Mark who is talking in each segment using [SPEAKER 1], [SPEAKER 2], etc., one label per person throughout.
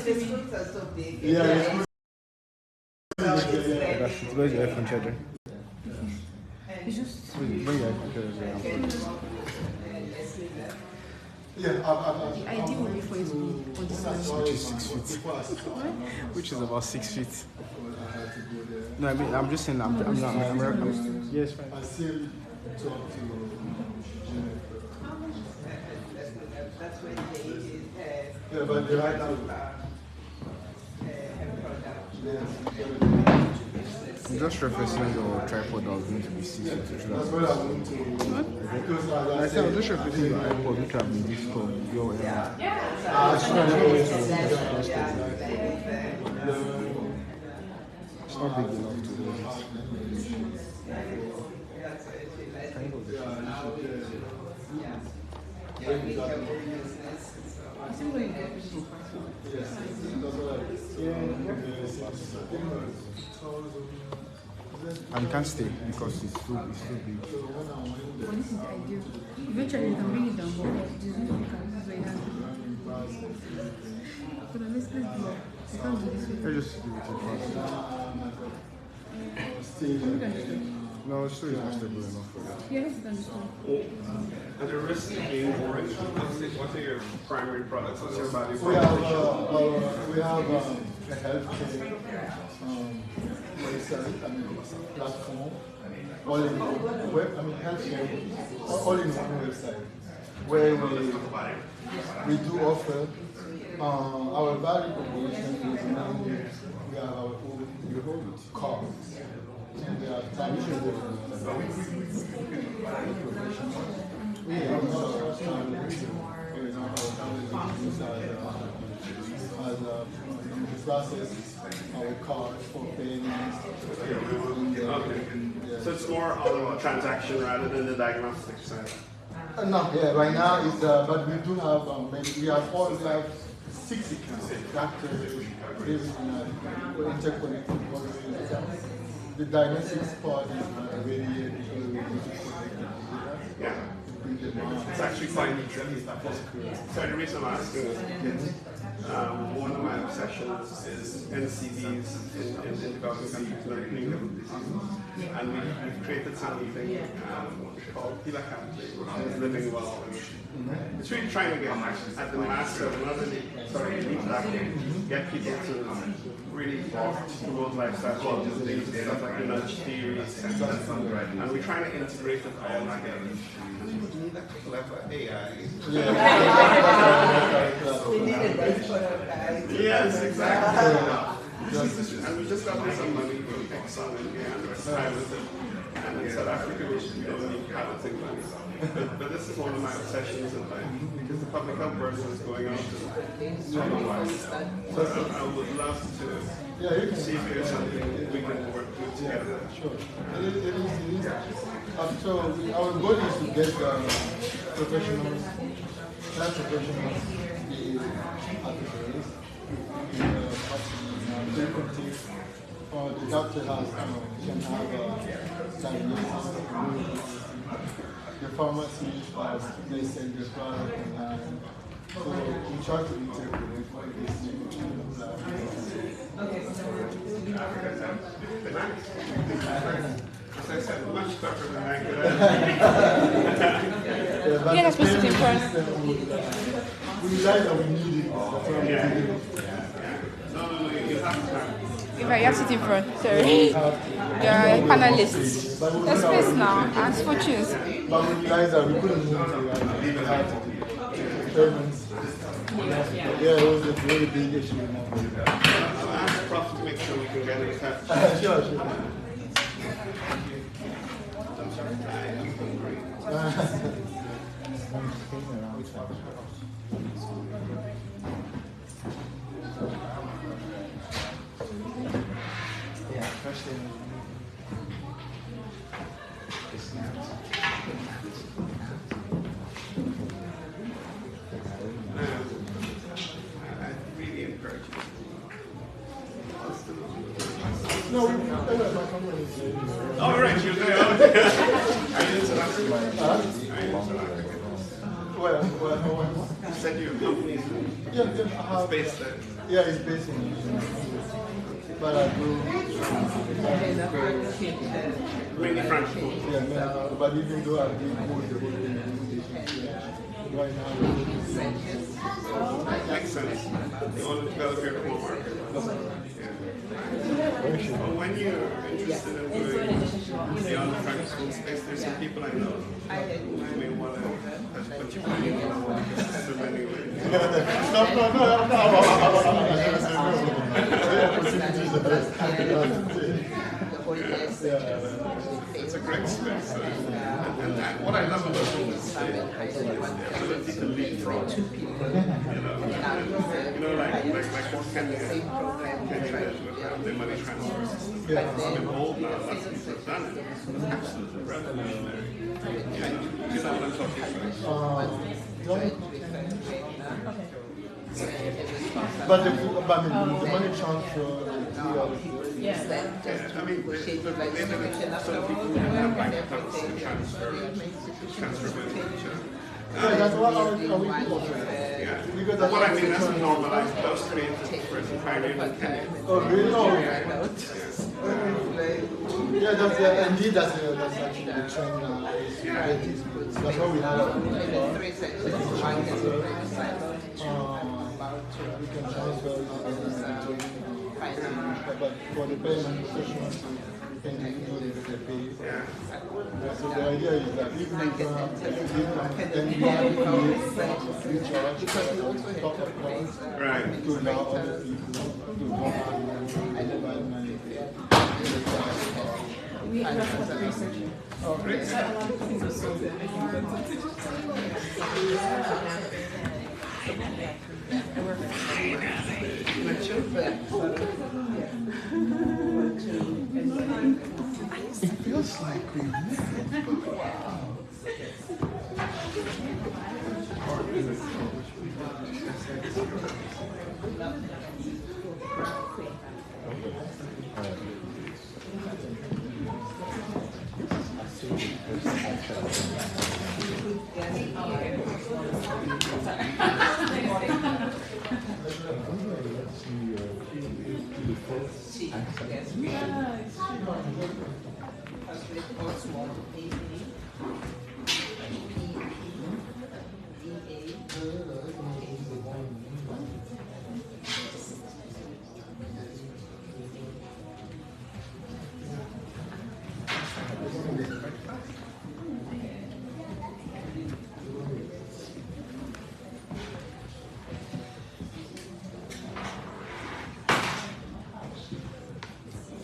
[SPEAKER 1] The screens are so big.
[SPEAKER 2] Yeah.
[SPEAKER 3] That's it. Where's your iPhone charger?
[SPEAKER 4] It's just
[SPEAKER 3] Bring your iPhone charger.
[SPEAKER 2] Yeah,
[SPEAKER 4] the idea would be for it to be on the side.
[SPEAKER 3] Which is 6 feet. Which is about 6 feet. No, I mean, I'm just saying, I'm yes, fine.
[SPEAKER 2] I still talk to Jennifer.
[SPEAKER 1] That's when they is
[SPEAKER 2] Yeah, but they right now.
[SPEAKER 3] Just referencing your tripod that was going to be 6 feet.
[SPEAKER 2] That's what I want to. Because as
[SPEAKER 3] I
[SPEAKER 2] I
[SPEAKER 3] said, I'm
[SPEAKER 2] said,
[SPEAKER 3] just referencing your iPod, which have been this tall. Your it's not big enough to do it. And you can't stay because it's too big.
[SPEAKER 4] But this is the idea. Eventually you can bring it down, but it is not because very hard. But let's do it. You can't do this way.
[SPEAKER 3] Let's just give it a pass. No, it's still not stable enough for that.
[SPEAKER 4] Yeah, let's understand.
[SPEAKER 5] At the risk of being boring, what are your primary products? What's your value
[SPEAKER 2] we have
[SPEAKER 5] proposition?
[SPEAKER 2] a healthcare website, platform, all in one healthcare, all in one website, where we do offer our value proposition is mainly we have our own cars. And there are times we have another time, for example, as process our cards for payments.
[SPEAKER 5] So it's more on the transaction rather than the diagnostic side.
[SPEAKER 2] No, yeah, right now it's but we do have we have 6 accounts. Doctors, interconnected. The diagnostics part is not really because we need to connect the data.
[SPEAKER 5] It's actually quite interesting. So the reason I'm asking is because one of my obsessions is NCDs in developing countries that are communicable diseases. And we've created something called Pila Campaign, which is living well. It's really trying to get at the mass level, not only elite level, get people to really promote lifestyle changes, things stuff like the nudge theories, and we're trying to integrate it all together. We need a clever AI. Yes, exactly. And we just got some money from Exxon and and in South Africa we don't need piloting money. But this is one of my obsessions in life because the public health person is going on to so I would love to see if there's something we can work with together.
[SPEAKER 2] Sure. It is. So our goal is to get professionals, health professionals, the advocates, the doctor can have diagnosis. The pharmacy they sell the product online. So we try to integrate
[SPEAKER 5] As I said, much better than I could
[SPEAKER 4] Yeah, that's supposed to be in front.
[SPEAKER 2] We realize that we need it. That's why we did it.
[SPEAKER 5] No, you have to.
[SPEAKER 4] Right, you have to sit in front. Sorry. You're panelists. There's space now. Ask for choose.
[SPEAKER 2] But we realized that we couldn't move to payments. Yeah, it was a very big issue.
[SPEAKER 5] I'll ask Prof to make sure we can get it.
[SPEAKER 2] Sure.
[SPEAKER 5] I really encourage you.
[SPEAKER 2] No, my company is
[SPEAKER 5] Oh, right, you're there. Are you in South Africa?
[SPEAKER 2] well,
[SPEAKER 5] You said your company is based there.
[SPEAKER 2] Yeah, it's based in. But I do.
[SPEAKER 5] Mainly French food.
[SPEAKER 2] Yeah, but even though I do hold the whole thing, right now.
[SPEAKER 5] Makes sense. You want to develop your home market. Well, when you're interested in going beyond the French school space, there's some people I know who may want to put you on the system anyway. It's a great space. And what I love about it is the ability to leapfrog. You know, like what Kenya did with the money transfer system. It's been old now, lots of people have done it. It's absolutely revolutionary. Yeah, you know what I'm talking about.
[SPEAKER 2] But the money transfer,
[SPEAKER 1] Yeah.
[SPEAKER 5] I mean, some people who have bank accounts to transfer money to each other.
[SPEAKER 2] that's what are we doing.
[SPEAKER 5] Yeah. What I mean, that's a normalized those created for the pioneer in Kenya.
[SPEAKER 2] Oh, really? Oh, yeah, indeed, that's actually the trend now. That's what we have. We can transfer but for the payment session, we can do the pay. So the idea is that if you have top accounts to allow other people to provide money.
[SPEAKER 4] We have what researching.
[SPEAKER 5] Oh, great.
[SPEAKER 4] A lot of things are so good.
[SPEAKER 2] It feels like we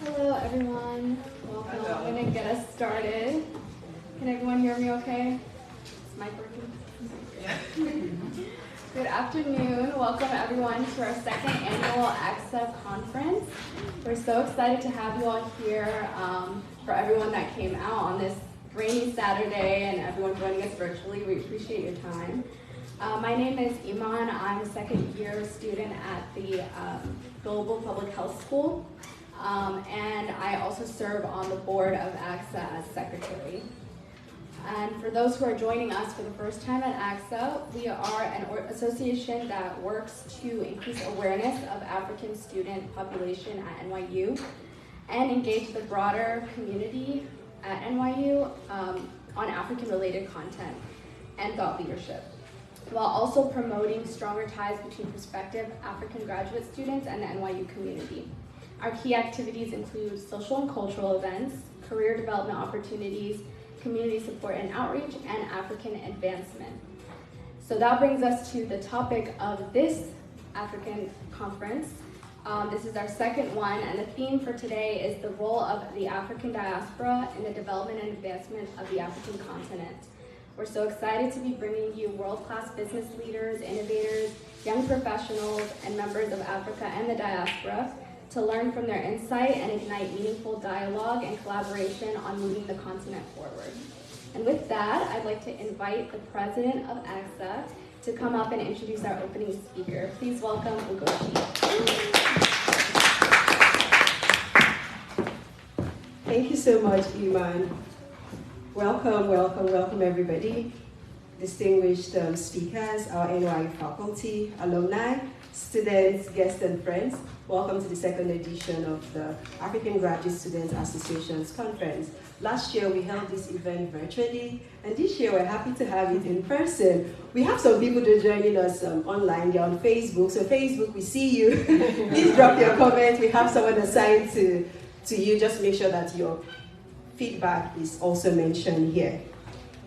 [SPEAKER 6] Hello everyone, welcome. I'm going to get us started. Can everyone hear me okay? Is mic working? Good afternoon, welcome everyone to our second annual AGSA conference. We're so excited to have you all here. For everyone that came out on this rainy Saturday and everyone joining us virtually, we appreciate your time. My name is Iman. I'm a second year student at the Global Public Health School. And I also serve on the board of AGSA as secretary. And for those who are joining us for the first time at AGSA, we are an association that works to increase awareness of African student population at NYU and engage the broader community at NYU on African-related content and thought leadership, while also promoting stronger ties between prospective African graduate students and the NYU community. Our key activities include social and cultural events, career development opportunities, community support and outreach, and African advancement. So that brings us to the topic of this African conference. This is our second one, and the theme for today is the role of the African diaspora in the development and advancement of the African continent. We're so excited to be bringing you world-class business leaders, innovators, young professionals, and members of Africa and the diaspora to learn from their insight and ignite meaningful dialogue and collaboration on moving the continent forward. And with that, I'd like to invite the president of AGSA to come up and introduce our opening speaker. Please welcome Ugochi.
[SPEAKER 7] Thank you so much, Iman. Welcome, welcome, welcome everybody.
[SPEAKER 1] distinguished speakers, our NYU faculty, alumni, students, guests, and friends. Welcome to the second edition of the African Graduate Students Association's conference. Last year we held this event virtually, and this year we're happy to have it in person. We have some people that are joining us online. They're on Facebook, so Facebook, we see you. Please drop your comments. We have someone assigned to you. Just make sure that your feedback is also mentioned here.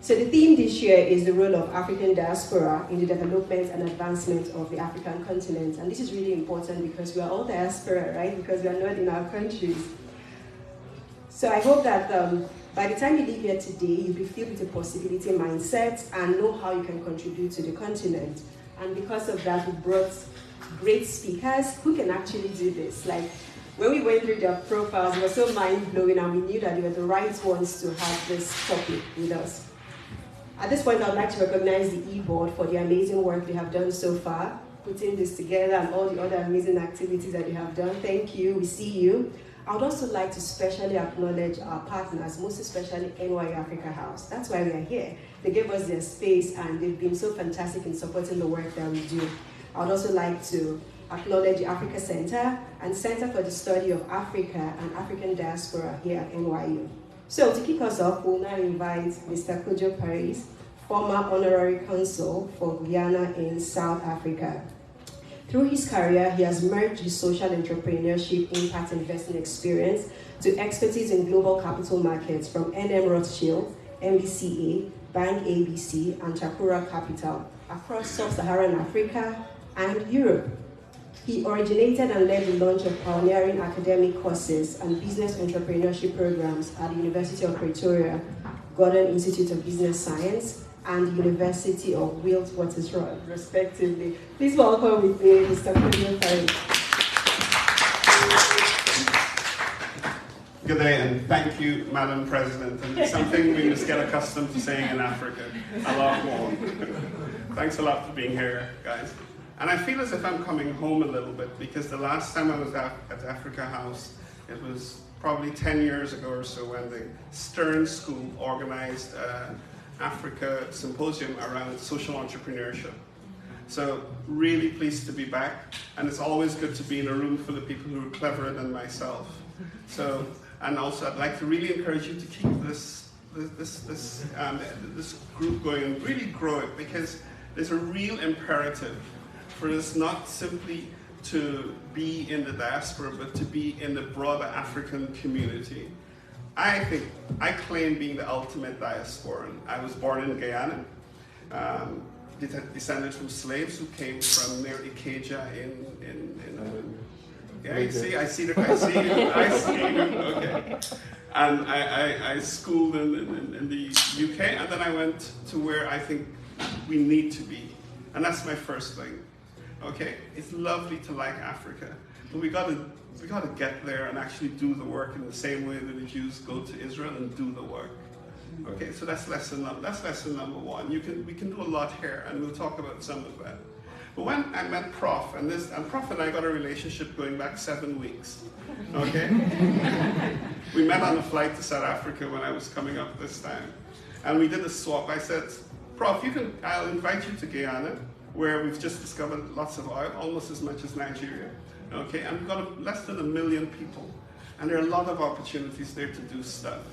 [SPEAKER 1] So the theme this year is the role of African diaspora in the development and advancement of the African continent. And this is really important because we are all diaspora, right? Because we are not in our countries. So I hope that by the time you leave here today, you'll be filled with a possibility mindset and know how you can contribute to the continent. And because of that, we brought great speakers who can actually do this. Like, when we went through their profiles, they were so mind-blowing, and we knew that they were the right ones to have this topic with us. At this point, I would like to recognize the e-board for the amazing work they have done so far, putting this together and all the other amazing activities that they have done. Thank you, we see you. I would also like to specially acknowledge our partners, most especially NYU Africa House. That's why we are here. They gave us their space and they've been so fantastic in supporting the work that we do. I would also like to acknowledge the Africa Center and Center for the Study of Africa and African Diaspora here at NYU. So to kick us off, we'll now invite Mr. Kojo Paris, former Honorary Consul for Guyana in South Africa. Through his career, he has merged his social entrepreneurship impact investing experience to expertise in global capital markets from NM Rothschild, MBCA, Bank ABC, and Takura Capital across Sub-Saharan Africa and Europe. He originated and led the launch of pioneering academic courses and business entrepreneurship programs at the University of Pretoria, Gordon Institute of Business Science, and the University of Witwatersrand, respectively. Please welcome with me Mr. Kojo Paris.
[SPEAKER 5] Good day, and thank you, Madam President. And it's something we must get accustomed to saying in Africa a lot more. Thanks a lot for being here, guys. And I feel as if I'm coming home a little bit, because the last time I was at Africa House, it was probably 10 years ago or so, when the Stern School organized Africa Symposium around social entrepreneurship. So really pleased to be back, and it's always good to be in a room full of people who are cleverer than myself. So, and also I'd like to really encourage you to keep this group going and really grow it, because there's a real imperative for us not simply to be in the diaspora, but to be in the broader African community. I claim being the ultimate diasporan. I was born in Guyana, descended from slaves who came from near Ikeja yeah, I see you, okay. And I schooled in the UK, and then I went to where I think we need to be. And that's my first thing. Okay, it's lovely to like Africa, but we got to get there and actually do the work in the same way that the Jews go to Israel and do the work. Okay, so that's lesson number one. We can do a lot here, and we'll talk about some of that. But when I met Prof, and Prof and I got a relationship going back 7 weeks. Okay, we met on a flight to South Africa when I was coming up this time, and we did a swap. I said, Prof, I'll invite you to Guyana, where we've just discovered lots of oil, almost as much as Nigeria. Okay, and we've got less than 1 million people. And there are a lot of opportunities there to do stuff.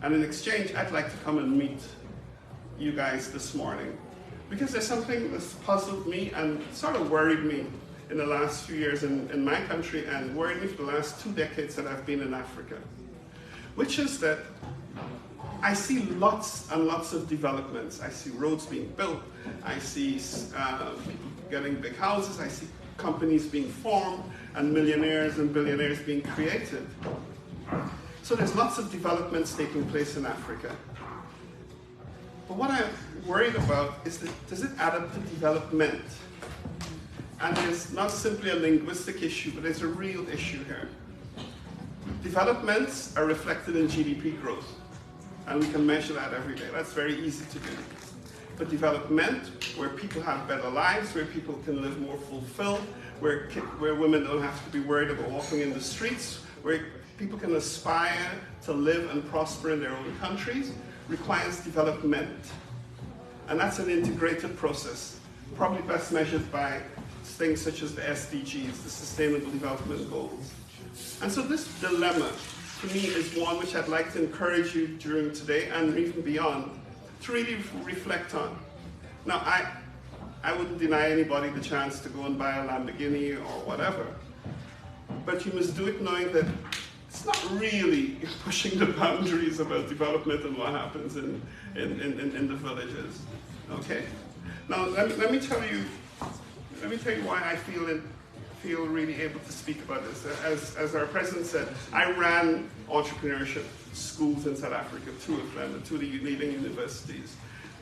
[SPEAKER 5] And in exchange, I'd like to come and meet you guys this morning. Because there's something that's puzzled me and sort of worried me in the last few years in my country, and worried me for the last 2 decades that I've been in Africa. Which is that I see lots and lots of developments. I see roads being built. I see people getting big houses. I see companies being formed and millionaires and billionaires being created. So there's lots of developments taking place in Africa. But what I'm worried about is that, does it add up to development? And it's not simply a linguistic issue, but it's a real issue here. Developments are reflected in GDP growth, and we can measure that every day. That's very easy to do. But development, where people have better lives, where people can live more fulfilled, where women don't have to be worried about walking in the streets, where people can aspire to live and prosper in their own countries, requires development. And that's an integrated process, probably best measured by things such as the SDGs, the Sustainable Development Goals. And so this dilemma, to me, is one which I'd like to encourage you during today and even beyond to really reflect on. Now, I wouldn't deny anybody the chance to go and buy a Lamborghini or whatever, but you must do it knowing that it's not really pushing the boundaries about development and what happens in the villages. Okay? Now, let me tell you why I feel really able to speak about this. As our president said, I ran entrepreneurship schools in South Africa, 2 of them, at 2 of the leading universities.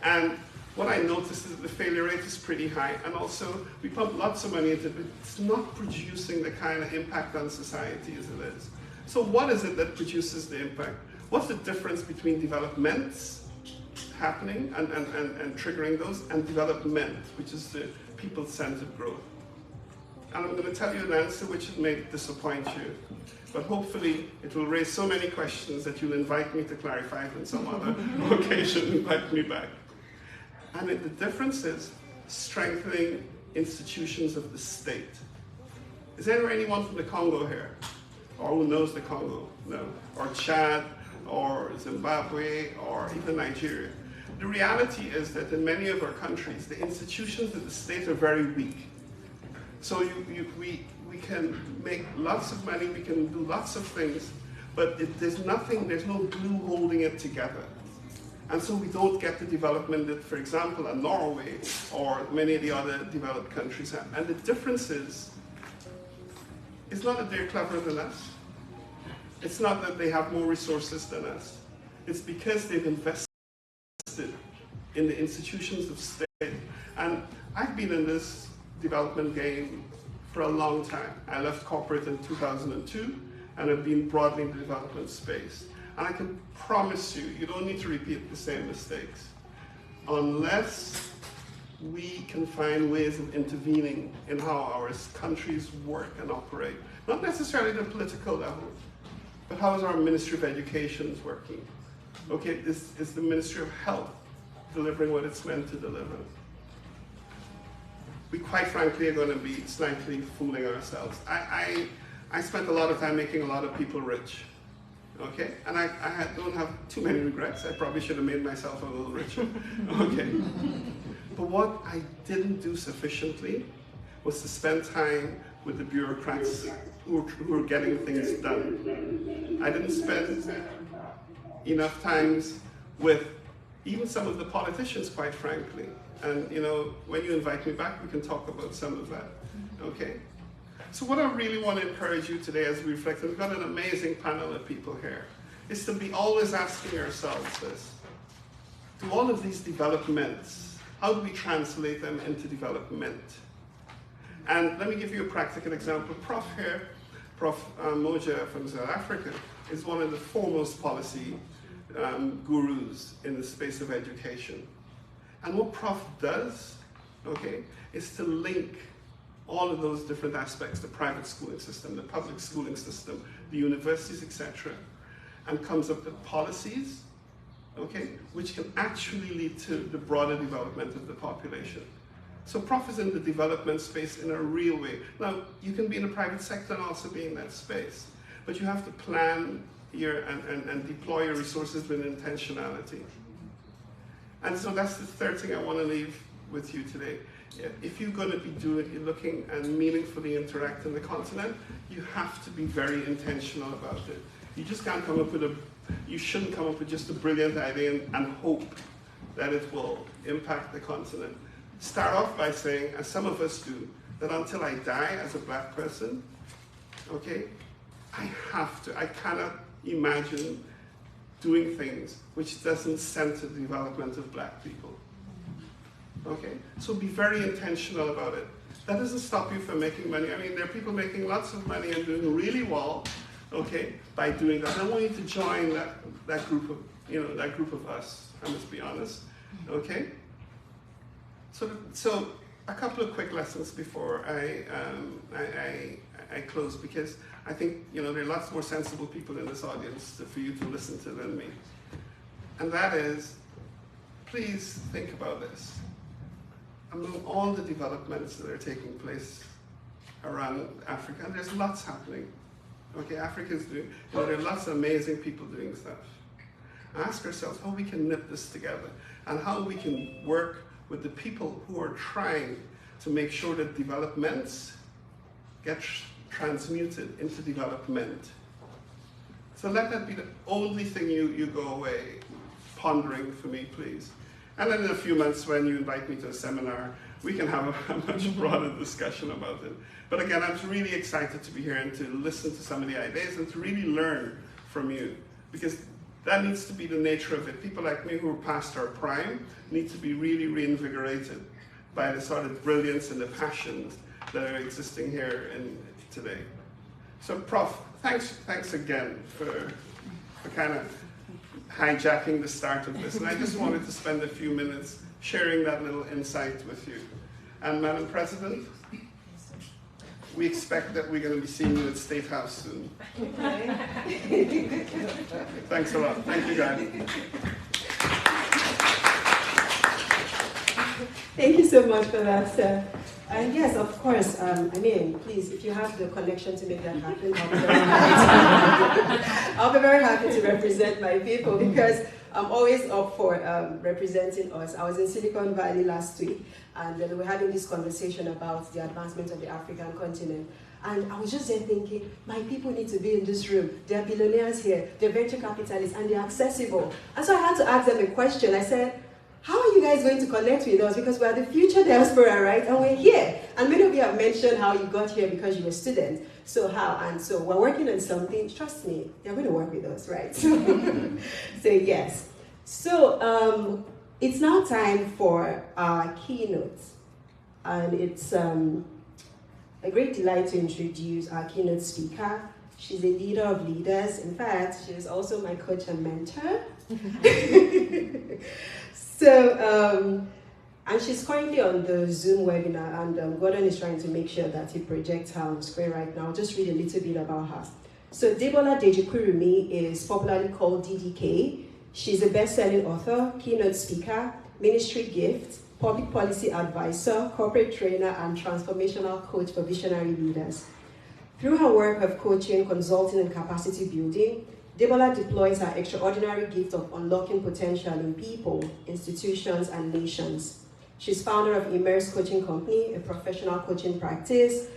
[SPEAKER 5] And what I noticed is that the failure rate is pretty high, and also we pump lots of money into it, but it's not producing the kind of impact on society as it is. So what is it that produces the impact? What's the difference between developments happening and triggering those, and development, which is the people-centered growth? And I'm going to tell you an answer which may disappoint you, but hopefully it will raise so many questions that you'll invite me to clarify it on some other occasion, invite me back. And the difference is strengthening institutions of the state. Is there anyone from the Congo here? Or who knows the Congo? No. Or Chad, or Zimbabwe, or even Nigeria. The reality is that in many of our countries, the institutions of the state are very weak. So we can make lots of money, we can do lots of things, but there's no glue holding it together. And so we don't get the development that, for example, in Norway or many of the other developed countries have. And the difference is, it's not that they're cleverer than us. It's not that they have more resources than us. It's because they've invested in the institutions of state. And I've been in this development game for a long time. I left corporate in 2002, and I've been broadly in the development space. And I can promise you, you don't need to repeat the same mistakes unless we can find ways of intervening in how our countries work and operate. Not necessarily at the political level, but how is our Ministry of Education working? Okay, is the Ministry of Health delivering what it's meant to deliver? We quite frankly are going to be slightly fooling ourselves. I spent a lot of time making a lot of people rich. Okay, and I don't have too many regrets. I probably should have made myself a little richer. Okay, but what I didn't do sufficiently was to spend time with the bureaucrats who are getting things done. I didn't spend enough times with even some of the politicians, quite frankly. And you know, when you invite me back, we can talk about some of that. Okay. So what I really want to encourage you today as we reflect, and we've got an amazing panel of people here, is to be always asking ourselves this. Do all of these developments, how do we translate them into development? And let me give you a practical example. Prof here, Prof Moja from South Africa, is one of the foremost policy gurus in the space of education. And what Prof does, okay, is to link all of those different aspects, the private schooling system, the public schooling system, the universities, etc., and comes up with policies, okay, which can actually lead to the broader development of the population. So Prof is in the development space in a real way. Now, you can be in the private sector and also be in that space, but you have to plan and deploy your resources with intentionality. And so that's the third thing I want to leave with you today. If you're going to be looking and meaningfully interact in the continent, you have to be very intentional about it. You just can't come up with you shouldn't come up with just a brilliant idea and hope that it will impact the continent. Start off by saying, as some of us do, that until I die as a black person, okay, I cannot imagine doing things which doesn't center the development of black people. Okay, so be very intentional about it. That doesn't stop you from making money. I mean, there are people making lots of money and doing really well, okay, by doing that. I want you to join that group of, that group of us, I must be honest, okay? So a couple of quick lessons before I close, because I think, there are lots more sensible people in this audience for you to listen to than me. And that is, please think about this. Among all the developments that are taking place around Africa, and there's lots happening. Okay, Africa's doing, there are lots of amazing people doing stuff. Ask ourselves how we can knit this together and how we can work with the people who are trying to make sure that developments get transmuted into development. So let that be the only thing you go away pondering for me, please. And then in a few months when you invite me to a seminar, we can have a much broader discussion about it. But again, I'm really excited to be here and to listen to some of the ideas and to really learn from you, because that needs to be the nature of it. People like me who are past our prime need to be really reinvigorated by the sort of brilliance and the passions that are existing here today. So Prof, thanks again for kind of hijacking the start of this. And I just wanted to spend a few minutes sharing that little insight with you. And Madam President, we expect that we're going to be seeing you at State House soon. Thanks a lot. Thank you, guys.
[SPEAKER 1] Thank you so much for that, sir. And yes, of course, I mean, please, if you have the connection to make that happen, I'll be very happy to represent my people, because I'm always up for representing us. I was in Silicon Valley last week, and we were having this conversation about the advancement of the African continent. And I was just there thinking, my people need to be in this room. There are billionaires here, they're venture capitalists, and they're accessible. And so I had to ask them a question. I said, how are you guys going to connect with us? Because we're the future diaspora, right? And we're here. And many of you have mentioned how you got here because you were students. So how? And so we're working on something. Trust me, they're going to work with us, right? So yes. So it's now time for our keynote. And it's a great delight to introduce our keynote speaker. She's a leader of leaders. In fact, she's also my coach and mentor. So, and she's currently on the Zoom webinar, and Gordon is trying to make sure that he projects her on screen right now. I'll just read a little bit about her. So Debola Dejikurumi is popularly called DDK. She's a best-selling author, keynote speaker, ministry gift, public policy advisor, corporate trainer, and transformational coach for visionary leaders. Through her work of coaching, consulting, and capacity building, Debola deploys her extraordinary gift of unlocking potential in people, institutions, and nations. She's founder of Immerse Coaching Company, a professional coaching practice.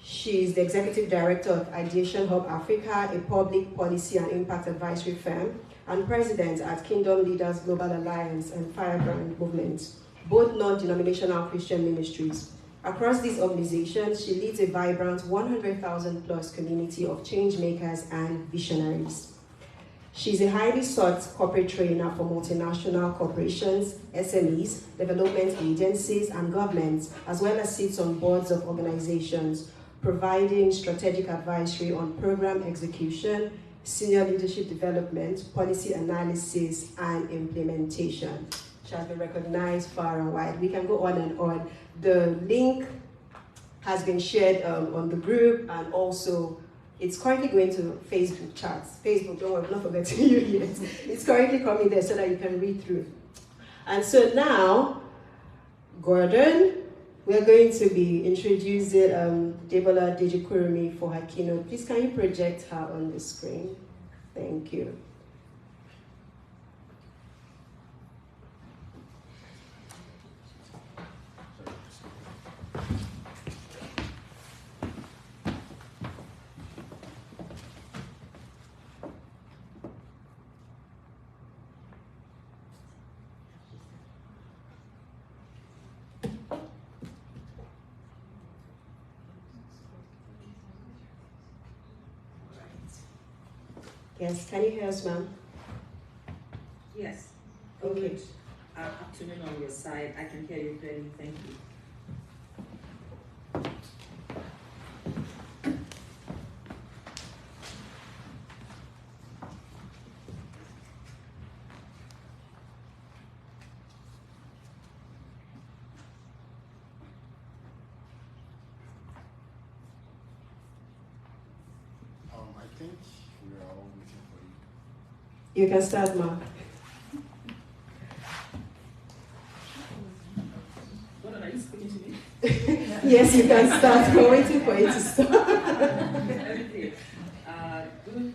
[SPEAKER 1] She's the executive director of Ideation Hub Africa, a public policy and impact advisory firm, and president at Kingdom Leaders Global Alliance and Firebrand Movement, both non-denominational Christian ministries. Across these organizations, she leads a vibrant 100,000 plus community of change makers and visionaries. She's a highly sought corporate trainer for multinational corporations, SMEs, development agencies, and governments, as well as sits on boards of organizations, providing strategic advisory on program execution, senior leadership development, policy analysis, and implementation. She has been recognized far and wide. We can go on and on. The link has been shared on the group, and also it's currently going to Facebook chats. Facebook, don't worry, I'm not forgetting you yet. It's currently coming there so that you can read through. And so now, Gordon, we are going to be introducing Debola Dejikurumi for her keynote. Please, can you project her on the screen? Thank you. Yes, can you hear us, ma'am?
[SPEAKER 7] Yes.
[SPEAKER 1] Okay.
[SPEAKER 7] Good afternoon on your side. I can hear you clearly. Thank you.
[SPEAKER 3] I think we are all waiting for you.
[SPEAKER 1] You can start, ma'am. Yes, you can start. We're waiting for you to start.
[SPEAKER 7] Okay. Good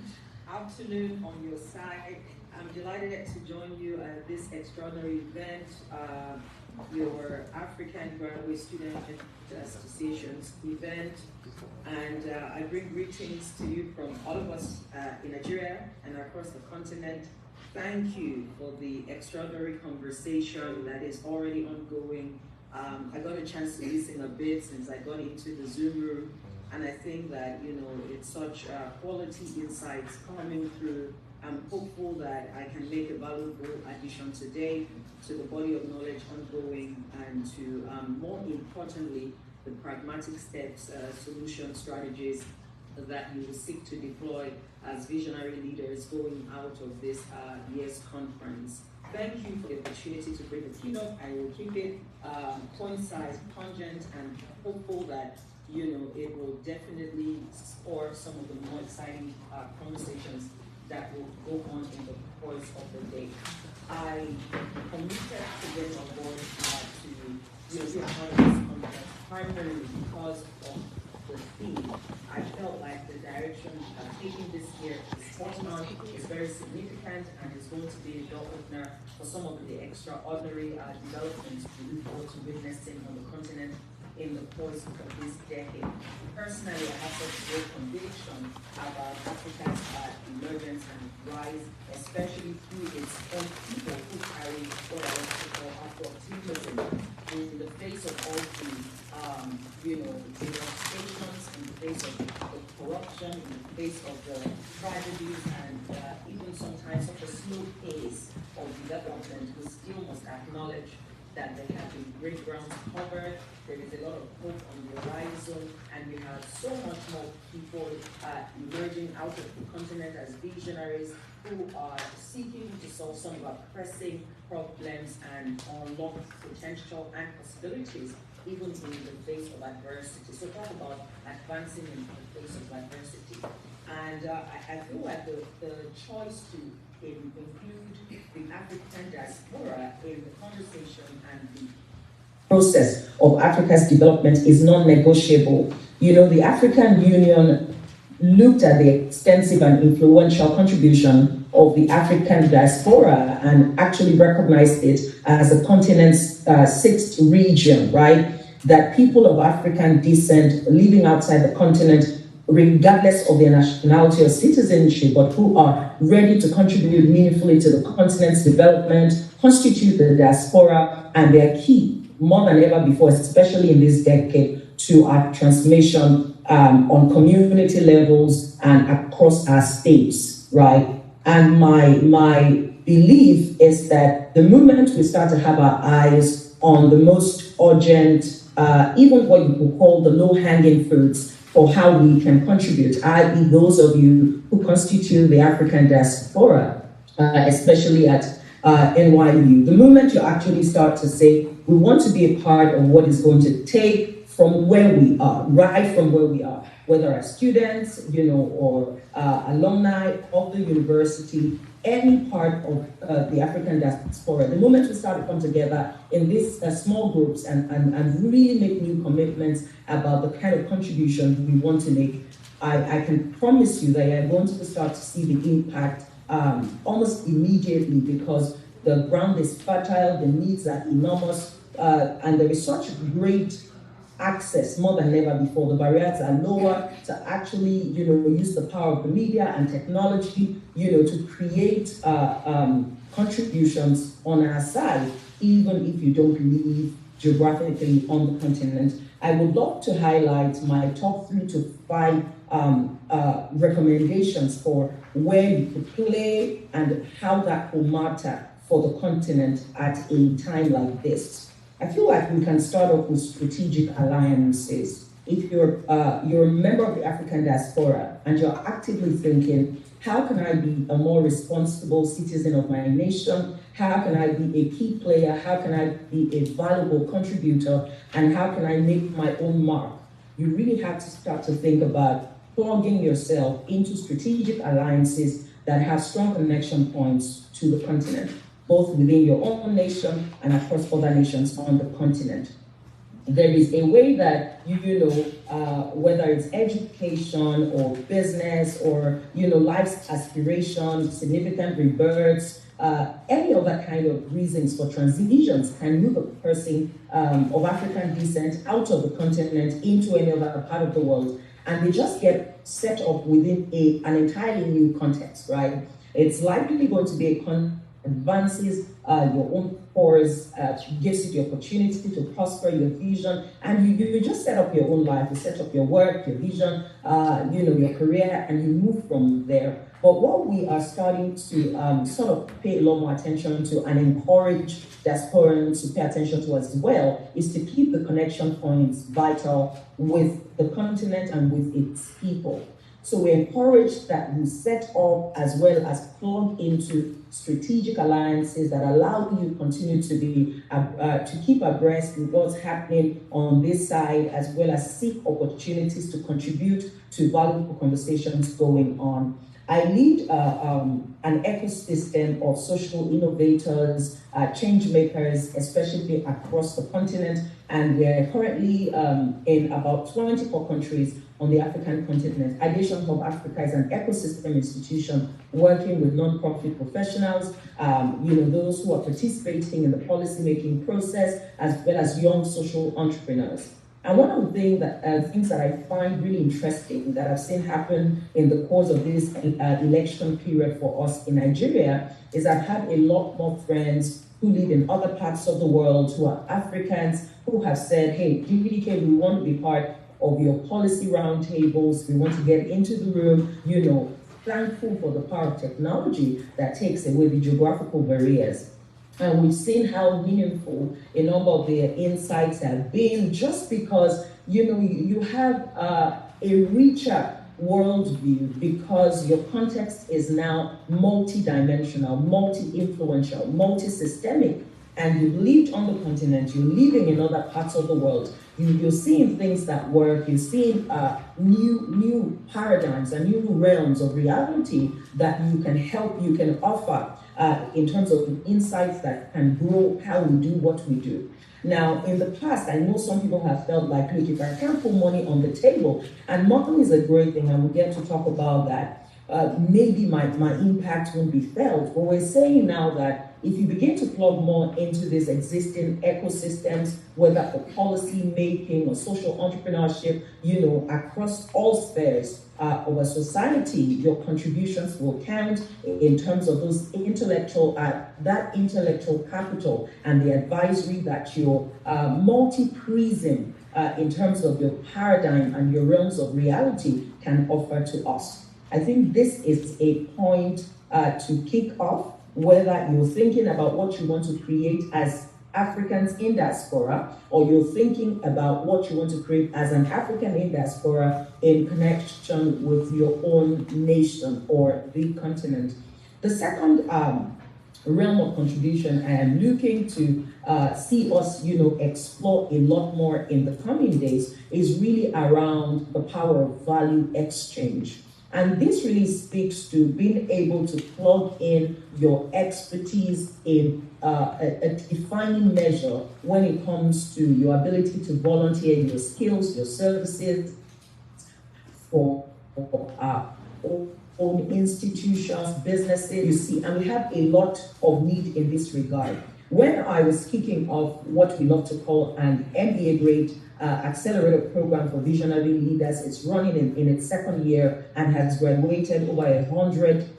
[SPEAKER 7] afternoon on your side. I'm delighted to join you at this extraordinary event, your African Graduate Student Association's event. And I bring greetings to you from all of us in Nigeria and across the continent. Thank you for the extraordinary conversation that is already ongoing. I got a chance to listen a bit since I got into the Zoom room, and I think that, you know, it's such quality insights coming through. I'm hopeful that I can make a valuable addition today to the body of knowledge ongoing, and to, more importantly, the pragmatic steps, solution strategies that you will seek to deploy as visionary leaders going out of this year's conference. Thank you for the opportunity to bring the keynote. I will keep it point-sized, pungent, and hopeful that, you know, it will definitely spur some of the more exciting conversations that will go on in the course of the day. I committed to get on board to be a part of this conference primarily because of the theme. I felt like the direction taking this year is spot on, is very significant, and is going to be a door opener for some of the extraordinary developments we look forward to witnessing on the continent in the course of this decade. Personally, I have such great conviction about Africa's emergence and rise, especially through its own people who carry what I like to call Afro-optimism in the face of all the, you know, the devastations, in the face of the corruption, in the face of the tragedies, and even sometimes such a slow pace of development. We still must acknowledge that there have been great grounds covered, there is a lot of hope on the horizon, and we have so much more people emerging out of the continent as visionaries who are seeking to solve some of our pressing problems and unlock potential and possibilities, even in the face of adversity. So talk about advancing in the face of adversity. And I feel like the choice to include the African diaspora in the conversation and the process of Africa's development is non-negotiable. You know, the African Union looked at the extensive and influential contribution of the African diaspora and actually recognized it as the continent's sixth region, right? That people of African descent living outside the continent, regardless of their nationality or citizenship, but who are ready to contribute meaningfully to the continent's development, constitute the diaspora, and they are key, more than ever before, especially in this decade, to our transformation on community levels and across our states, right? And my belief is that the moment we start to have our eyes on the most urgent, even what you could call the low-hanging fruits, for how we can contribute, i.e. those of you who constitute the African diaspora, especially at NYU. The moment you actually start to say, we want to be a part of what is going to take from where we are, right from where we are, whether as students, you know, or alumni of the university, any part of the African diaspora. The moment we start to come together in these small groups and really make new commitments about the kind of contribution we want to make, I can promise you that you're going to start to see the impact almost immediately, because the ground is fertile, the needs are enormous, and there is such great access more than ever before. The barriers are lower to actually, you know, use the power of the media and technology, you know, to create contributions on our side, even if you don't live geographically on the continent. I would love to highlight my top 3 to 5 recommendations for where you could play and how that will matter for the continent at a time like this. I feel like we can start off with strategic alliances. If you're a member of the African diaspora and you're actively thinking, how can I be a more responsible citizen of my nation? How can I be a key player? How can I be a valuable contributor? And how can I make my own mark? You really have to start to think about plugging yourself into strategic alliances that have strong connection points to the continent, both within your own nation and across other nations on the continent.
[SPEAKER 8] there is a way that whether it's education or business or life's aspirations, significant rebirths, any other kind of reasons for transitions can move a person of African descent out of the continent into any other part of the world, and they just get set up within an entirely new context, right? It's likely going to be a advances your own course, gives you the opportunity to prosper your vision, and you just set up your own life, you set up your work, your vision, your career, and you move from there. But what we are starting to sort of pay a lot more attention to and encourage diasporans to pay attention to as well is to keep the connection points vital with the continent and with its people. So we encourage that you set up as well as plug into strategic alliances that allow you continue to be to keep abreast with what's happening on this side, as well as seek opportunities to contribute to valuable conversations going on. I lead an ecosystem of social innovators, change makers, especially across the continent, and we're currently in about 24 countries on the African continent. Addition Hub Africa is an ecosystem institution working with non-profit professionals, those who are participating in the policy-making process, as well as young social entrepreneurs. And one of the things that I find really interesting that I've seen happen in the course of this election period for us in Nigeria is I've had a lot more friends who live in other parts of the world who are Africans who have said, hey, GPDK, we want to be part of your policy roundtables, we want to get into the room, thankful for the power of technology that takes away the geographical barriers. And we've seen how meaningful a number of their insights have been just because, you have a richer worldview because your context is now multi-dimensional, multi-influential, multi-systemic, and you've lived on the continent, you're living in other parts of the world, you're seeing things that work, you're seeing new paradigms and new realms of reality that you can offer in terms of insights that can grow how we do what we do. Now, in the past, I know some people have felt like, look, if I can't put money on the table, and money is a great thing, and we'll get to talk about that, maybe my impact won't be felt. But we're saying now that if you begin to plug more into these existing ecosystems, whether for policy making or social entrepreneurship, across all spheres of a society, your contributions will count in terms of those intellectual capital and the advisory that your multi-prism in terms of your paradigm and your realms of reality can offer to us. I think this is a point to kick off, whether you're thinking about what you want to create as Africans in diaspora, or you're thinking about what you want to create as an African in diaspora in connection with your own nation or the continent. The second realm of contribution I am looking to see us, explore a lot more in the coming days is really around the power of value exchange. And this really speaks to being able to plug in your expertise in a defining measure when it comes to your ability to volunteer your skills, your services for own institutions, businesses, you see, and we have a lot of need in this regard. When I was kicking off what we love to call an MBA grade accelerator program for visionary leaders, it's running in its second year and has graduated over 100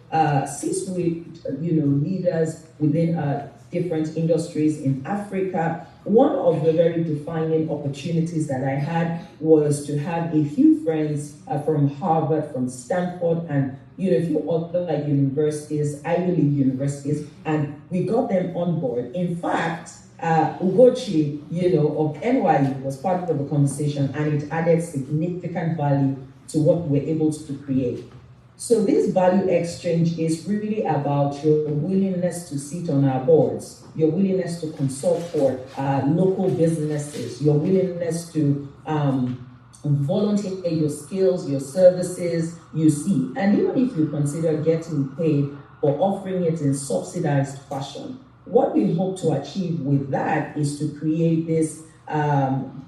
[SPEAKER 8] C-suite leaders within different industries in Africa. One of the very defining opportunities that I had was to have a few friends from Harvard, from Stanford, and a few other universities, Ivy League universities, and we got them on board. In fact, Ugochi, of NYU was part of the conversation, and it added significant value to what we're able to create. So this value exchange is really about your willingness to sit on our boards, your willingness to consult for local businesses, your willingness to volunteer your skills, your services, you see. And even if you consider getting paid for offering it in subsidized fashion, what we hope to achieve with that is to create this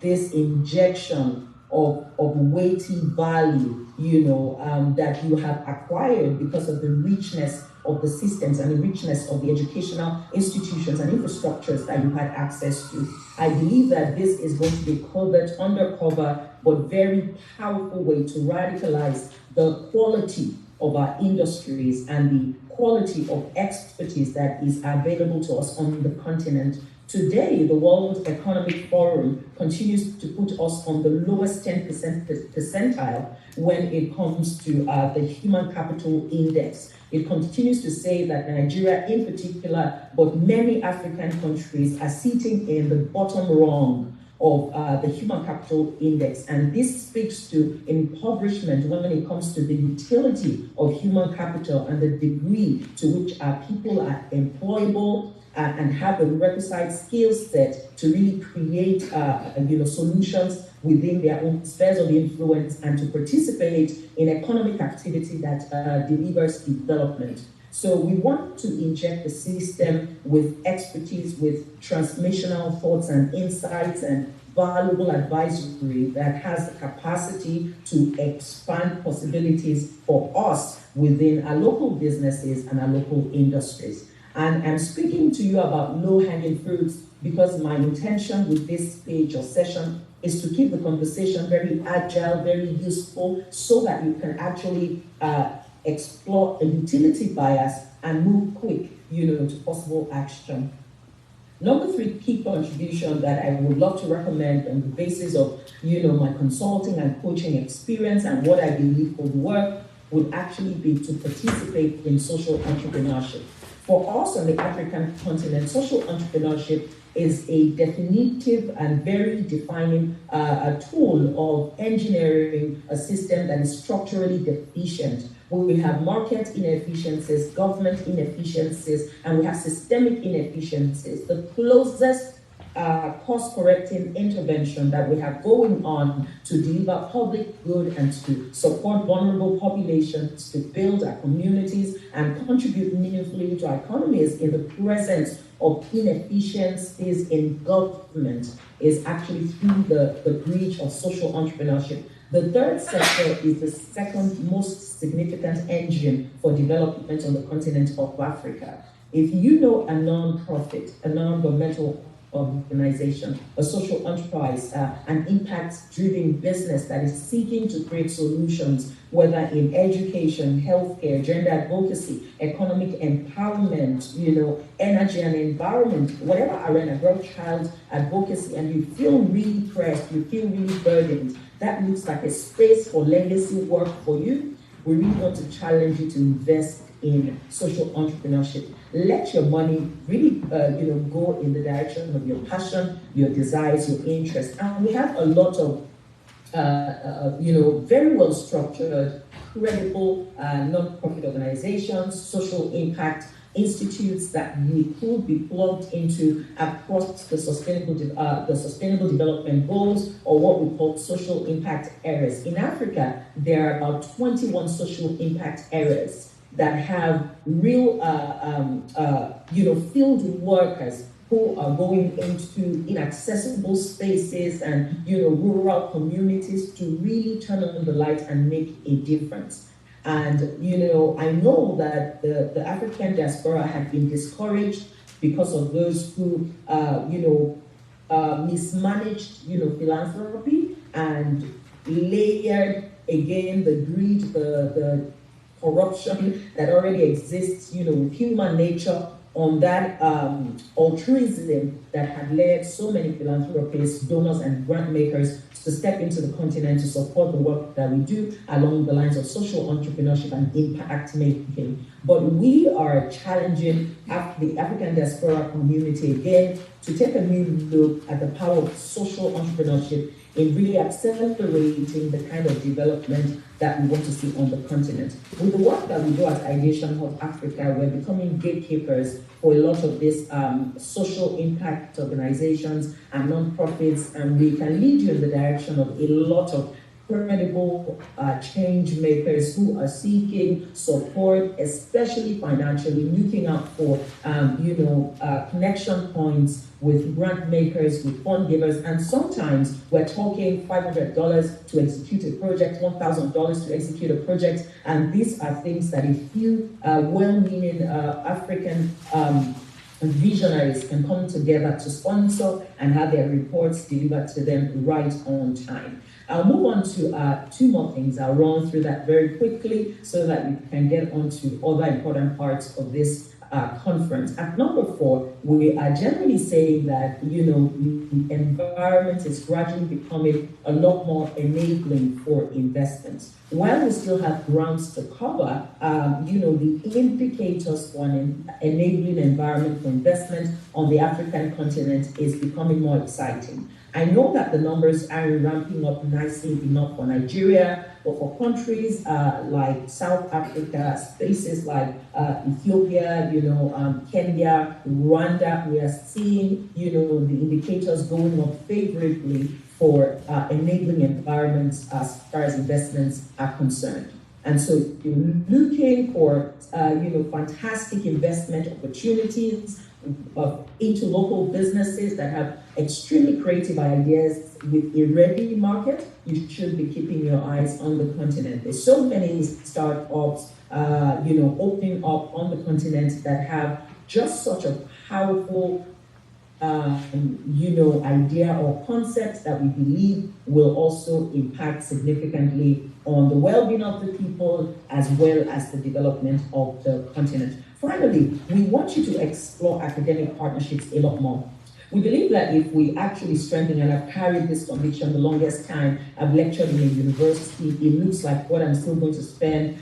[SPEAKER 8] this injection of weighty value, that you have acquired because of the richness of the systems and the richness of the educational institutions and infrastructures that you had access to. I believe that this is going to be a covert, undercover, but very powerful way to radicalize the quality of our industries and the quality of expertise that is available to us on the continent. Today, the World Economic Forum continues to put us on the lowest 10% percentile when it comes to the Human Capital Index. It continues to say that Nigeria in particular, but many African countries are sitting in the bottom rung of the Human Capital Index. And this speaks to impoverishment when it comes to the utility of human capital and the degree to which our people are employable and have the requisite skill set to really create solutions within their own spheres of influence and to participate in economic activity that delivers development. So we want to inject the system with expertise, with transmissional thoughts and insights and valuable advisory that has the capacity to expand possibilities for us within our local businesses and our local industries. And I'm speaking to you about low-hanging fruits because my intention with this page or session is to keep the conversation very agile, very useful, so that you can actually explore a utility bias and move quick, to possible action. Number 3 key contribution that I would love to recommend on the basis of, my consulting and coaching experience and what I believe would work would actually be to participate in social entrepreneurship. For us on the African continent, social entrepreneurship is a definitive and very defining tool of engineering a system that is structurally deficient. We have market inefficiencies, government inefficiencies, and we have systemic inefficiencies. The closest cost-correcting intervention that we have going on to deliver public good and to support vulnerable populations, to build our communities and contribute meaningfully to our economies in the presence of inefficiencies in government is actually through the breach of social entrepreneurship. The third sector is the second most significant engine for development on the continent of Africa. If you know a non-profit, a non-governmental organization, a social enterprise, an impact-driven business that is seeking to create solutions, whether in education, healthcare, gender advocacy, economic empowerment, energy and environment, whatever arena, girl child advocacy, and you feel really pressed, you feel really burdened, that looks like a space for legacy work for you. We really want to challenge you to invest in social entrepreneurship. Let your money really, go in the direction of your passion, your desires, your interests. And we have a lot of, very well structured, credible non-profit organizations, social impact institutes that we could be plugged into across the sustainable development goals, or what we call social impact areas. In Africa, there are about 21 social impact areas that have real, field workers who are going into inaccessible spaces and, rural communities to really turn on the light and make a difference. And, I know that the African diaspora have been discouraged because of those who, mismanaged, philanthropy and layered again the greed, the corruption that already exists, with human nature on that altruism that had led so many philanthropists, donors, and grant makers to step into the continent to support the work that we do along the lines of social entrepreneurship and impact making. But we are challenging the African diaspora community again to take a new look at the power of social entrepreneurship in really accelerating the kind of development that we want to see on the continent. With the work that we do at Ideation Hub Africa, we're becoming gatekeepers for a lot of these social impact organizations and non-profits, and we can lead you in the direction of a lot of credible change makers who are seeking support, especially financially, looking out for connection points with grant makers, with fund givers, and sometimes we're talking $500 to execute a project, $1,000 to execute a project, and these are things that a few well-meaning African visionaries can come together to sponsor and have their reports delivered to them right on time. I'll move on to two more things. I'll run through that very quickly so that we can get on to other important parts of this conference. At number 4, we are generally saying that, the environment is gradually becoming a lot more enabling for investments. While we still have grounds to cover, the indicators for an enabling environment for investment on the African continent is becoming more exciting. I know that the numbers are ramping up nicely enough for Nigeria, but for countries like South Africa, spaces like Ethiopia, Kenya, Rwanda, we are seeing, the indicators going up favorably for enabling environments as far as investments are concerned. And so you're looking for, fantastic investment opportunities into local businesses that have extremely creative ideas with a ready market. You should be keeping your eyes on the continent. There's so many startups, opening up on the continent that have just such a powerful idea or concept that we believe will also impact significantly on the well-being of the people as well as the development of the continent. Finally, we want you to explore academic partnerships a lot more. We believe that if we actually strengthen, and I've carried this conviction the longest time, I've lectured in a university, it looks like what I'm still going to spend,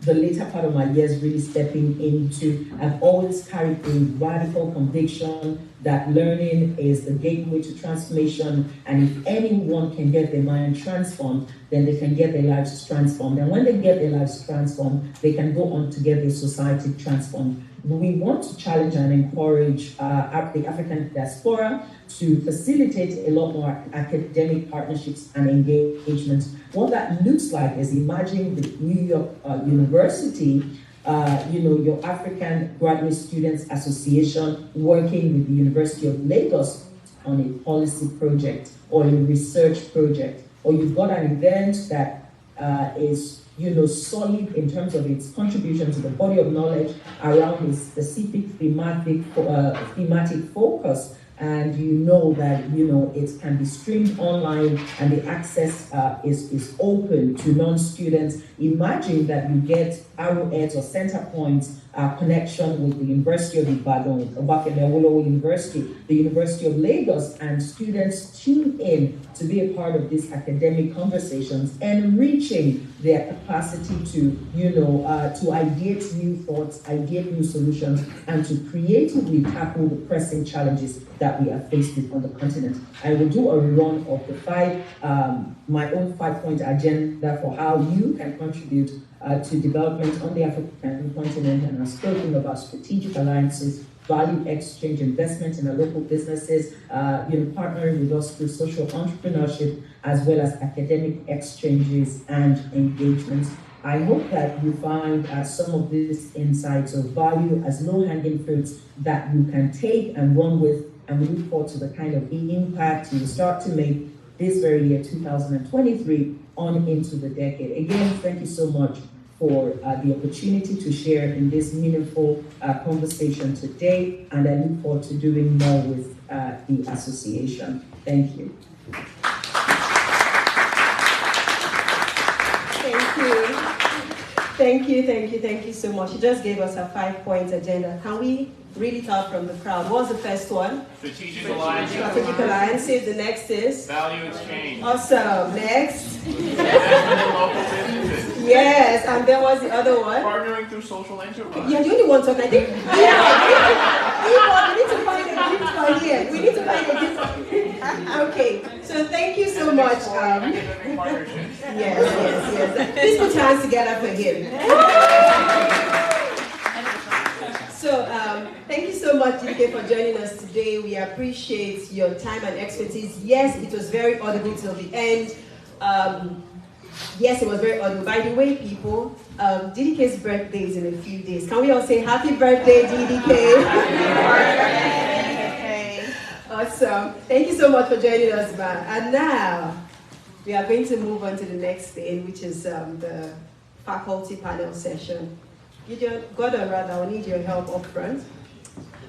[SPEAKER 8] the later part of my years really stepping into. I've always carried a radical conviction that learning is the gateway to transformation, and if anyone can get their mind transformed, then they can get their lives transformed. And when they get their lives transformed, they can go on to get their society transformed. We want to challenge and encourage the African diaspora to facilitate a lot more academic partnerships and engagements. What that looks like is imagine the New York University, your African Graduate Students Association working with the University of Lagos on a policy project or a research project, or you've got an event that is solid in terms of its contribution to the body of knowledge around a specific thematic focus, and that it can be streamed online and the access is open to non-students. Imagine that you get arrowheads or center points connection with the University of Ibadan, Obafemi University, the University of Lagos, and students tune in to be a part of these academic conversations, enriching their capacity to, to ideate new thoughts, ideate new solutions, and to creatively tackle the pressing challenges that we are faced with on the continent. I will do a run of the my own 5-point agenda for how you can contribute to development on the African continent, and I've spoken about strategic alliances, value exchange, investment in our local businesses, partnering with us through social entrepreneurship, as well as academic exchanges and engagements. I hope that you find some of these insights of value as low-hanging fruits that you can take and run with, and we look forward to the kind of impact you start to make this very year, 2023, on into the decade. Again, thank you so much for the opportunity to share in this meaningful conversation today, and I look forward to doing more with the association. Thank you.
[SPEAKER 1] Thank you so much. You just gave us a 5-point agenda. Can we read it out from the crowd? What was the first one?
[SPEAKER 9] Strategic alliances.
[SPEAKER 1] Strategic alliances. The next is?
[SPEAKER 9] Value exchange.
[SPEAKER 1] Awesome. Next?
[SPEAKER 9] Local businesses.
[SPEAKER 1] Yes, and there was the other one?
[SPEAKER 9] Partnering through social enterprise.
[SPEAKER 1] You're the only one talking. I think. We need to find a gift for here. We need to find a gift for here. Okay, so thank you so much. Yes. Please put your hands together for him. So, thank you so much, DK, for joining us today. We appreciate your time and expertise. Yes, it was very audible till the end. Yes, it was very odd. By the way, people, DDK's birthday is in a few days. Can we all say happy birthday, DDK? Happy birthday. Awesome. Thank you so much for joining us, man. And now, we are going to move on to the next thing, which is the faculty panel session. Gordon, rather, I will need your help up front.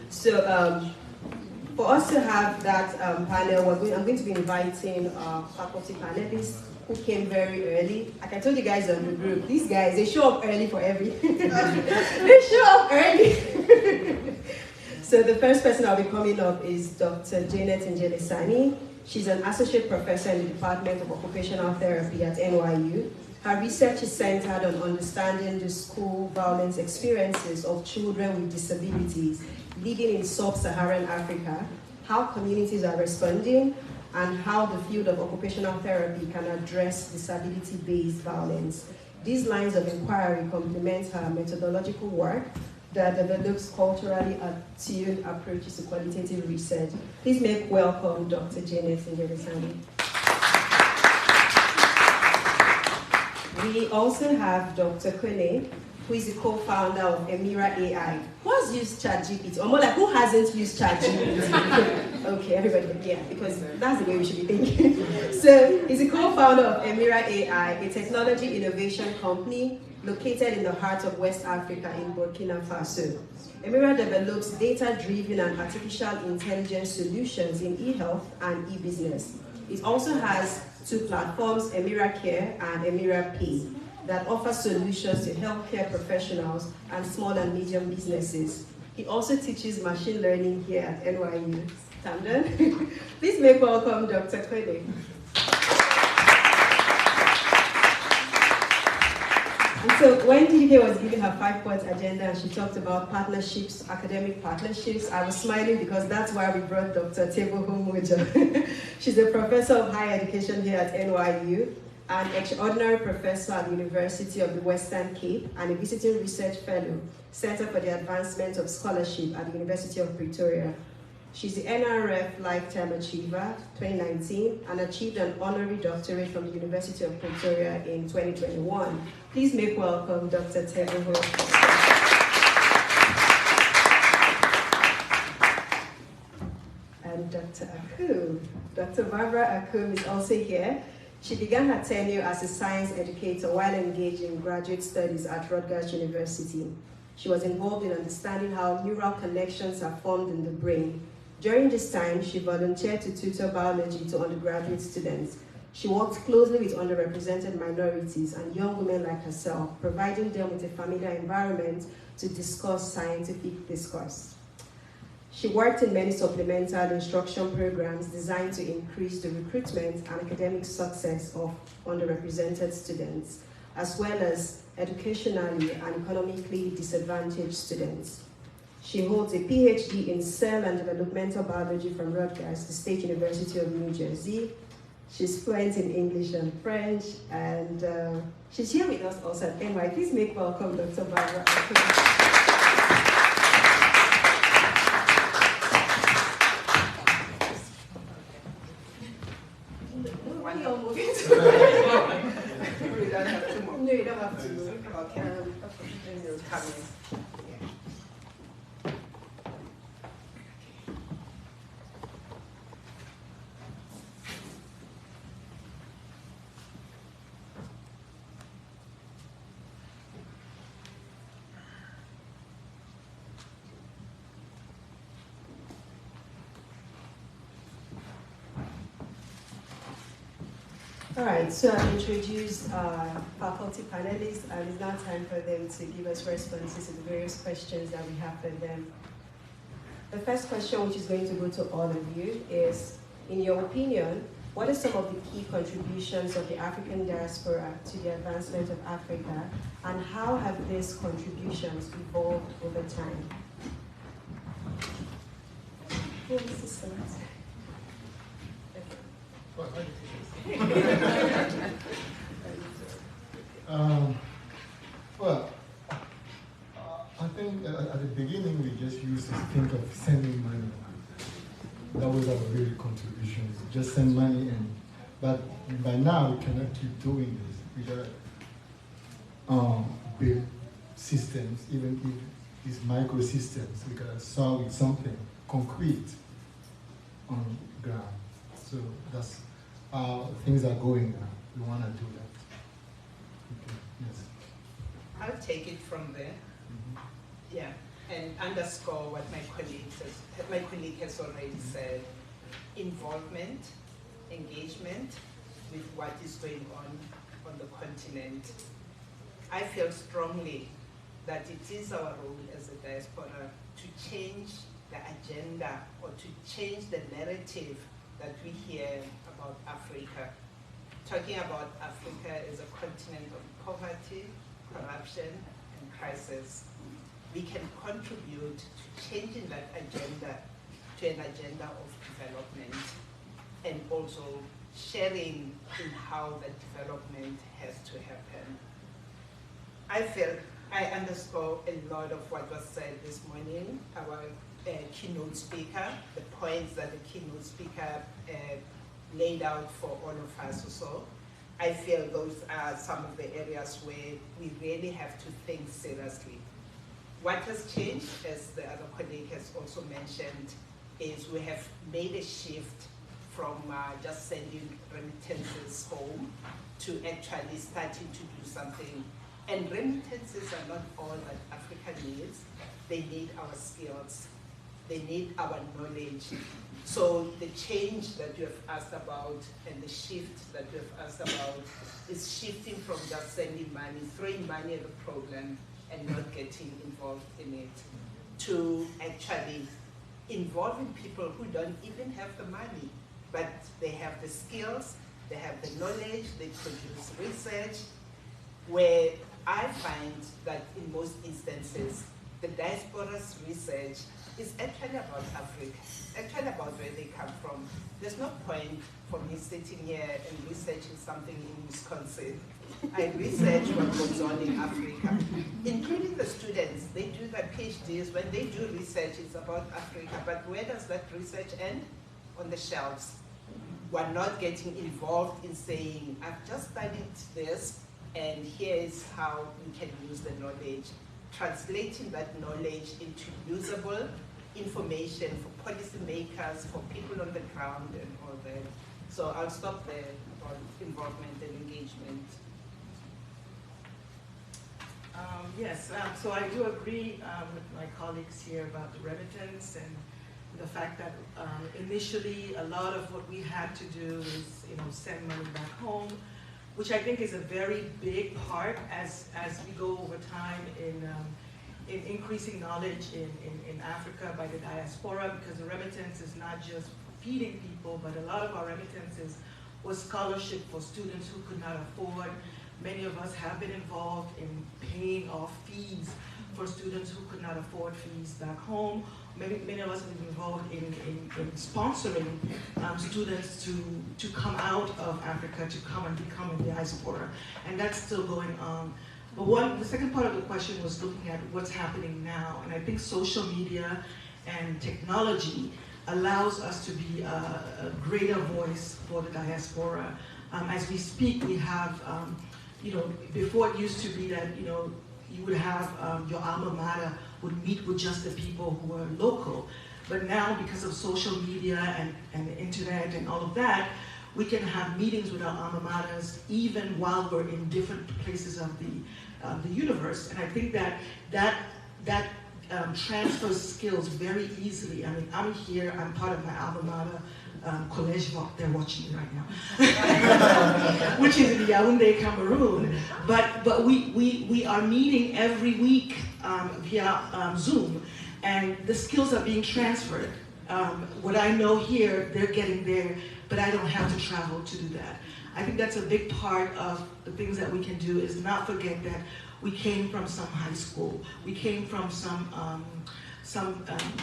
[SPEAKER 1] So, for us to have that panel, I'm going to be inviting faculty panelists who came very early. Like I told you guys on the group, these guys, they show up early for everything. They show up early. So the first person I'll be coming up is Dr. Janet Njelisani. She's an associate professor in the Department of Occupational Therapy at NYU. Her research is centered on understanding the school violence experiences of children with disabilities living in sub-Saharan Africa, how communities are responding, and how the field of occupational therapy can address disability-based violence. These lines of inquiry complement her methodological work that develops culturally attuned approaches to qualitative research. Please make welcome Dr. Janet Njelisani. We also have Dr. Kone, who is the co-founder of Emira AI. Who has used ChatGPT? Or more like, who hasn't used ChatGPT? Okay, everybody, yeah, because that's the way we should be thinking. So, he's the co-founder of Emira AI, a technology innovation company located in the heart of West Africa in Burkina Faso. Emira develops data-driven and artificial intelligence solutions in e-health and e-business. It also has two platforms, Emira Care and Emira Pay, that offer solutions to healthcare professionals and small and medium businesses. He also teaches machine learning here at NYU. Camden. Please make welcome Dr. Kwede. And so when DDK was giving her 5-point agenda and she talked about partnerships, academic partnerships, I was smiling because that's why we brought Dr. Teboho Moja. She's a professor of higher education here at NYU, an extraordinary professor at the University of the Western Cape, and a visiting research fellow, Center for the Advancement of Scholarship at the University of Pretoria. She's the NRF Lifetime Achiever 2019 and achieved an honorary doctorate from the University of Pretoria in 2021. Please make welcome Dr. Teboho. And Dr. Akum. Dr. Barbara Akum is also here. She began her tenure as a science educator while engaged in graduate studies at Rutgers University. She was involved in understanding how neural connections are formed in the brain. During this time, she volunteered to tutor biology to undergraduate students. She worked closely with underrepresented minorities and young women like herself, providing them with a familiar environment to discuss scientific discourse. She worked in many supplemental instruction programs designed to increase the recruitment and academic success of underrepresented students, as well as educationally and economically disadvantaged students. She holds a PhD in cell and developmental biology from Rutgers, the State University of New Jersey. She's fluent in English and French, and she's here with us also at NY. Please make welcome Dr. Barbara. Why are you all moving? No, you don't have to move. No, you don't have to move. Okay. All right, so I've introduced faculty panelists, and it's now time for them to give us responses to the various questions that we have for them. The first question, which is going to go to all of you, is, in your opinion, what are some of the key contributions of the African diaspora to the advancement of Africa, and how have these contributions evolved over time? Who wants to start?
[SPEAKER 2] Well, I think at the beginning we just used to think of sending money. That was our real contributions. Just send money and But by now, we cannot keep doing this. We gotta build systems, even if these microsystems, we gotta solve with something concrete on the ground. So that's how things are going now. We want to do that. Okay. Yes.
[SPEAKER 10] I'll take it from there. Yeah, and underscore what my colleague has already said. Involvement, engagement with what is going on the continent. I feel strongly that it is our role as a diaspora to change the agenda or to change the narrative that we hear about Africa. Talking about Africa as a continent of poverty, corruption, and crisis. We can contribute to changing that agenda to an agenda of development and also sharing in how that development has to happen. I underscore a lot of what was said this morning. Our keynote speaker, the points that the keynote speaker laid out for all of us also. I feel those are some of the areas where we really have to think seriously. What has changed, as the other colleague has also mentioned, is we have made a shift from just sending remittances home to actually starting to do something. And remittances are not all that Africa needs. They need our skills. They need our knowledge. So the change that you have asked about and the shift that you have asked about is shifting from just sending money, throwing money at the problem and not getting involved in it, to actually involving people who don't even have the money, but they have the skills, they have the knowledge, they produce research, where I find that in most instances, the diaspora's research is actually about Africa, actually about where they come from. There's no point for me sitting here and researching something in Wisconsin. I research what goes on in Africa, including the students. They do their PhDs. When they do research, it's about Africa, but where does that research end? On the shelves. We're not getting involved in saying, I've just studied this, and here's how we can use the knowledge. Translating that knowledge into usable information for policymakers, for people on the ground, and all that. So I'll stop there about involvement and engagement.
[SPEAKER 11] Yes, so I do agree with my colleagues here about the remittance and the fact that initially a lot of what we had to do is, send money back home, which I think is a very big part as we go over time in increasing knowledge in Africa by the diaspora, because the remittance is not just feeding people, but a lot of our remittances was scholarship for students who could not afford. Many of us have been involved in paying off fees for students who could not afford fees back home. Many of us have been involved in sponsoring students to come out of Africa, to come and become a diaspora, and that's still going on. But the second part of the question was looking at what's happening now, and I think social media and technology allows us to be a greater voice for the diaspora. As we speak, we have, before it used to be that, you would have your alma mater would meet with just the people who were local. But now, because of social media and the internet and all of that, we can have meetings with our alma maters even while we're in different places of the universe. And I think that transfers skills very easily. I mean, I'm here, I'm part of my alma mater, Collège Vok, they're watching me right now, which is in Yaoundé, Cameroon. But we are meeting every week via Zoom, and the skills are being transferred. What I know here, they're getting there, but I don't have to travel to do that. I think that's a big part of the things that we can do, is not forget that we came from some high school, we came from some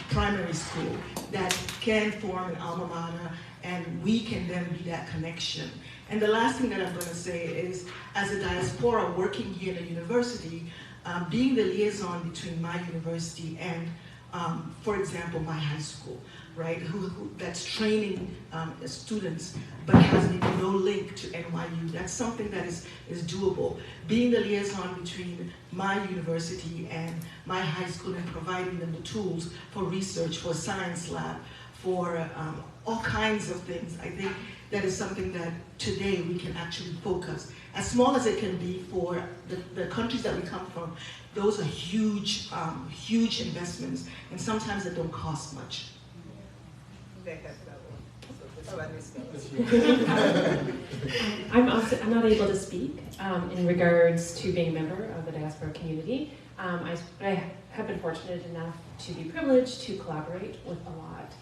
[SPEAKER 11] primary school that can form an alma mater, and we can then be that connection. And the last thing that I'm going to say is, as a diaspora working here in a university, being the liaison between my university and for example, my high school, right, that's training students, but has maybe no link to NYU. That's something that is doable. Being the liaison between my university and my high school and providing them the tools for research, for science lab, for all kinds of things, I think that is something that today we can actually focus. As small as it can be for the countries that we come from, those are huge, huge investments, and sometimes they don't cost much.
[SPEAKER 12] I'm not able to speak in regards to being a member of the diaspora community. I have been fortunate enough to be privileged to collaborate with a lot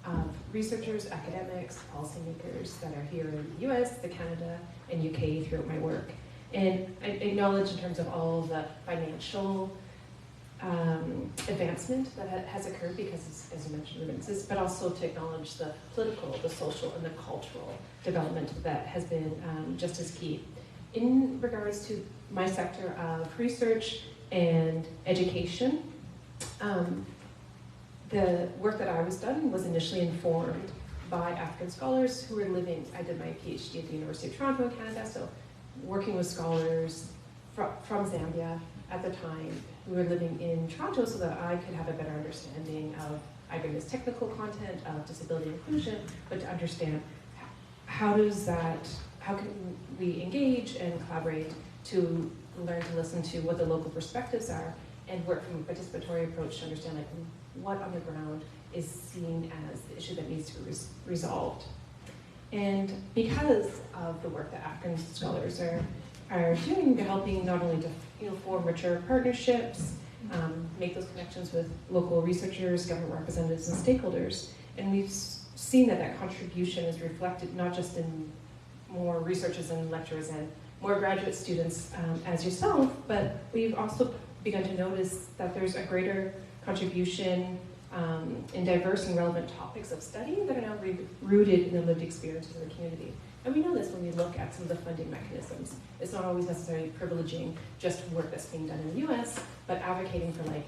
[SPEAKER 12] of researchers, academics, policymakers that are here in the US, the Canada, and UK throughout my work. And I acknowledge in terms of all the financial advancement that has occurred because, as you mentioned, remittances, but also to acknowledge the political, the social, and the cultural development that has been just as key. In regards to my sector of research and education, the work that I was done was initially informed by African scholars who were living. I did my PhD at the University of Toronto in Canada, so working with scholars from Zambia at the time who were living in Toronto so that I could have a better understanding of either this technical content of disability inclusion, but to understand how can we engage and collaborate to learn to listen to what the local perspectives are and work from a participatory approach to understand like what on the ground is seen as the issue that needs to be resolved. And because of the work that African scholars are doing, they're helping not only to form richer partnerships, make those connections with local researchers, government representatives, and stakeholders. And we've seen that contribution is reflected not just in more researchers and lecturers and more graduate students as yourself, but we've also begun to notice that there's a greater contribution in diverse and relevant topics of study that are now rooted in the lived experiences of the community. And we know this when we look at some of the funding mechanisms. It's not always necessarily privileging just work that's being done in the US, but advocating for like,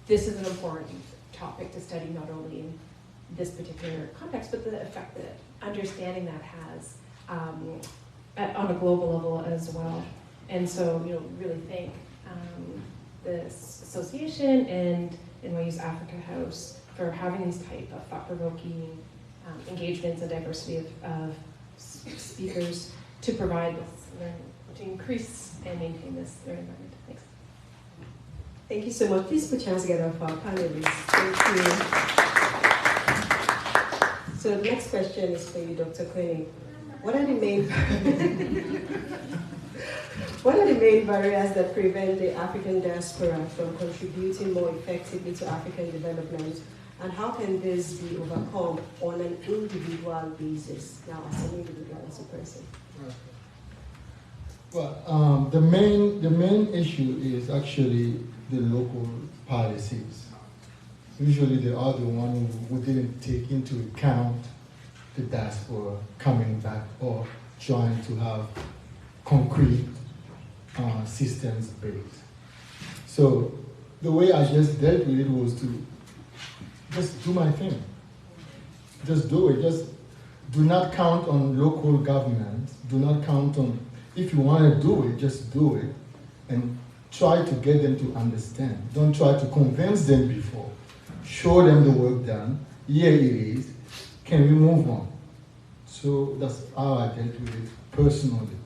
[SPEAKER 12] this is an important topic to study not only in this particular context, but the effect that understanding that has on a global level as well. And so, really thank this association and NYU's Africa House for having these type of thought-provoking engagements and diversity of speakers to provide this, to increase and maintain this learning environment. Thanks.
[SPEAKER 1] Thank you so much. Please put your hands together for our panelists. Thank you. So the next question is for you, Dr. Koenig. What are the main barriers that prevent the African diaspora from contributing more effectively to African development, and how can this be overcome on an individual basis? Now, as an individual, as a person.
[SPEAKER 2] Well, the main issue is actually the local policies. Usually, they are the one who didn't take into account the diaspora coming back or trying to have concrete systems built. So the way I just dealt with it was to just do my thing. Just do it. Just do not count on local governments. Do not count on, if you want to do it, just do it. And try to get them to understand. Don't try to convince them before. Show them the work done. Here it is. Can we move on? So that's how I dealt with it personally.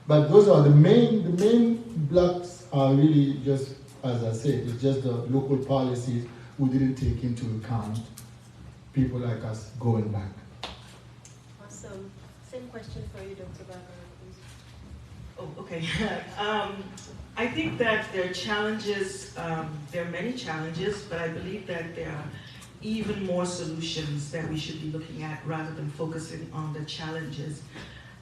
[SPEAKER 2] But those are the main blocks are really just, as I said, it's just the local policies who didn't take into account people like us going back.
[SPEAKER 1] Awesome. Same question for you, Dr. Barbara, please.
[SPEAKER 11] Oh, okay. I think that there are challenges, there are many challenges, but I believe that there are even more solutions that we should be looking at rather than focusing on the challenges.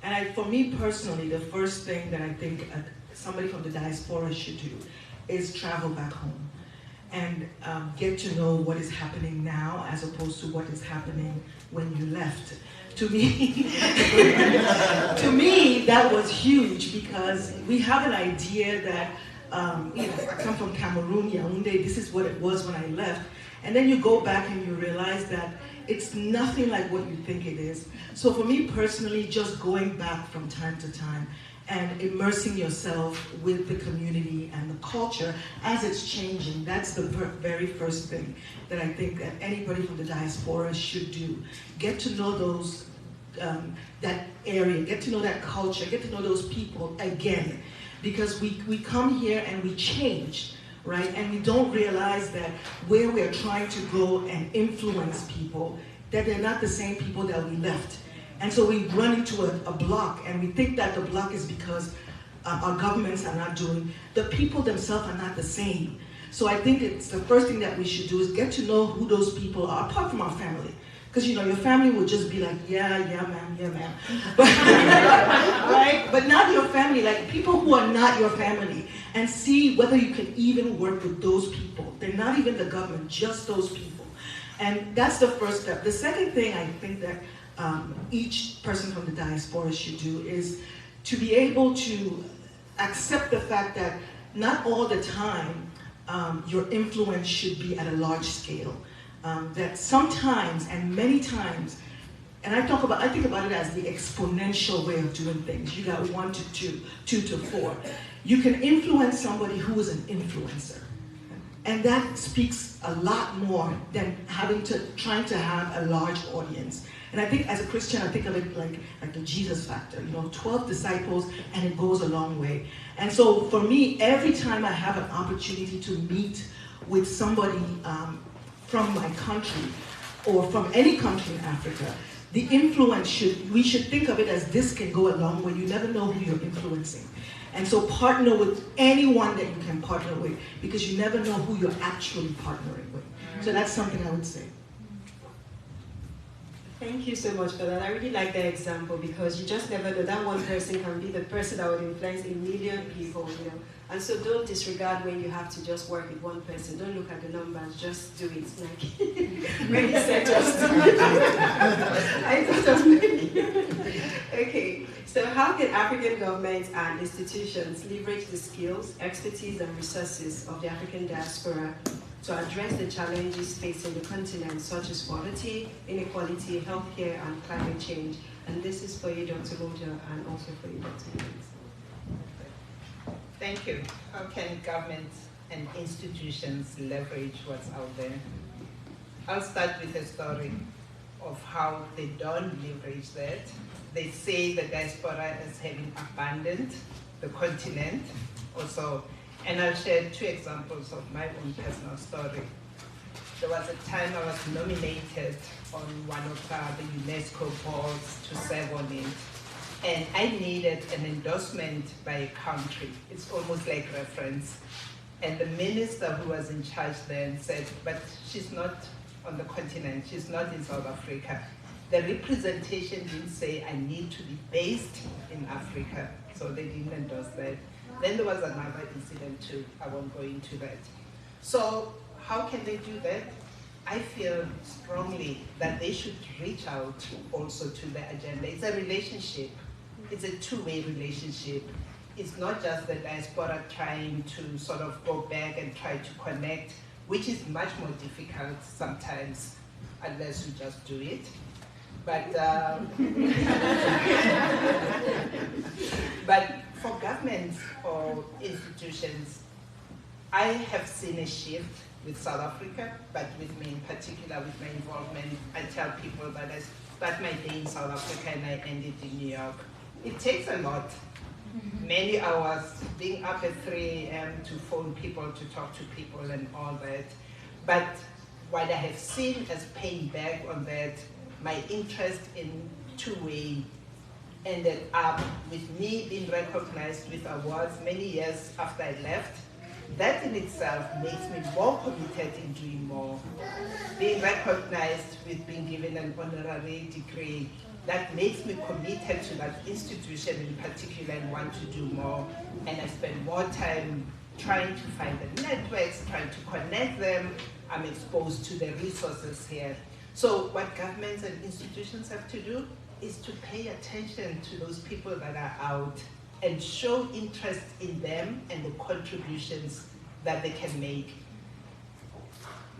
[SPEAKER 11] And for me personally, the first thing that I think somebody from the diaspora should do is travel back home and get to know what is happening now as opposed to what is happening when you left. To me, to me, that was huge because we have an idea that, I come from Cameroon, Yaoundé, this is what it was when I left. And then you go back and you realize that it's nothing like what you think it is. So for me personally, just going back from time to time and immersing yourself with the community and the culture as it's changing, that's the very first thing that I think that anybody from the diaspora should do. Get to know those, that area, get to know that culture, get to know those people again. Because we come here and we change, right? And we don't realize that where we're trying to go and influence people, that they're not the same people that we left. And so we run into a block, and we think that the block is because our governments are not doing, the people themselves are not the same. So I think it's the first thing that we should do is get to know who those people are, apart from our family. Because you know, your family would just be like, yeah, ma'am. But, right? But not your family, like people who are not your family, and see whether you can even work with those people. They're not even the government, just those people. And that's the first step. The second thing I think that each person from the diaspora should do is to be able to accept the fact that not all the time your influence should be at a large scale. That sometimes and many times, and I think about it as the exponential way of doing things. You got 1 to 2, 2 to 4. You can influence somebody who is an influencer. And that speaks a lot more than trying to have a large audience. And I think as a Christian, I think of it like the Jesus factor, 12 disciples, and it goes a long way. And so for me, every time I have an opportunity to meet with somebody from my country, or from any country in Africa, the influence we should think of it as this can go a long way. You never know who you're influencing. And so partner with anyone that you can partner with, because you never know who you're actually partnering with. So that's something I would say.
[SPEAKER 1] Thank you so much for that. I really like that example, because you just never know. That one person can be the person that would influence a million people, And so don't disregard when you have to just work with one person. Don't look at the numbers, just do it. Like when you said just do it. I thought of me. Okay, so how can African governments and institutions leverage the skills, expertise, and resources of the African diaspora to address the challenges facing the continent, such as poverty, inequality, healthcare, and climate change? And this is for you, Dr. Moja, and also for you, Dr. Hayes.
[SPEAKER 10] Thank you. How can governments and institutions leverage what's out there? I'll start with a story of how they don't leverage that. They say the diaspora is having abandoned the continent also. And I'll share 2 examples of my own personal story. There was a time I was nominated on one of the UNESCO boards to serve on it. And I needed an endorsement by a country. It's almost like reference. And the minister who was in charge then said, but she's not on the continent, she's not in South Africa. The representation didn't say I need to be based in Africa, so they didn't endorse that. Then there was another incident too, I won't go into that. So how can they do that? I feel strongly that they should reach out also to the agenda. It's a relationship. It's a two-way relationship. It's not just the diaspora trying to sort of go back and try to connect, which is much more difficult sometimes, unless you just do it. But, but for governments or institutions, I have seen a shift with South Africa, but with me in particular, with my involvement. I tell people that I start my day in South Africa and I end it in New York. It takes a lot. Many hours, being up at 3 a.m. to phone people, to talk to people and all that. But what I have seen as paying back on that, my interest in two-way ended up with me being recognized with awards many years after I left. That in itself makes me more committed in doing more. Being recognized with being given an honorary degree, that makes me committed to that institution in particular and want to do more. And I spend more time trying to find the networks, trying to connect them. I'm exposed to the resources here. So what governments and institutions have to do is to pay attention to those people that are out and show interest in them and the contributions that they can make.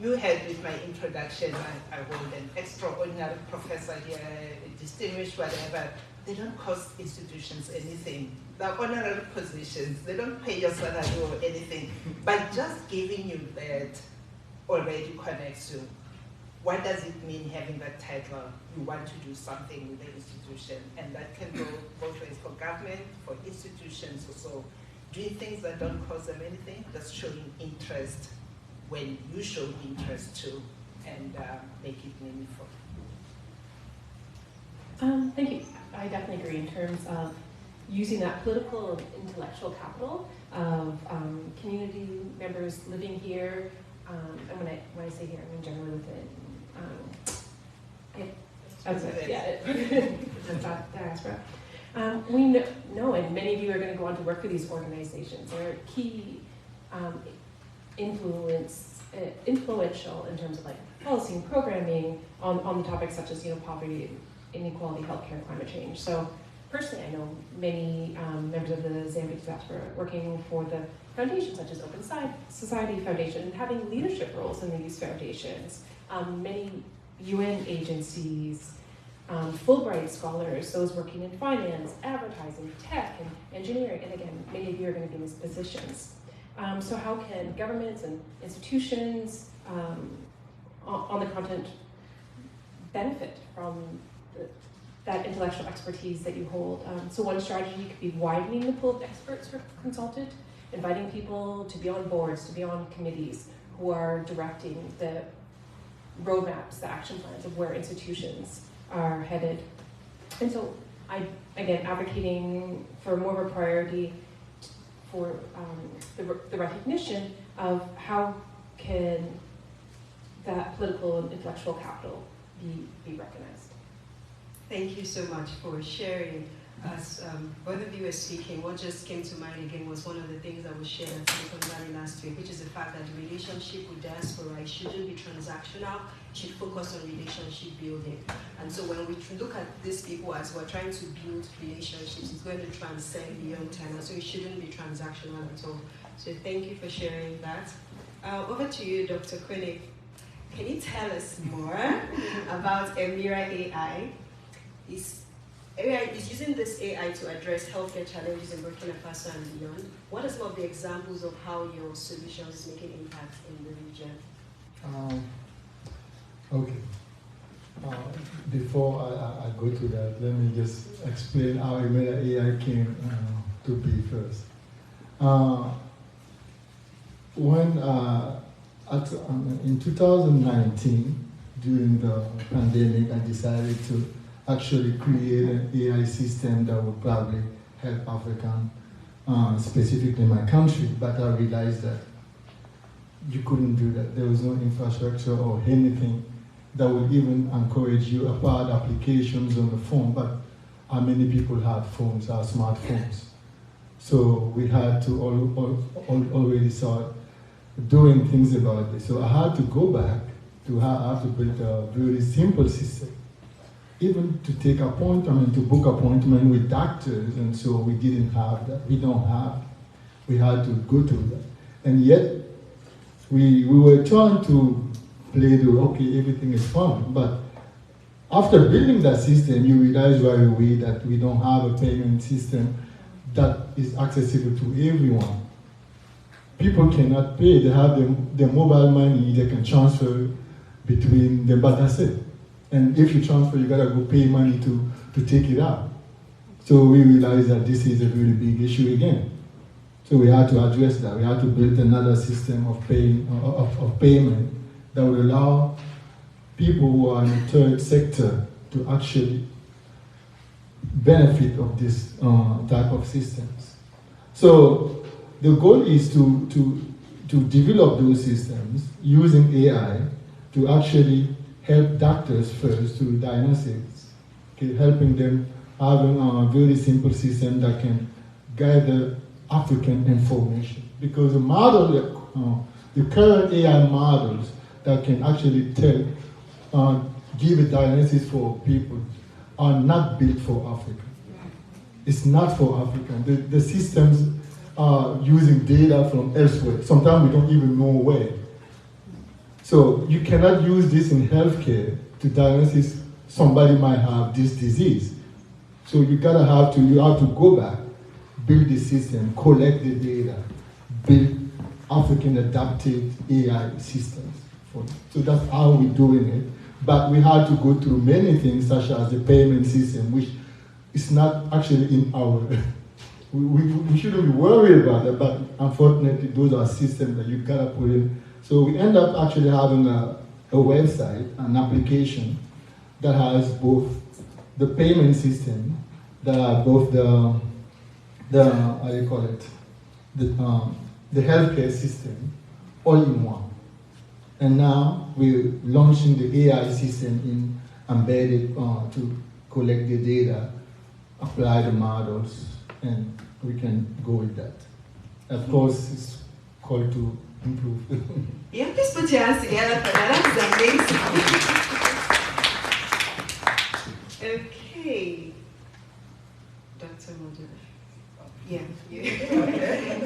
[SPEAKER 10] you heard with my introduction, I hold an extraordinary professor here, distinguished whatever. They don't cost institutions anything. They're honorary positions. They don't pay your salary or anything. But just giving you that already connects you. What does it mean having that title? You want to do something with the institution. And that can go both ways for government, for institutions also. Doing things that don't cost them anything, just showing interest when you show interest too, and make it meaningful.
[SPEAKER 12] Thank you. I definitely agree in terms of using that political and intellectual capital of community members living here. And when I say here, I mean generally within diaspora. We know, and many of you are going to go on to work for these organizations. They're key influential in terms of like policy and programming on the topics such as poverty, inequality, healthcare, climate change. So personally, I know many members of the Zambian diaspora working for the foundations such as Open Society Foundation and having leadership roles in these foundations. Many UN agencies, Fulbright scholars, those working in finance, advertising, tech, and engineering, and again, many of you are going to be in these positions. So how can governments and institutions on the continent benefit from that intellectual expertise that you hold? So one strategy could be widening the pool of experts who are consulted, inviting people to be on boards, to be on committees who are directing the roadmaps, the action plans of where institutions are headed. And so again, advocating for more of a priority for the recognition of how can that political and intellectual capital be recognized.
[SPEAKER 1] Thank you so much for sharing. As both of you were speaking, what just came to mind again was one of the things that was shared at Silicon Valley last week, which is the fact that the relationship with diaspora shouldn't be transactional, it should focus on relationship building. And so when we look at these people as we're trying to build relationships, it's going to transcend beyond time, so it shouldn't be transactional at all. So thank you for sharing that. Over to you, Dr. Koenig. Can you tell us more about Emira AI? AI is using this AI to address healthcare challenges in Burkina Faso and beyond. What are some of the examples of how your solutions is making impact in the region?
[SPEAKER 2] Okay. Before I go to that, let me just explain how Emira AI came to be first. In 2019, during the pandemic, I decided to actually create an AI system that would probably help African, specifically my country, but I realized that you couldn't do that. There was no infrastructure or anything that would even encourage you about applications on the phone, but how many people have phones, have smartphones. So we had to already start doing things about this. So I had to go back to have to build a very simple system. Even to take appointment, to book appointment with doctors, and so we didn't have that. We don't have. We had to go through that, and yet we were trying to play the okay, everything is fine. But after building that system, you realize right away that we don't have a payment system that is accessible to everyone. People cannot pay. They have their mobile money. They can transfer between them, but that's it. And if you transfer, you gotta go pay money to take it out. So we realized that this is a really big issue again. So we had to address that. We had to build another system of payment that would allow people who are in the third sector to actually benefit of this type of systems. So the goal is to develop those systems using AI to actually help doctors first to diagnosis, okay, helping them having a very simple system that can gather African information. Because the model, the current AI models that can actually give a diagnosis for people are not built for Africa. It's not for Africa. The systems are using data from elsewhere. Sometimes we don't even know where. So So you cannot use this in healthcare to diagnose somebody might have this disease. So you have to go back, build the system, collect the data, build African adapted AI systems. So that's how we're doing it. But we had to go through many things, such as the payment system, which is not actually in our. We shouldn't be worried about it, but unfortunately, those are systems that you gotta put in. So we end up actually having a website, an application that has both the payment system, both the how do you call it, the healthcare system, all in one. And now we're launching the AI system embedded to collect the data, apply the models, and we can go with that. Of course, it's called to improve.
[SPEAKER 1] Yeah, please put your hands together for that. That's amazing. Okay. Dr. Modu. Yeah.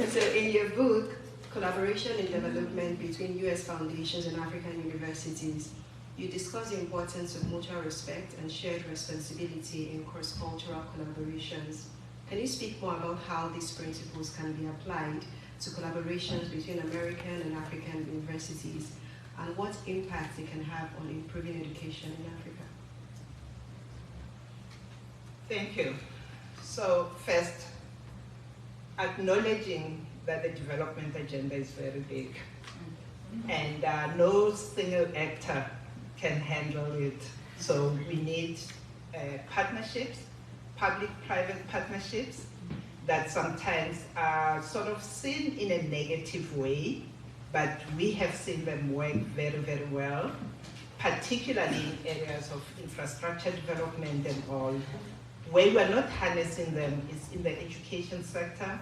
[SPEAKER 1] So in your book, Collaboration in Development Between U.S. Foundations and African Universities, you discuss the importance of mutual respect and shared responsibility in cross-cultural collaborations. Can you speak more about how these principles can be applied to collaborations between American and African universities, and what impact they can have on improving education in Africa?
[SPEAKER 10] Thank you. So first, acknowledging that the development agenda is very big, and no single actor can handle it. So we need partnerships, public-private partnerships, that sometimes are sort of seen in a negative way, but we have seen them work very, very well, particularly in areas of infrastructure development and all. Where we're not harnessing them is in the education sector,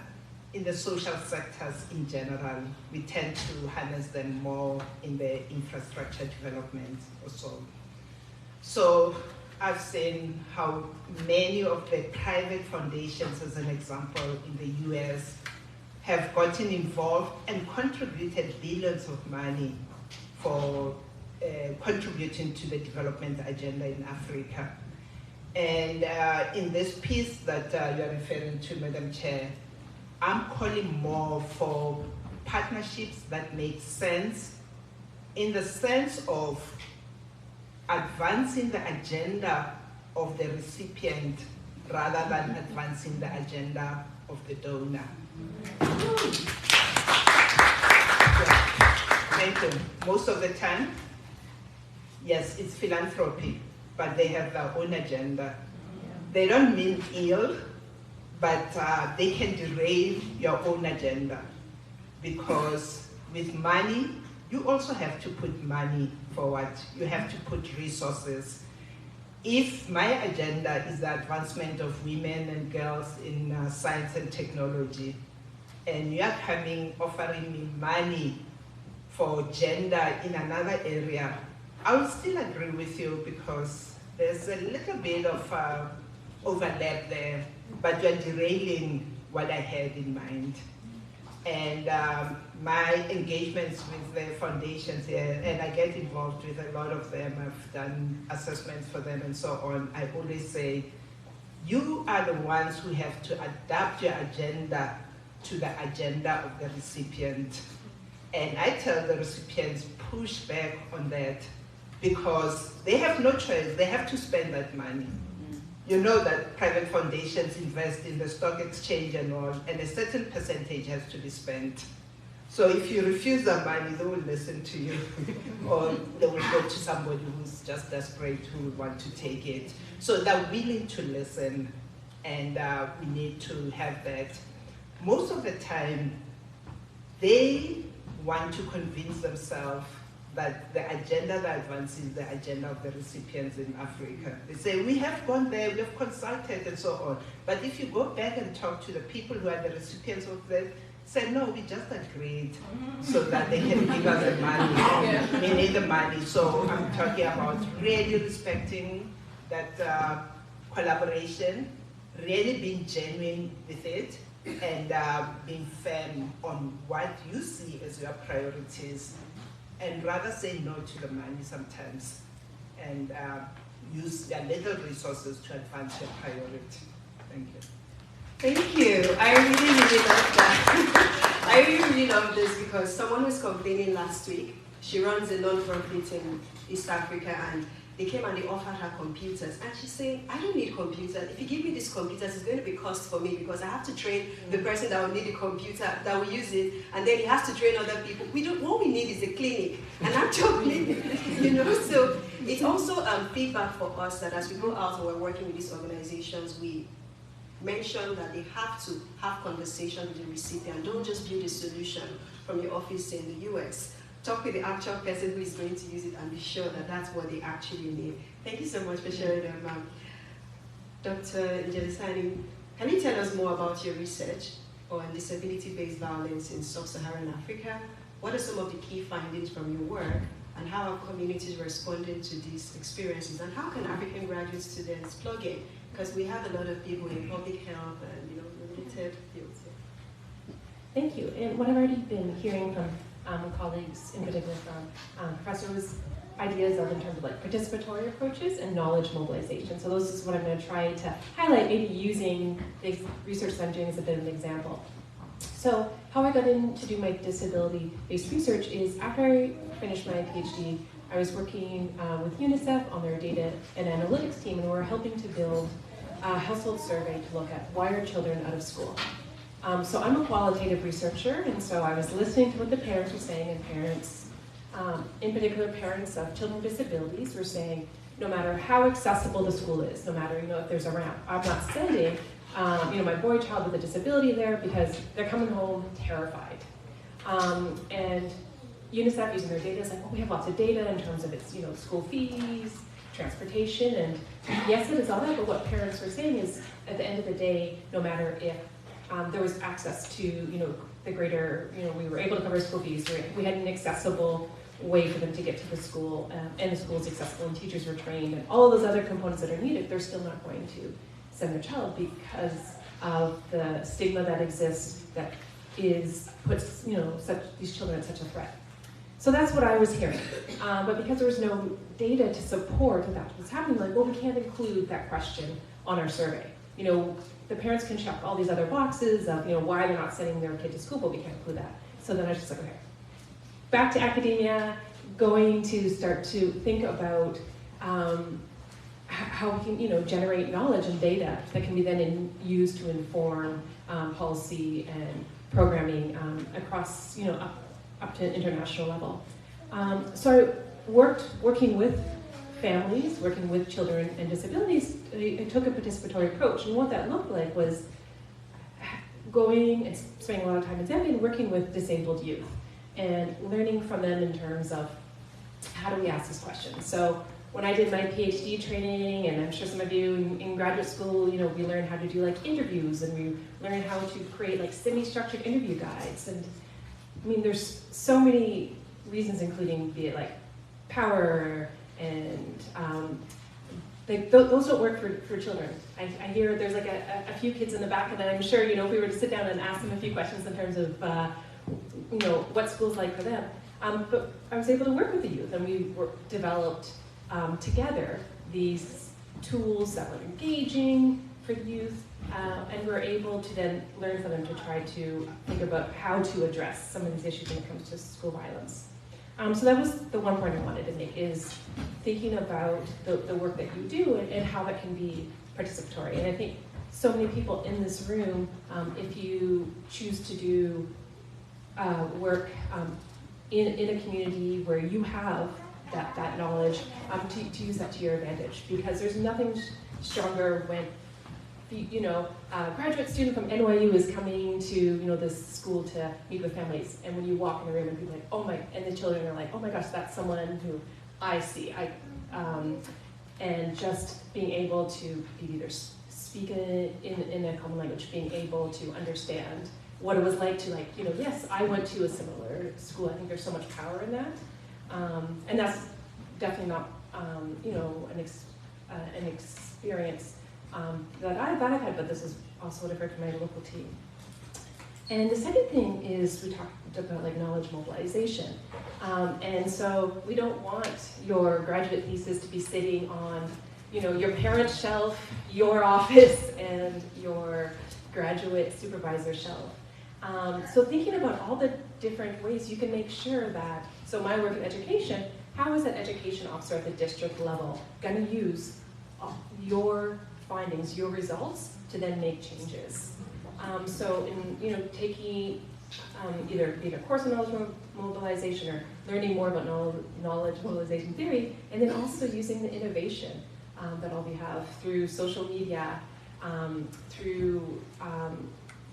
[SPEAKER 10] in the social sectors in general. We tend to harness them more in the infrastructure development or so. So I've seen how many of the private foundations, as an example, in the US, have gotten involved and contributed billions of money for contributing to the development agenda in Africa. And in this piece that you're referring to, Madam Chair, I'm calling more for partnerships that make sense, in the sense of advancing the agenda of the recipient rather than advancing the agenda of the donor. Thank you. Most of the time, yes, it's philanthropy, but they have their own agenda. They don't mean ill, but they can derail your own agenda, because with money, you also have to put money forward. You have to put resources. If my agenda is the advancement of women and girls in science and technology, and you are offering me money for gender in another area, I will still agree with you, because there's a little bit of overlap there, but you're derailing what I had in mind. And my engagements with the foundations here, and I get involved with a lot of them, I've done assessments for them and so on, I always say, you are the ones who have to adapt your agenda to the agenda of the recipient. And I tell the recipients, push back on that, because they have no choice, they have to spend that money. You know that private foundations invest in the stock exchange and all, and a certain percentage has to be spent. So if you refuse the money, they will listen to you, or they will go to somebody who's just desperate who will want to take it. So they're willing to listen, and we need to have that. Most of the time, they want to convince themselves that the agenda that advances is the agenda of the recipients in Africa. They say, we have gone there, we have consulted and so on. But if you go back and talk to the people who are the recipients of that, say, no, we just agreed so that they can give us the money. We need the money. So I'm talking about really respecting that collaboration, really being genuine with it, and being firm on what you see as your priorities. and rather say no to the money sometimes and use their little resources to advance their priority. Thank you.
[SPEAKER 1] Thank you. I really, really love that. I really love this because someone was complaining last week. She runs a non-profit in East Africa, and they came and they offered her computers. And she's saying, I don't need computers. If you give me these computers, it's going to be cost for me because I have to train the person that will need the computer, that will use it, and then he has to train other people. What we need is a clinic, an actual clinic, you know? So it's also feedback for us that as we go out and we're working with these organizations, we mention that they have to have conversation with the recipient. Don't just build a solution from your office in the US. Talk with the actual person who is going to use it and be sure that that's what they actually need. Thank you so much for sharing that, ma'am. Dr. Njelisani, can you tell us more about your research on disability-based violence in sub-Saharan Africa? What are some of the key findings from your work, and how are communities responding to these experiences, and how can African graduate students plug in? Because we have a lot of people in public health and related fields.
[SPEAKER 12] Thank you. And what I've already been hearing from colleagues, in particular from professors, ideas of in terms of like participatory approaches and knowledge mobilization. So those is what I'm going to try to highlight, maybe using the research that I'm doing as a bit of an example. So how I got in to do my disability-based research is after I finished my PhD, I was working with UNICEF on their data and analytics team, and we were helping to build a household survey to look at why are children out of school. So I'm a qualitative researcher, and so I was listening to what the parents were saying, and parents, in particular parents of children with disabilities, were saying, no matter how accessible the school is, no matter if there's a ramp, I'm not sending my boy child with a disability there because they're coming home terrified. And UNICEF using their data is like, well, we have lots of data in terms of its school fees, transportation, and yes, it is all that, but what parents were saying is, at the end of the day, no matter if there was access to, the greater, we were able to cover school fees, we had an accessible way for them to get to the school, and the school is accessible, and teachers were trained, and all of those other components that are needed, they're still not going to send their child because of the stigma that exists that puts these children at such a threat. So that's what I was hearing. But because there was no data to support that was happening, like, well, we can't include that question on our survey. The parents can check all these other boxes of, why they're not sending their kid to school, but we can't include that. So then I was just like, okay, back to academia, going to start to think about how we can, generate knowledge and data that can be then used to inform policy and programming across, up to an international level. So I working with families, working with children and disabilities, I took a participatory approach, and what that looked like was going and spending a lot of time in Zambia and working with disabled youth and learning from them in terms of how do we ask this question. So when I did my PhD training, and I'm sure some of you in graduate school, we learned how to do like interviews, and we learned how to create like semi-structured interview guides. And I mean, there's so many reasons, including be it like power and those don't work for children. I hear there's like a few kids in the back, and I'm sure, if we were to sit down and ask them a few questions in terms of, what school's like for them. But I was able to work with the youth, and we developed together these tools that were engaging for the youth, and we were able to then learn from them to try to think about how to address some of these issues when it comes to school violence. So that was the one point I wanted to make, is thinking about the work that you do and how that can be participatory. And I think so many people in this room, if you choose to do work in a community where you have that knowledge, to use that to your advantage, because there's nothing stronger when a graduate student from NYU is coming to this school to meet with families, and when you walk in the room and people are like, oh my, and the children are like, oh my gosh, that's someone who I see. And just being able to either speak in a common language, being able to understand what it was like to yes, I went to a similar school. I think there's so much power in that, and that's definitely not an experience that I've had, but this is also what I've heard from my local team. And the second thing is we about like knowledge mobilization. And so we don't want your graduate thesis to be sitting on, you know, your parent's shelf, your office, and your graduate supervisor shelf. So thinking about all the different ways you can make sure that, so my work in education, how is an education officer at the district level going to use your findings, your results, to then make changes? So in, you know, taking either course of knowledge mobilization or learning more about knowledge mobilization theory, and then also using the innovation that all we have through social media, through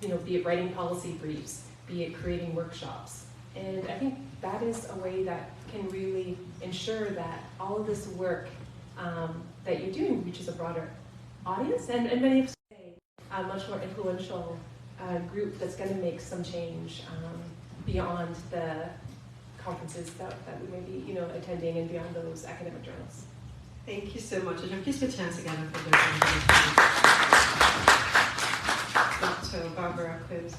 [SPEAKER 12] you know, be it writing policy briefs, be it creating workshops. And I think that is a way that can really ensure that all of this work that you're doing reaches a broader audience, and many of say a much more influential group that's going to make some change beyond the conferences that we may be, you know, attending, and beyond those academic journals.
[SPEAKER 1] Thank you so much. And please put your hands together for Dr. Barbara Cruz.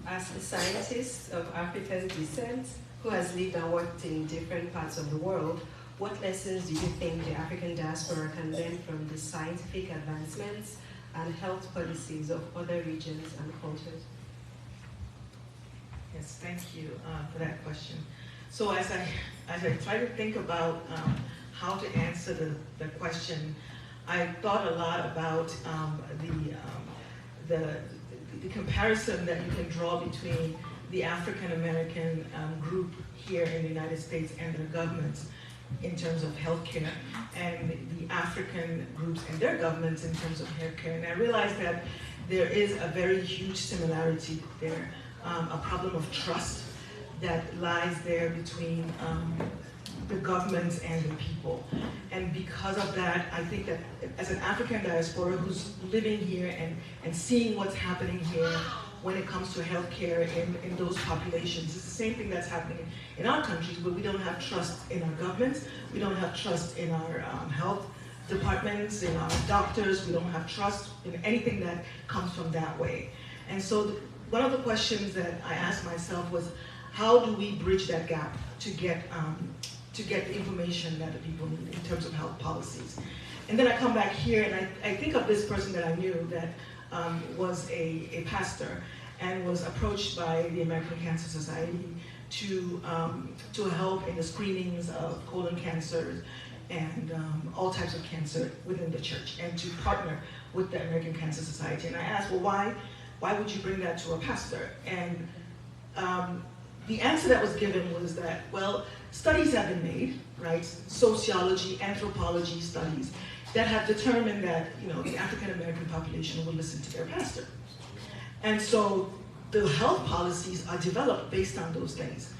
[SPEAKER 1] As a scientist of African descent who has lived and worked in different parts of the world, what lessons do you think the African diaspora can learn from the scientific advancements and health policies of other regions and cultures?
[SPEAKER 11] Yes, thank you for that question. So as I try to think about how to answer the question, I thought a lot about the comparison that you can draw between the African American group here in the United States and their governments in terms of healthcare, and the African groups and their governments in terms of healthcare. And I realized that there is a very huge similarity there, a problem of trust that lies there between the governments and the people. And because of that, I think that as an African diaspora who's living here and seeing what's happening here when it comes to healthcare in those populations, it's the same thing that's happening in our countries, where we don't have trust in our governments, we don't have trust in our health departments, in our doctors, we don't have trust in anything that comes from that way. And so one of the questions that I asked myself was, how do we bridge that gap to get the information that the people need in terms of health policies? And then I come back here and I think of this person that I knew that was a pastor and was approached by the American Cancer Society to help in the screenings of colon cancer and all types of cancer within the church, and to partner with the American Cancer Society. And I asked, well, why would you bring that to a pastor? And the answer that was given was that, well, studies have been made, right? Sociology, anthropology studies that have determined that, you know, the African American population will listen to their pastor. And so the health policies are developed based on those things.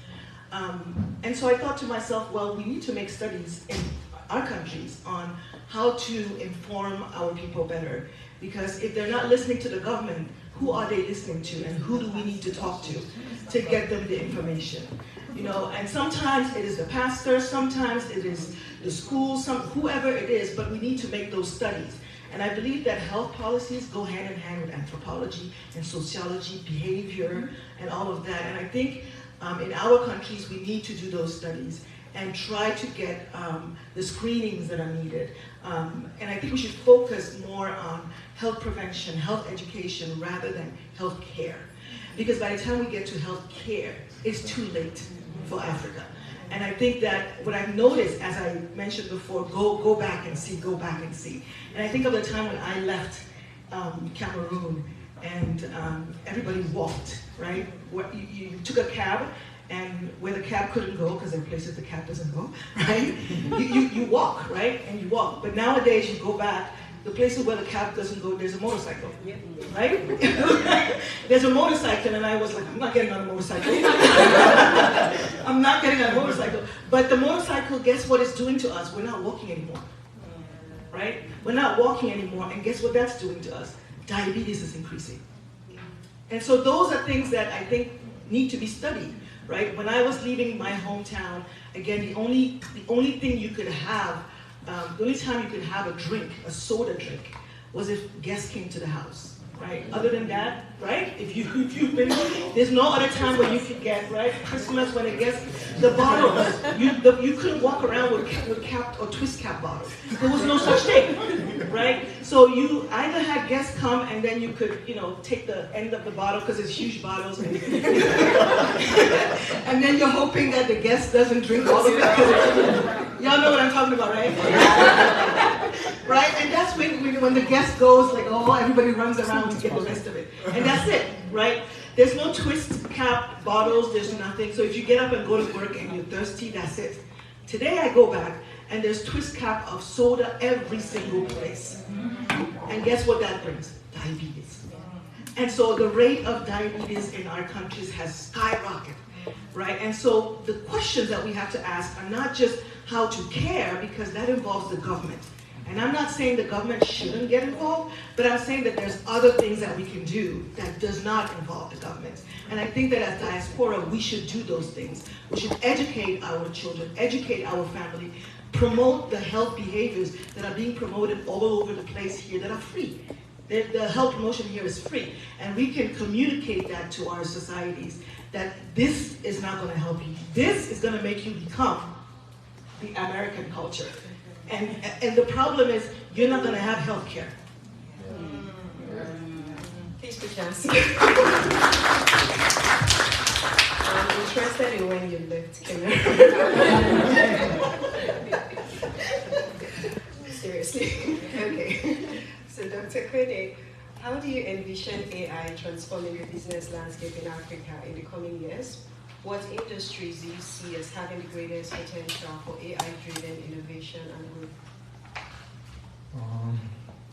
[SPEAKER 11] And so I thought to myself, well, we need to make studies in our countries on how to inform our people better. Because if they're not listening to the government, who are they listening to, and who do we need to talk to get them the information? You know, and sometimes it is the pastor, sometimes it is the school, whoever it is, but we need to make those studies. And I believe that health policies go hand in hand with anthropology and sociology, behavior, and all of that. And I think in our countries, we need to do those studies and try to get the screenings that are needed. And I think we should focus more on health prevention, health education, rather than health care. Because by the time we get to health care, it's too late for Africa. And I think that what I've noticed, as I mentioned before, go back and see, go back and see. And I think of the time when I left Cameroon and everybody walked, right? You took a cab, and where the cab couldn't go, because there are places the cab doesn't go, right? You walk, right? And you walk. But nowadays you go back, the places where the cab doesn't go, there's a motorcycle, right? There's a motorcycle, and I was like, I'm not getting on a motorcycle. I'm not getting on a motorcycle. But the motorcycle, guess what it's doing to us? We're not walking anymore, right? We're not walking anymore, and guess what that's doing to us? Diabetes is increasing. And so those are things that I think need to be studied, right? When I was leaving my hometown, again, the only thing you could have, the only time you could have a drink, a soda drink, was if guests came to the house. right? Other than that, right? If you've been, there's no other time where you could get, right? Christmas when it gets the bottles, you couldn't walk around with capped or twist cap bottles. There was no such thing, right? So you either had guests come and then you could, take the end of the bottle because it's huge bottles, and, and then you're hoping that the guest doesn't drink all of it. Y'all know what I'm talking about, right? Right? And that's when the guest goes, like, oh, everybody runs around to get the rest of it. And that's it, right? There's no twist cap bottles, there's nothing. So if you get up and go to work and you're thirsty, that's it. Today I go back and there's twist cap of soda every single place. And guess what that brings? Diabetes. And so the rate of diabetes in our countries has skyrocketed, right? And so the questions that we have to ask are not just how to care, because that involves the government. And I'm not saying the government shouldn't get involved, but I'm saying that there's other things that we can do that does not involve the government. And I think that as diaspora, we should do those things. We should educate our children, educate our family, promote the health behaviors that are being promoted all over the place here that are free. The health promotion here is free. And we can communicate that to our societies, that this is not gonna help you. This is gonna make you become the American culture. And the problem is, you're not going to have health care.
[SPEAKER 1] Please put your hands I'm interested in when you left Kenya. Seriously. Okay. So Dr. Kwede, how do you envision AI transforming the business landscape in Africa in the coming years? What industries do you see as having the greatest potential for AI-driven innovation and growth?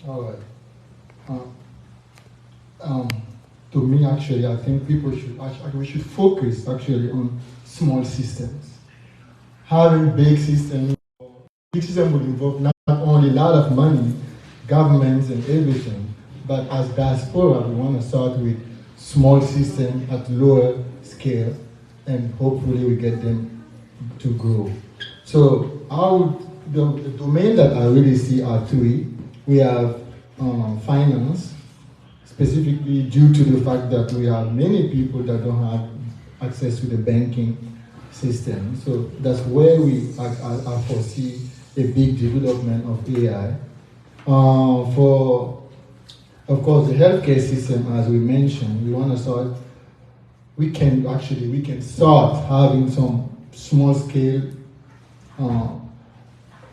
[SPEAKER 2] All right. To me, actually, I think we should focus actually on small systems. Having big systems will involve not only a lot of money, governments and everything, but as diaspora, we want to start with small systems at lower scale, and hopefully we get them to grow. So the domain that I really see are three. We have finance, specifically due to the fact that we have many people that don't have access to the banking system. So that's where I foresee a big development of AI. For, of course, the healthcare system, as we mentioned, we want to start. We can start having some small-scale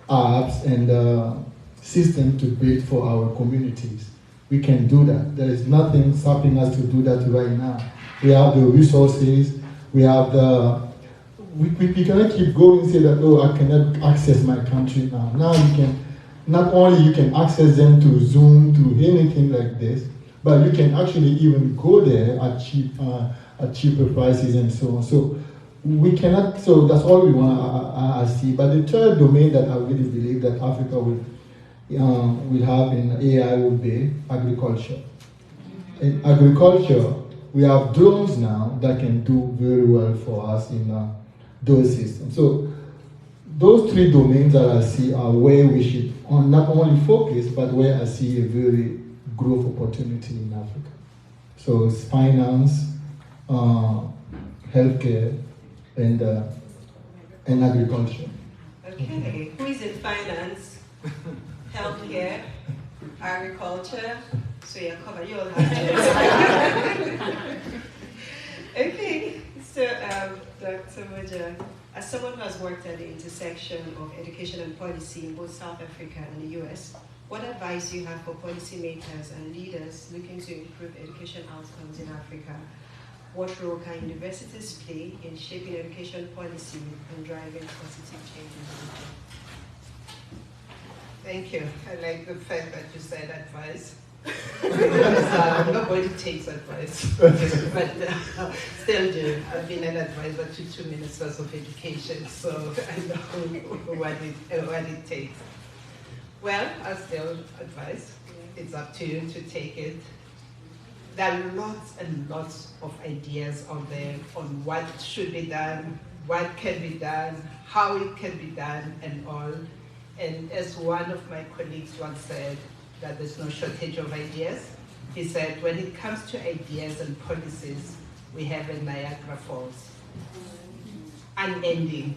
[SPEAKER 2] apps and systems to build for our communities. We can do that. There is nothing stopping us to do that right now. We have the resources. We have we cannot keep going and say that, oh, I cannot access my country now. Now you can, not only you can access them through Zoom, through anything like this, but you can actually even go there at cheaper prices and so on. So we cannot, so that's all we want to see. But the third domain that I really believe that Africa will have in AI will be agriculture. In agriculture, we have drones now that can do very well for us in those systems. So those three domains that I see are where we should not only focus, but where I see a very growth opportunity in Africa. So it's finance, healthcare, and agriculture.
[SPEAKER 1] Okay, who is in finance, healthcare, agriculture? So you're covered, you all have to. Okay, so Dr. Moja, as someone who has worked at the intersection of education and policy in both South Africa and the US, what advice do you have for policymakers and leaders looking to improve education outcomes in Africa? What role can universities play in shaping education policy and driving positive change in the region?
[SPEAKER 10] Thank you. I like the fact that you said advice. Because nobody takes advice. But still do. I've been an advisor to 2 ministers of education, so I know what it takes. Well, I still advise. It's up to you to take it. There are lots and lots of ideas out there on what should be done, what can be done, how it can be done, and all. And as one of my colleagues once said, that there's no shortage of ideas. He said, when it comes to ideas and policies, we have a Niagara Falls, unending.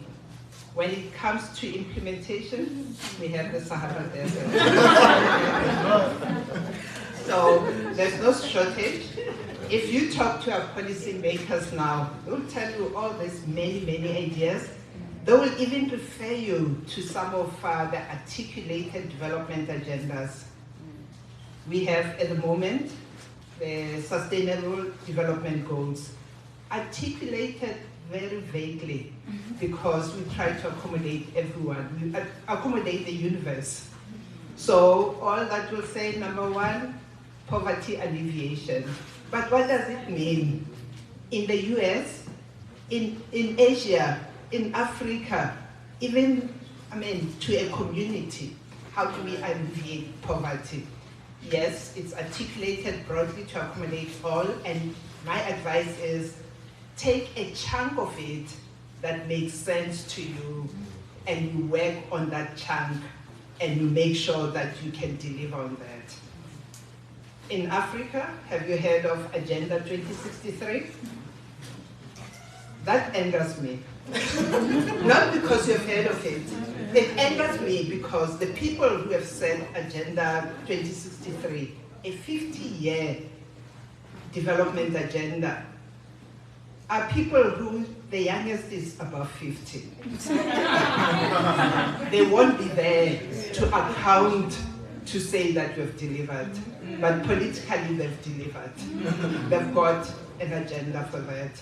[SPEAKER 10] When it comes to implementation, we have the Sahara Desert. So there's no shortage. If you talk to our policy makers now, they'll tell you all these many ideas. They will even refer you to some of the articulated development agendas. We have at the moment the Sustainable Development Goals, articulated very vaguely because we try to accommodate everyone, we accommodate the universe. So all that will say, number one, poverty alleviation. But what does it mean? In the US, in Asia, in Africa, even, to a community, how do we alleviate poverty? Yes, it's articulated broadly to accommodate all, and my advice is take a chunk of it that makes sense to you, and you work on that chunk, and you make sure that you can deliver on that. In Africa, have you heard of Agenda 2063? That angers me. Not because you've heard of it. It angers me because the people who have set Agenda 2063, a 50-year development agenda, are people who the youngest is above 50. They won't be there to account to say that we've delivered, but politically they've delivered. They've got an agenda for that.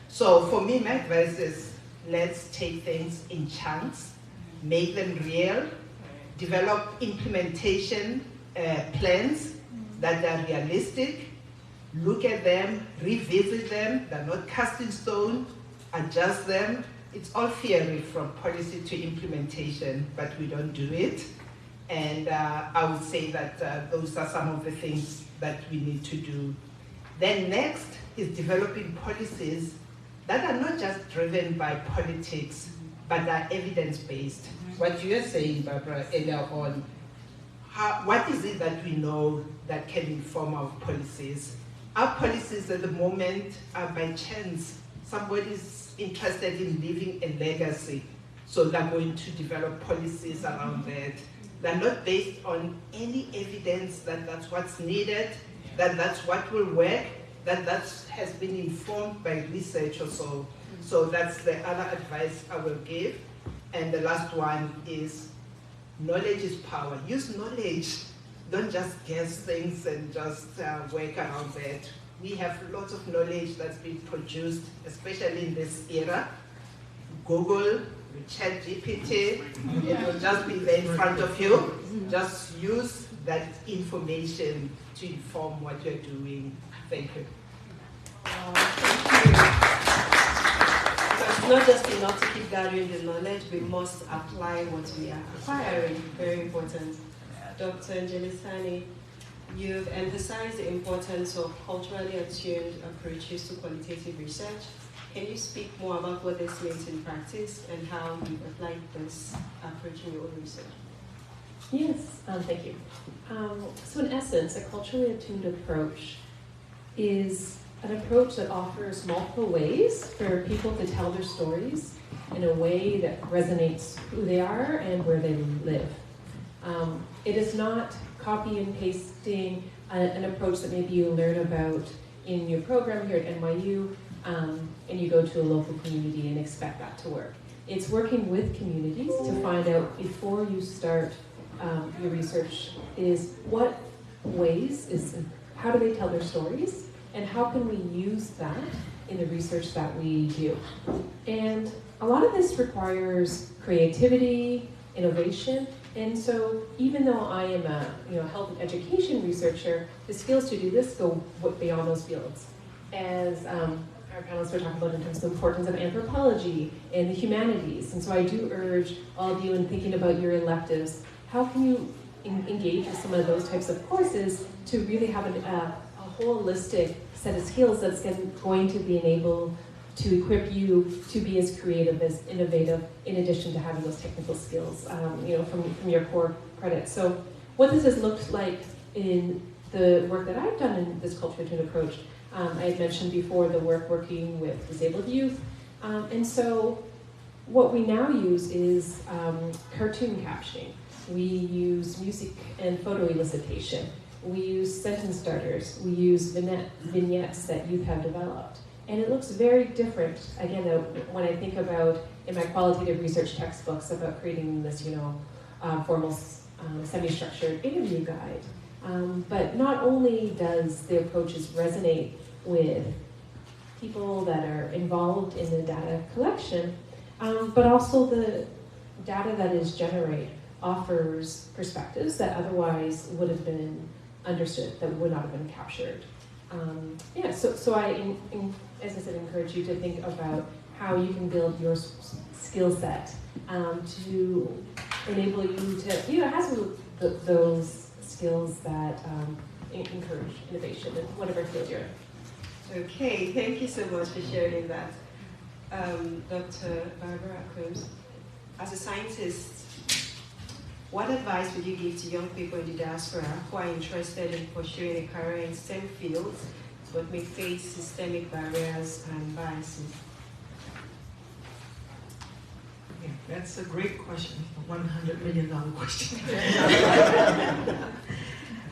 [SPEAKER 10] So for me, my advice is let's take things in chunks, make them real, develop implementation plans that are realistic, look at them, revisit them, they're not cast in stone, adjust them. It's all theory from policy to implementation, but we don't do it. And I would say that those are some of the things that we need to do. Then next is developing policies that are not just driven by politics, but are evidence-based. What you are saying, Barbara, earlier on, what is it that we know that can inform our policies? Our policies at the moment are by chance. Somebody's interested in leaving a legacy, so they're going to develop policies around that. They're not based on any evidence that that's what's needed, that that's what will work, that has been informed by research or so. So that's the other advice I will give. And the last one is knowledge is power. Use knowledge. Don't just guess things and just work around that. We have lots of knowledge that's been produced, especially in this era. Google, ChatGPT, it will just be there in front of you. Just use that information to inform what you're doing. Thank you.
[SPEAKER 1] Thank you. It's not just enough to keep gathering the knowledge, we must apply what we are acquiring. Very important. Dr. Njelisani, you've emphasized the importance of culturally attuned approaches to qualitative research. Can you speak more about what this means in practice and how you've applied this approach in your own research?
[SPEAKER 12] Yes, thank you. So in essence, a culturally attuned approach is an approach that offers multiple ways for people to tell their stories in a way that resonates who they are and where they live. It is not copy and pasting an approach that maybe you learn about in your program here at NYU and you go to a local community and expect that to work. It's working with communities to find out before you start your research is what ways, how do they tell their stories, and how can we use that in the research that we do. And a lot of this requires creativity, innovation, and so even though I am a health and education researcher, the skills to do this go beyond those fields. As our panelists were talking about in terms of the importance of anthropology and the humanities, and so I do urge all of you in thinking about your electives, how can you engage with some of those types of courses to really have a holistic set of skills that's going to be able to equip you to be as creative, as innovative, in addition to having those technical skills, from your core credits. So what this has looked like in the work that I've done in this culture tune approach, I had mentioned before the work working with disabled youth. And so what we now use is cartoon captioning. We use music and photo elicitation. We use sentence starters. We use vignettes that youth have developed. And it looks very different, again, when I think about, in my qualitative research textbooks, about creating this, formal, semi-structured interview guide. But not only does the approaches resonate with people that are involved in the data collection, but also the data that is generated offers perspectives that otherwise would have been understood, that would not have been captured. So I, as I said, encourage you to think about how you can build your skill set to enable you to, have those skills that encourage innovation in whatever field you're in.
[SPEAKER 1] Okay, thank you so much for sharing that. Dr. Barbara Cruz, as a scientist, what advice would you give to young people in the diaspora who are interested in pursuing a career in STEM fields but may face systemic barriers and biases?
[SPEAKER 11] Yeah, that's a great question, a $100 million question.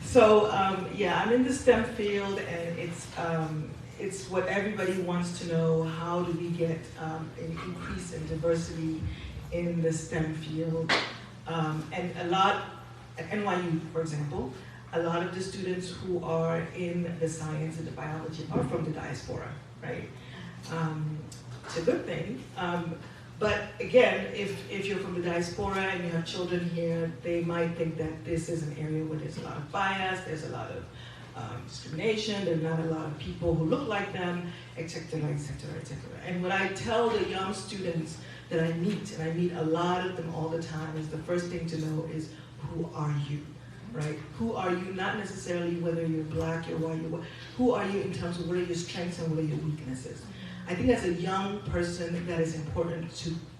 [SPEAKER 11] So, I'm in the STEM field, and it's what everybody wants to know. How do we get an increase in diversity in the STEM field? And a lot, at NYU, for example, a lot of the students who are in the science and the biology are from the diaspora, right? It's a good thing. But again, if you're from the diaspora and you have children here, they might think that this is an area where there's a lot of bias, there's a lot of discrimination, there's not a lot of people who look like them, et cetera, et cetera, et cetera. And what I tell the young students that I meet, and I meet a lot of them all the time, is the first thing to know is, who are you, right? Who are you, not necessarily whether you're black, you're white, who are you in terms of what are your strengths and what are your weaknesses? I think as a young person, that is important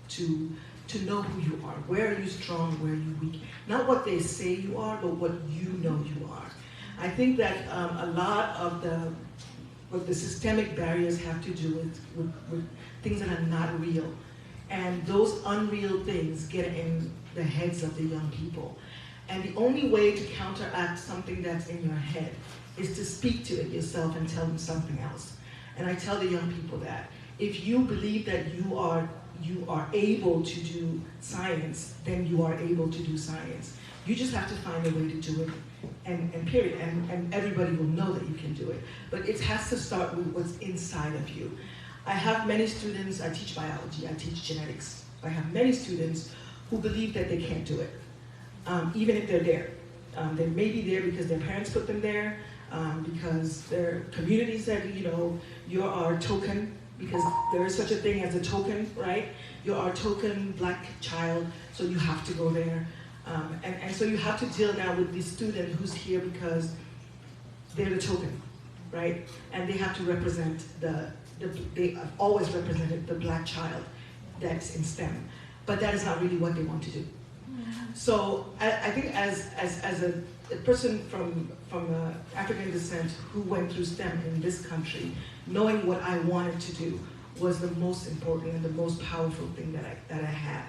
[SPEAKER 11] to know who you are. Where are you strong, where are you weak? Not what they say you are, but what you know you are. I think that a lot of what the systemic barriers have to do with things that are not real. And those unreal things get in the heads of the young people. And the only way to counteract something that's in your head is to speak to it yourself and tell them something else. And I tell the young people that if you believe that you are able to do science, then you are able to do science. You just have to find a way to do it, and period. And everybody will know that you can do it. But it has to start with what's inside of you. I have many students, I teach biology, I teach genetics. I have many students who believe that they can't do it, even if they're there. They may be there because their parents put them there, because their community said, you're our token, because there is such a thing as a token, right? You're our token black child, so you have to go there. And so you have to deal now with this student who's here because they're the token, right? And they have to represent they have always represented the black child that's in STEM, but that is not really what they want to do. So I think as a person from African descent who went through STEM in this country, knowing what I wanted to do was the most important and the most powerful thing that I had,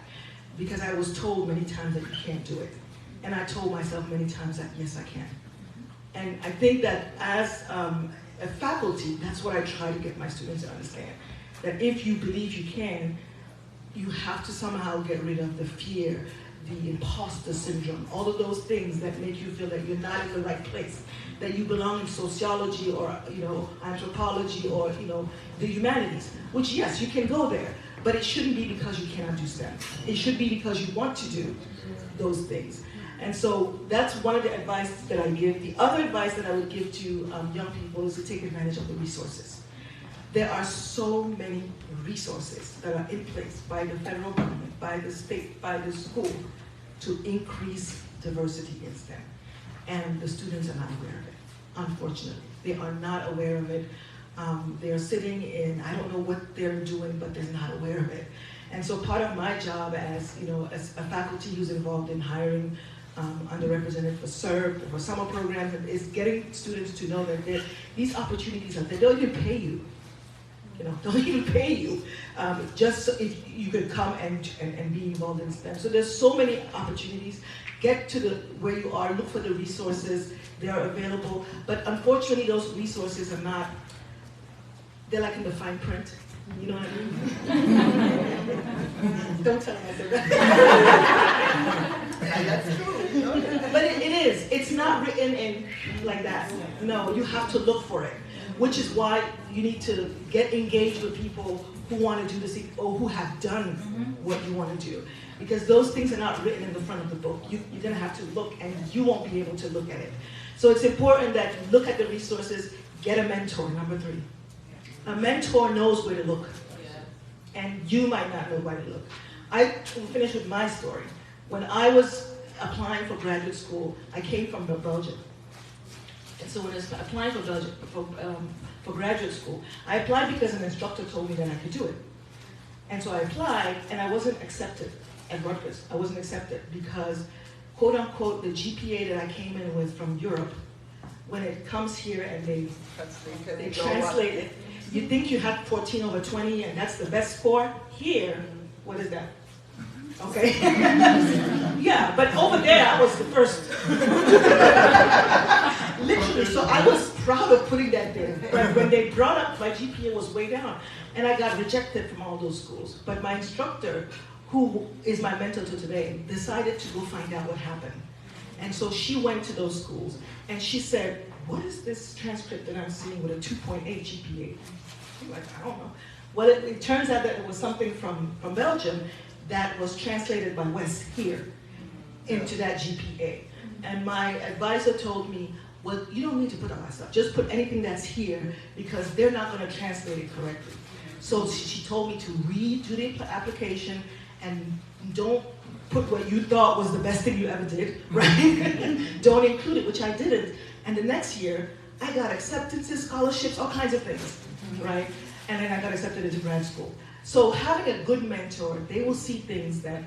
[SPEAKER 11] because I was told many times that you can't do it, and I told myself many times that yes, I can. And I think that as a faculty, that's what I try to get my students to understand. That if you believe you can, you have to somehow get rid of the fear, the imposter syndrome, all of those things that make you feel that you're not in the right place, that you belong in sociology or anthropology or the humanities, which yes, you can go there, but it shouldn't be because you cannot do STEM. It should be because you want to do those things. And so that's one of the advice that I give. The other advice that I would give to young people is to take advantage of the resources. There are so many resources that are in place by the federal government, by the state, by the school, to increase diversity in STEM. And the students are not aware of it, unfortunately. They are not aware of it. They're sitting in, I don't know what they're doing, but they're not aware of it. And so part of my job as a faculty who's involved in hiring underrepresented for SERP, for summer programs, and is getting students to know that these opportunities are, they don't even pay you. Don't even pay you, just so if you could come and be involved in STEM. So there's so many opportunities. Get to where you are, look for the resources, they are available. But unfortunately, those resources are not, they're like in the fine print. You know what I mean? Don't tell them I said that. That's true. But it is. It's not written in like that. No, you have to look for it. Which is why you need to get engaged with people who want to do this or who have done what you want to do. Because those things are not written in the front of the book. You're going to have to look, and you won't be able to look at it. So it's important that you look at the resources, get a mentor, number 3. A mentor knows where to look. And you might not know where to look. I will finish with my story. When I was applying for graduate school, I came from Belgium. And so when I was applying for graduate school, I applied because an instructor told me that I could do it. And so I applied, and I wasn't accepted at Rutgers. I wasn't accepted because, quote unquote, the GPA that I came in with from Europe, when it comes here and they translate it, you think you have 14 over 20 and that's the best score. Here, what is that? Okay. Yeah, but over there I was the first. Literally, so I was proud of putting that there. But when they brought up, my GPA was way down, and I got rejected from all those schools. But my instructor, who is my mentor to today, decided to go find out what happened. And so she went to those schools, and she said, what is this transcript that I'm seeing with a 2.8 GPA? I'm like, I don't know. Well, it turns out that it was something from Belgium that was translated by West here into that GPA. And my advisor told me, well, you don't need to put all that stuff. Just put anything that's here because they're not going to translate it correctly. So she told me to redo the application and don't put what you thought was the best thing you ever did, right? Don't include it, which I didn't. And the next year, I got acceptances, scholarships, all kinds of things, right? And then I got accepted into grad school. So having a good mentor, they will see things that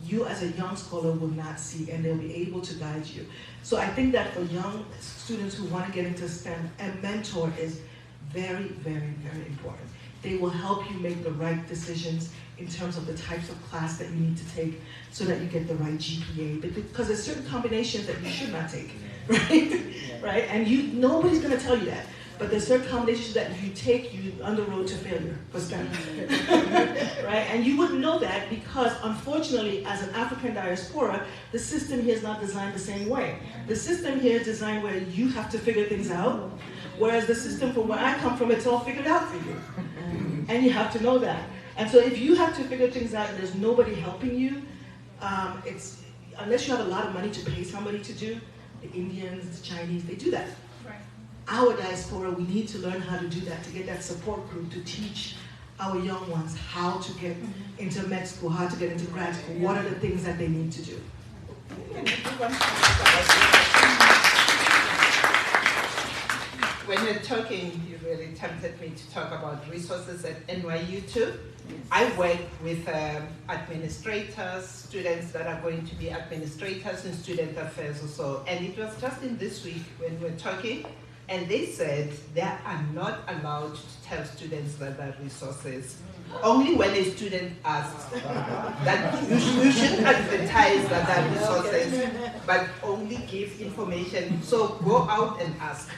[SPEAKER 11] you as a young scholar will not see, and they'll be able to guide you. So I think that for young students who want to get into STEM, a mentor is very, very, very important. They will help you make the right decisions in terms of the types of class that you need to take so that you get the right GPA. Because there's certain combinations that you should not take, right? Right? And nobody's going to tell you that. But there's certain combinations that you take, you're on the road to failure for STEM. Right? And you wouldn't know that because, unfortunately, as an African diaspora, the system here is not designed the same way. The system here is designed where you have to figure things out, whereas the system from where I come from, it's all figured out for you. And you have to know that. And so if you have to figure things out and there's nobody helping you, unless you have a lot of money to pay somebody to do, the Indians, the Chinese, they do that. Our diaspora, we need to learn how to do that, to get that support group, to teach our young ones how to get into med school, how to get into grad school, what are the things that they need to do.
[SPEAKER 10] When you're talking, you really tempted me to talk about resources at NYU too. I work with administrators, students that are going to be administrators in student affairs also. And it was just in this week when we were talking, and they said they are not allowed to tell students that there are resources. Only when a student asks that you shouldn't advertise that there are resources, but only give information. So go out and ask.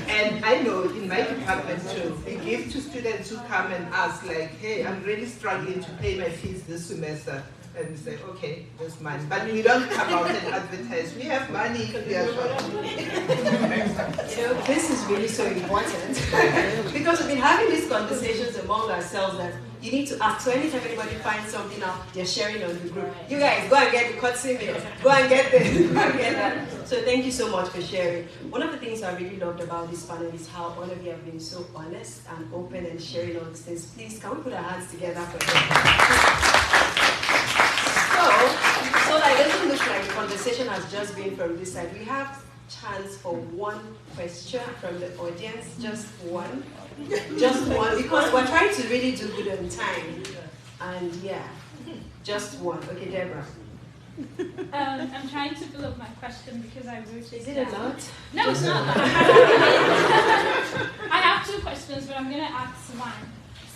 [SPEAKER 10] And I know in my department too, we give to students who come and ask like, hey, I'm really struggling to pay my fees this semester. And we say, okay, there's money. But we don't come out and advertise. We have money. We are
[SPEAKER 1] This is really so important because we've been having these conversations among ourselves that you need to ask. So anytime anybody finds something out, they're sharing on the group. You guys, go and get the cutscene mail. Go and get this. Go and get that. So thank you so much for sharing. One of the things I really loved about this panel is how all of you have been so honest and open and sharing all these things. Please, can we put our hands together for them? So that it doesn't look like the conversation has just been from this side. We have chance for one question from the audience, just one, because we're trying to really do good on time. And yeah, just one. Okay, Deborah.
[SPEAKER 13] I'm trying to fill up my question because I wrote it.
[SPEAKER 12] Is it a lot?
[SPEAKER 13] No, it's not. I have two questions, but I'm going to ask one.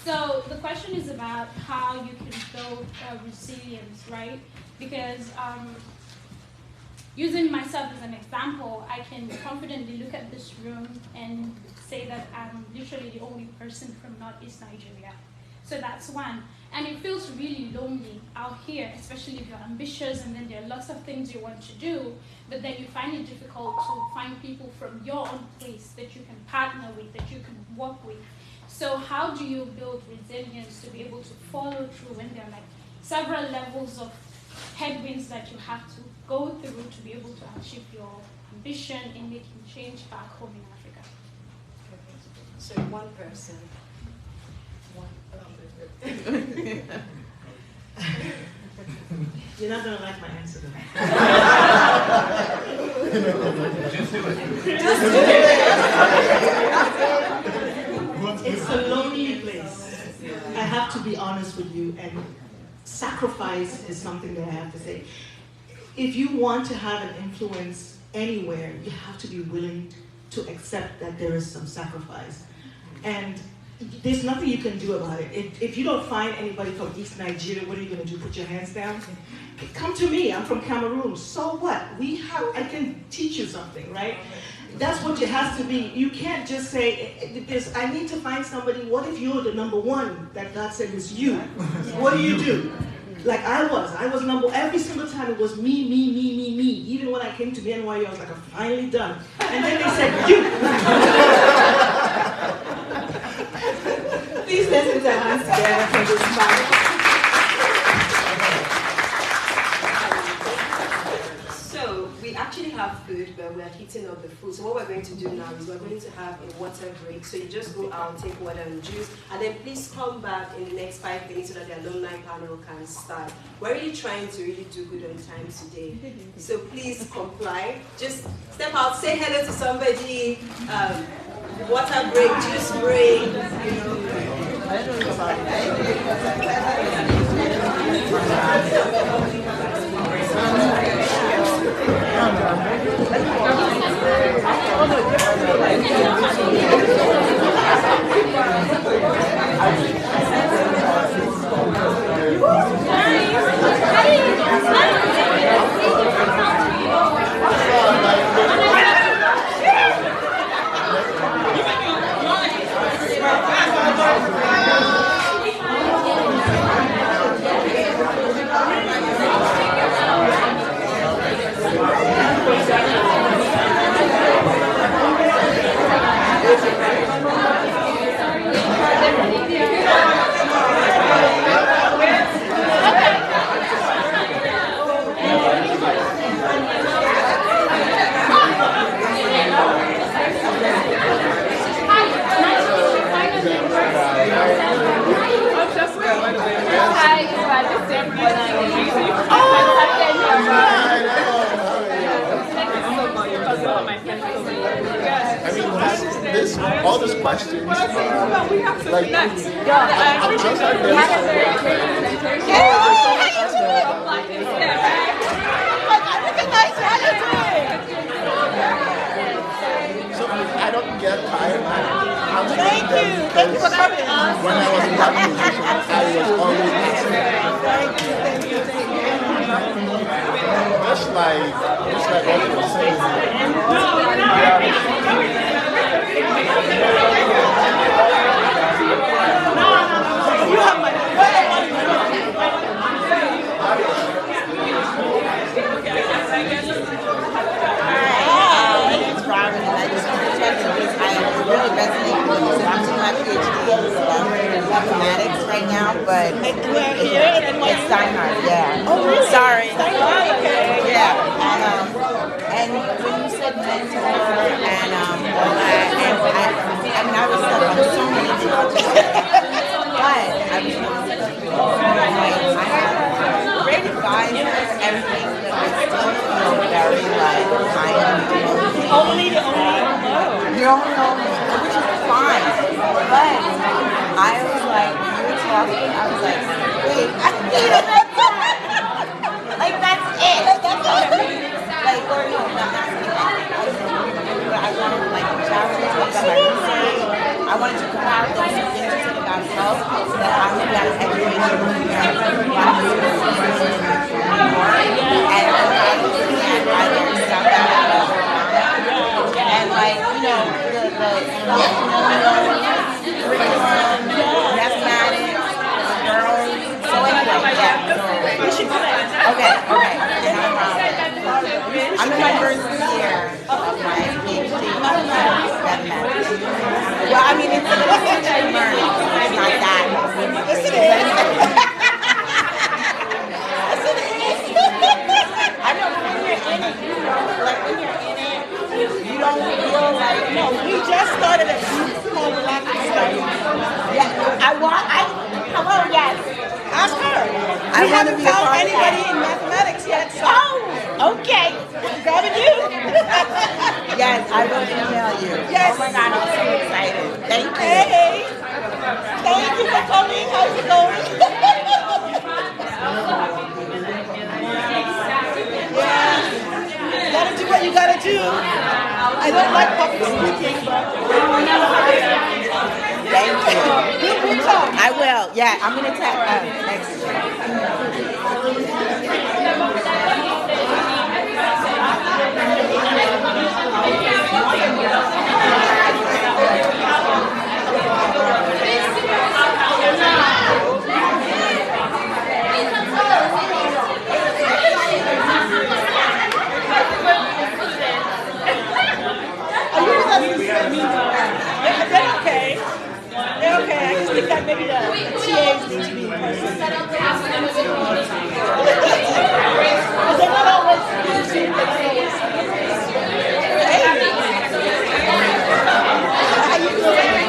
[SPEAKER 13] So the question is about how you can build resilience, right? Because using myself as an example, I can confidently look at this room and say that I'm literally the only person from Northeast Nigeria. So that's one. And it feels really lonely out here, especially if you're ambitious and then there are lots of things you want to do, but then you find it difficult to find people from your own place that you can partner with, that you can work with. So how do you build resilience to be able to follow through when there are like several levels of headwinds that you have to go through to be able to achieve your ambition in making change back home in Africa?
[SPEAKER 12] So one person.
[SPEAKER 11] You're not gonna like my answer though.
[SPEAKER 9] Just do it.
[SPEAKER 11] Just do it. It's a lonely place. I have to be honest with you, and sacrifice is something that I have to say. If you want to have an influence anywhere, you have to be willing to accept that there is some sacrifice. And there's nothing you can do about it. If you don't find anybody from East Nigeria, what are you going to do? Put your hands down? Come to me. I'm from Cameroon. So what? I can teach you something, right? That's what it has to be. You can't just say, I need to find somebody. What if you're the number one that God said was you? What do? Like I was number, every single time it was me. Even when I came to NYU, I was like, I'm finally done. And then they said, you.
[SPEAKER 12] Please let's put our hands together for this man. So we actually have food, but we are heating up the food. So what we're going to do now is we're going to have a water break. So you just go out, take water and juice, and then please come back in the next 5 minutes so that the alumni panel can start. We're really trying to really do good on time today. So please comply. Just step out, say hello to somebody. Water break, juice break, you know.
[SPEAKER 2] All these questions are like, I'm just like so I don't get tired. I'm
[SPEAKER 11] Thank you. Thank you for coming.
[SPEAKER 2] When I was in that position, I was always just like what you're saying.
[SPEAKER 11] You have my
[SPEAKER 14] really resonating with you. I'm doing my PhD in mathematics right now, but it's Steinhardt, yeah.
[SPEAKER 11] Oh, really?
[SPEAKER 14] Sorry.
[SPEAKER 11] Yeah.
[SPEAKER 14] And when you said mentor and all that, and I was stuck on so many things. But I was I have great advisors, everything, but I still feel very like I am
[SPEAKER 11] only
[SPEAKER 14] you don't know me, which is fine. But I was like, when you were talking, I was like, wait, I need a mentor. Like that's it. Like, or no, not but I wanted like charity to look at my research. I wanted to put out those things about health so that I could get an education and either South Africa or Ghana. And like, you know, the curriculum, mathematics, girls. So anyway, yeah. Okay. And I'm in my first year of my PhD in mathematics. Well, I mean, it's a little century learning. It's not that. Yes, it is. Yes, it is. I know, but when you're in it, you know, like when you're in it, you don't feel like, no, we just started a group called Relaxing Study. Yeah, hello, yes.
[SPEAKER 15] Ask her.
[SPEAKER 14] I
[SPEAKER 15] We haven't found anybody
[SPEAKER 14] that.
[SPEAKER 15] in mathematics yet. So.
[SPEAKER 14] Oh, okay.
[SPEAKER 15] Grabbing you?
[SPEAKER 14] Yes, I will email you.
[SPEAKER 15] Yes.
[SPEAKER 14] Oh my God, I'm so excited. Thank you.
[SPEAKER 15] Hey. Thank you for coming. How's it going? Yeah. You gotta do what you gotta do. I don't like public speaking, but
[SPEAKER 14] thank you.
[SPEAKER 15] We'll talk.
[SPEAKER 14] I will. Yeah, I'm gonna tell next year.
[SPEAKER 15] They're okay. They're okay. I just think that maybe the TAs need to be in person. They're not always busy. How you doing?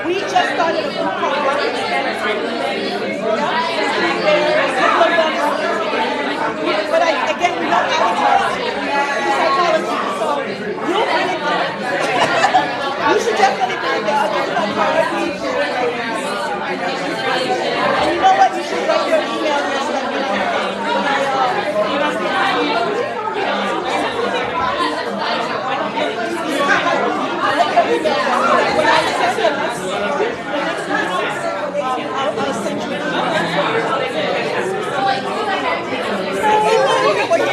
[SPEAKER 15] We just started a book called but again, we don't advertise psychology, so you'll find it there. You should definitely find it there. I'll give you that priority. And you know what? You should write your email just let me know. I'll send you an email. For you.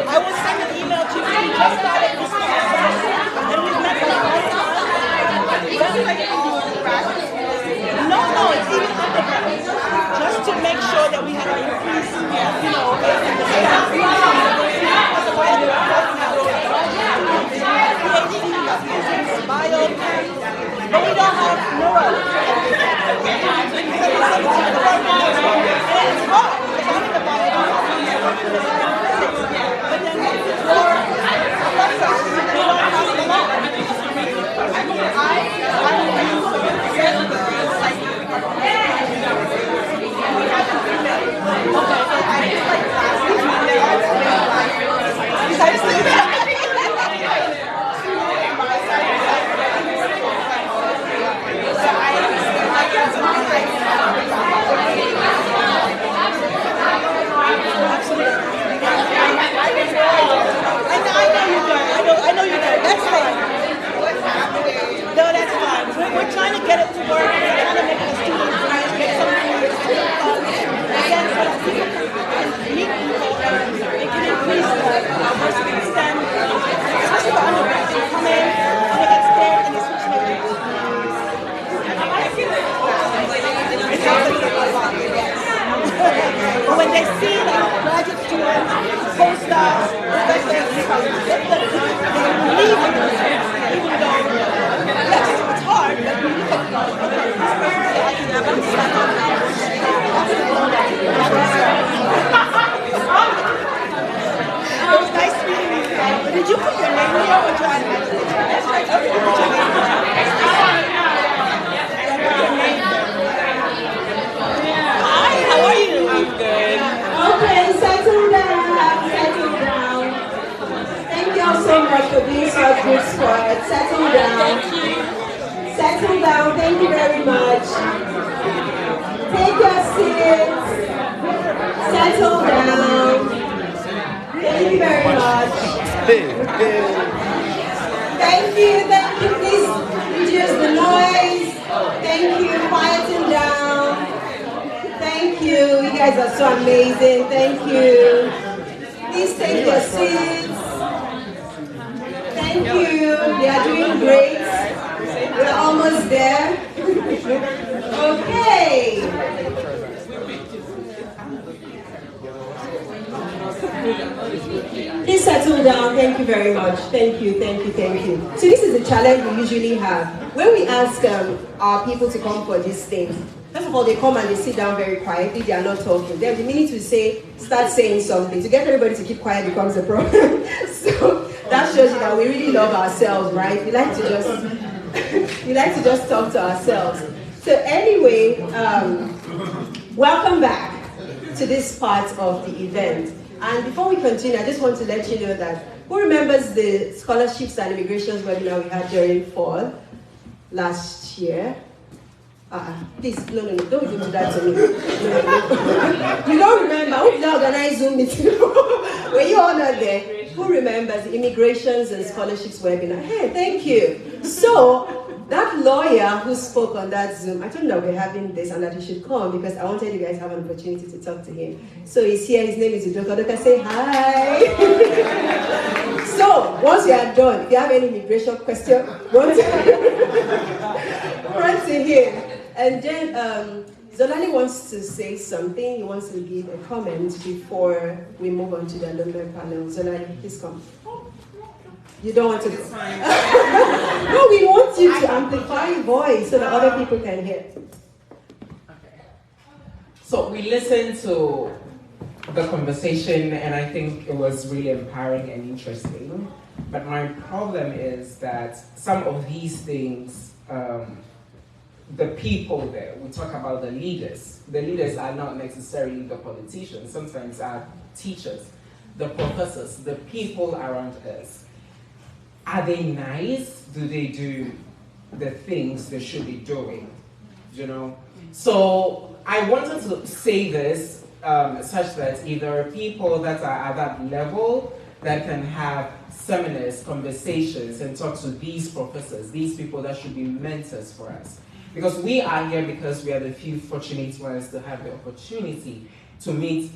[SPEAKER 15] I will send an email to you. We just started this process, and we've met for a long time. That's like all practice. No, it's even undergrad. Just to make sure that we have an increase, in the staff. Bio, but we don't have neuro. And it's hard because I'm in the bio. But then for professors, they don't have the law. Okay,
[SPEAKER 1] guys are so amazing. Thank you. Please take your seats. Thank you. They are doing great. We're almost there. Okay. Please settle down. Thank you very much. Thank you, thank you, thank you. So this is the challenge we usually have. When we ask our people to come for these things, first of all, they come and they sit down very quietly. They are not talking. Then the minute we start saying something, to get everybody to keep quiet becomes a problem. So that shows you that we really love ourselves, right? We like to just talk to ourselves. So anyway, welcome back to this part of the event. And before we continue, I just want to let you know that who remembers the scholarships and immigrations webinar we had during fall last year? Please, no, don't even do that to me. No. You don't remember? Who did I organize Zoom meeting? Were you all not there? Who remembers the immigrations and scholarships webinar? Hey, thank you. So, that lawyer who spoke on that Zoom, I told him that we're having this and that he should come because I wanted you guys to have an opportunity to talk to him. So he's here, his name is Udoka. Udoka, say hi. So, once you are done, if you have any immigration question, run to him. And then Zolani wants to say something. He wants to give a comment before we move on to the alumni panel. Zolani, please come. You don't want to go? No, we want you to amplify your voice so that other people can hear.
[SPEAKER 16] Okay. So we listened to the conversation and I think it was really empowering and interesting. But my problem is that some of these things, the people there, we talk about the leaders are not necessarily the politicians, sometimes are teachers, the professors, the people around us. Are they nice? Do they do the things they should be doing? You know? So I wanted to say this such that if there are people that are at that level that can have seminars, conversations, and talk to these professors, these people that should be mentors for us. Because we are here because we are the few fortunate ones to have the opportunity to meet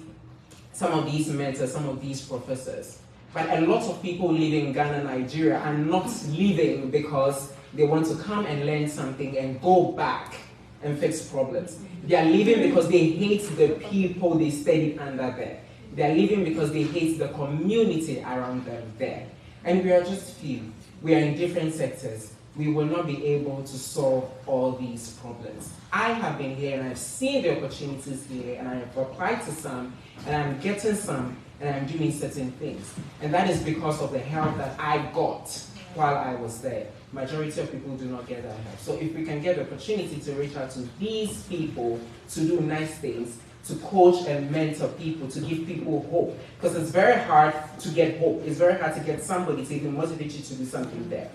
[SPEAKER 16] some of these mentors, some of these professors. But a lot of people living in Ghana, Nigeria are not living because they want to come and learn something and go back and fix problems. They are living because they hate the people they studied under there. They are living because they hate the community around them there. And we are just few. We are in different sectors. We will not be able to solve all these problems. I have been here and I've seen the opportunities here and I have applied to some and I'm getting some and I'm doing certain things. And that is because of the help that I got while I was there. Majority of people do not get that help. So if we can get the opportunity to reach out to these people to do nice things, to coach and mentor people, to give people hope. Because it's very hard to get hope. It's very hard to get somebody to even motivate you to do something there.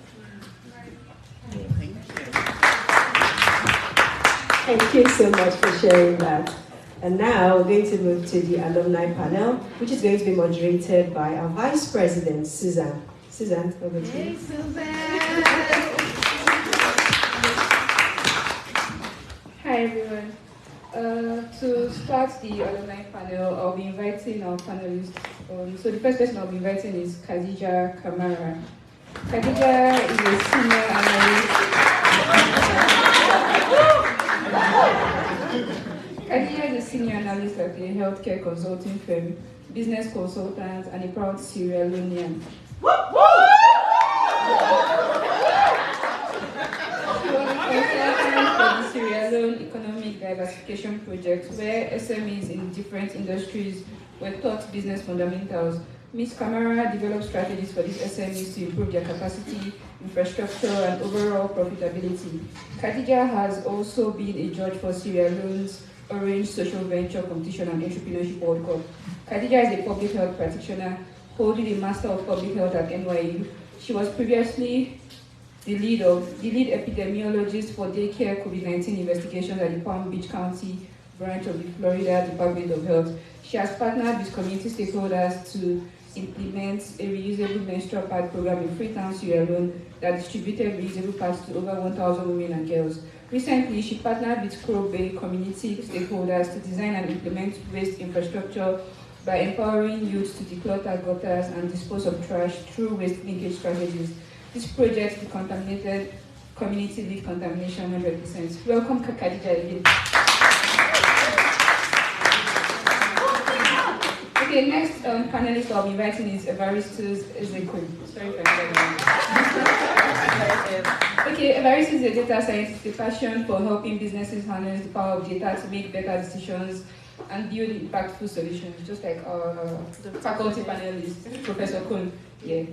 [SPEAKER 1] Thank you so much for sharing that. And now we're going to move to the alumni panel, which is going to be moderated by our Vice President, Suzanne. Suzanne, over to you.
[SPEAKER 4] Hey, Suzanne!
[SPEAKER 17] Hi, everyone. To start the alumni panel, I'll be inviting our panelists. So the first person I'll be inviting is Khadija Kamara. Khadija is a senior analyst. Khadija is a senior analyst at a healthcare consulting firm, business consultant, and a proud Sierra Leonean. She was a consultant for the Sierra Leone Economic Diversification Project, where SMEs in different industries were taught business fundamentals. Ms. Kamara developed strategies for these SMEs to improve their capacity, infrastructure, and overall profitability. Khadija has also been a judge for Sierra Leone's Orange Social Venture Competition and Entrepreneurship World Cup. Khadija is a public health practitioner holding a Master of Public Health at NYU. She was previously the lead epidemiologist for daycare COVID-19 investigations at the Palm Beach County branch of the Florida Department of Health. She has partnered with community stakeholders to implement a reusable menstrual pad program in Freetown, Sierra Leone that distributed reusable pads to over 1,000 women and girls. Recently, she partnered with Crow Bay community stakeholders to design and implement waste infrastructure by empowering youth to declutter gutters and dispose of trash through waste linkage strategies. This project decontaminated community lead contamination 100%. Welcome, Khadija again. Okay, next panelist I'll be inviting is Evaristus Ezekwe. Sorry for Okay, Evaristus is a data scientist with a passion for helping businesses harness the power of data to make better decisions and build impactful solutions, just like the faculty panelist, Professor Kun. Yeah.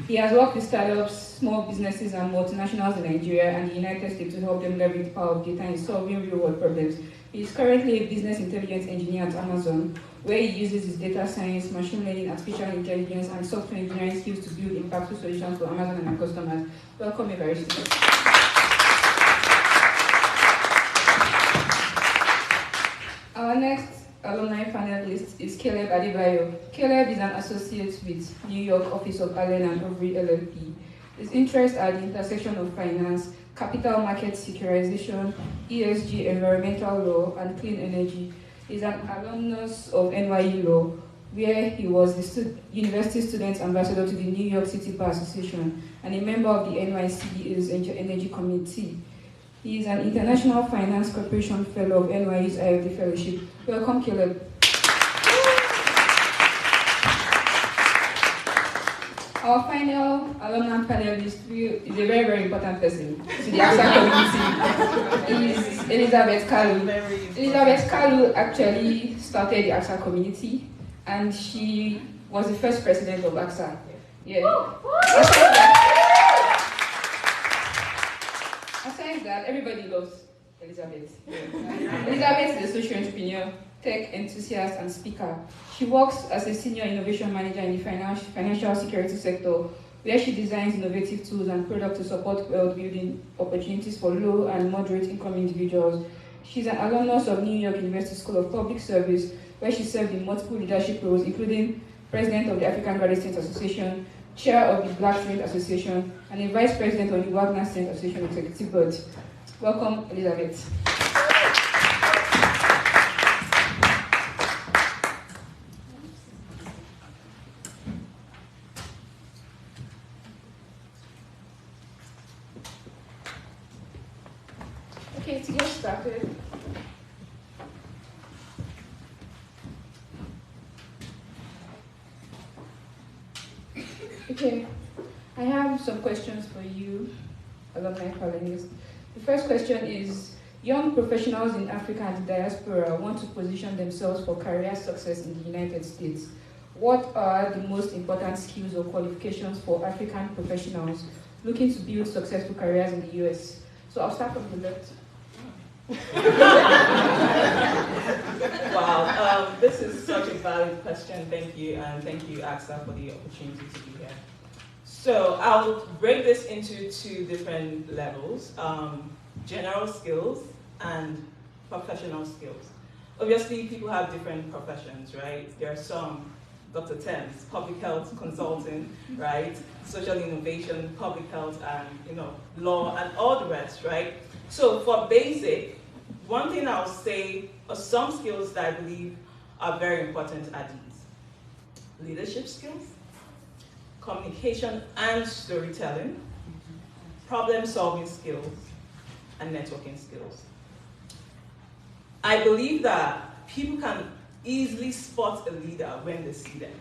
[SPEAKER 17] He has worked with startups, small businesses, and multinationals in Nigeria and the United States to help them leverage the power of data in solving real-world problems. He is currently a business intelligence engineer at Amazon, where he uses his data science, machine learning, artificial intelligence, and software engineering skills to build impactful solutions for Amazon and our customers. Welcome, Evaristus. Our next alumni panelist is Caleb Adebayo. Caleb is an associate with New York Office of Allen and Overy LLP. His interests are the intersection of finance, capital market securitization, ESG, environmental law, and clean energy. He's an alumnus of NYU Law, where he was the University Student Ambassador to the New York City Bar Association and a member of the NYCDA's Energy Committee. He is an International Finance Corporation Fellow of NYU's IFD Fellowship. Welcome, Caleb. Our final alumni panelist is a very, very important person to the AGSA community. Is Elizabeth Kalu. Elizabeth Kalu actually started the AGSA community, and she was the first president of AGSA. Yeah. Aside that, everybody loves Elizabeth. Yeah. Elizabeth is a social entrepreneur, tech enthusiast, and speaker. She works as a senior innovation manager in the financial security sector, where she designs innovative tools and products to support wealth-building opportunities for low and moderate income individuals. She's an alumnus of New York University School of Public Service, where she served in multiple leadership roles, including president of the African Graduate Students Association, chair of the Black Student Association, and a vice president of the Wagner Student Association Executive Board. Welcome, Elizabeth. Okay, to get started, okay, I have some questions for you, alumni panelists. The first question is, young professionals in Africa and the diaspora want to position themselves for career success in the United States. What are the most important skills or qualifications for African professionals looking to build successful careers in the US? So I'll start from the left.
[SPEAKER 18] Wow, this is such a valid question. Thank you, and thank you, AGSA, for the opportunity to be here. So I'll break this into two different levels, general skills and professional skills. Obviously, people have different professions, right? There are some, Dr. Thames, public health consulting, right? Social innovation, public health, and law, and all the rest, right? So for basic, one thing I'll say are some skills that I believe are very important are these: leadership skills, communication and storytelling, problem-solving skills, and networking skills. I believe that people can easily spot a leader when they see them.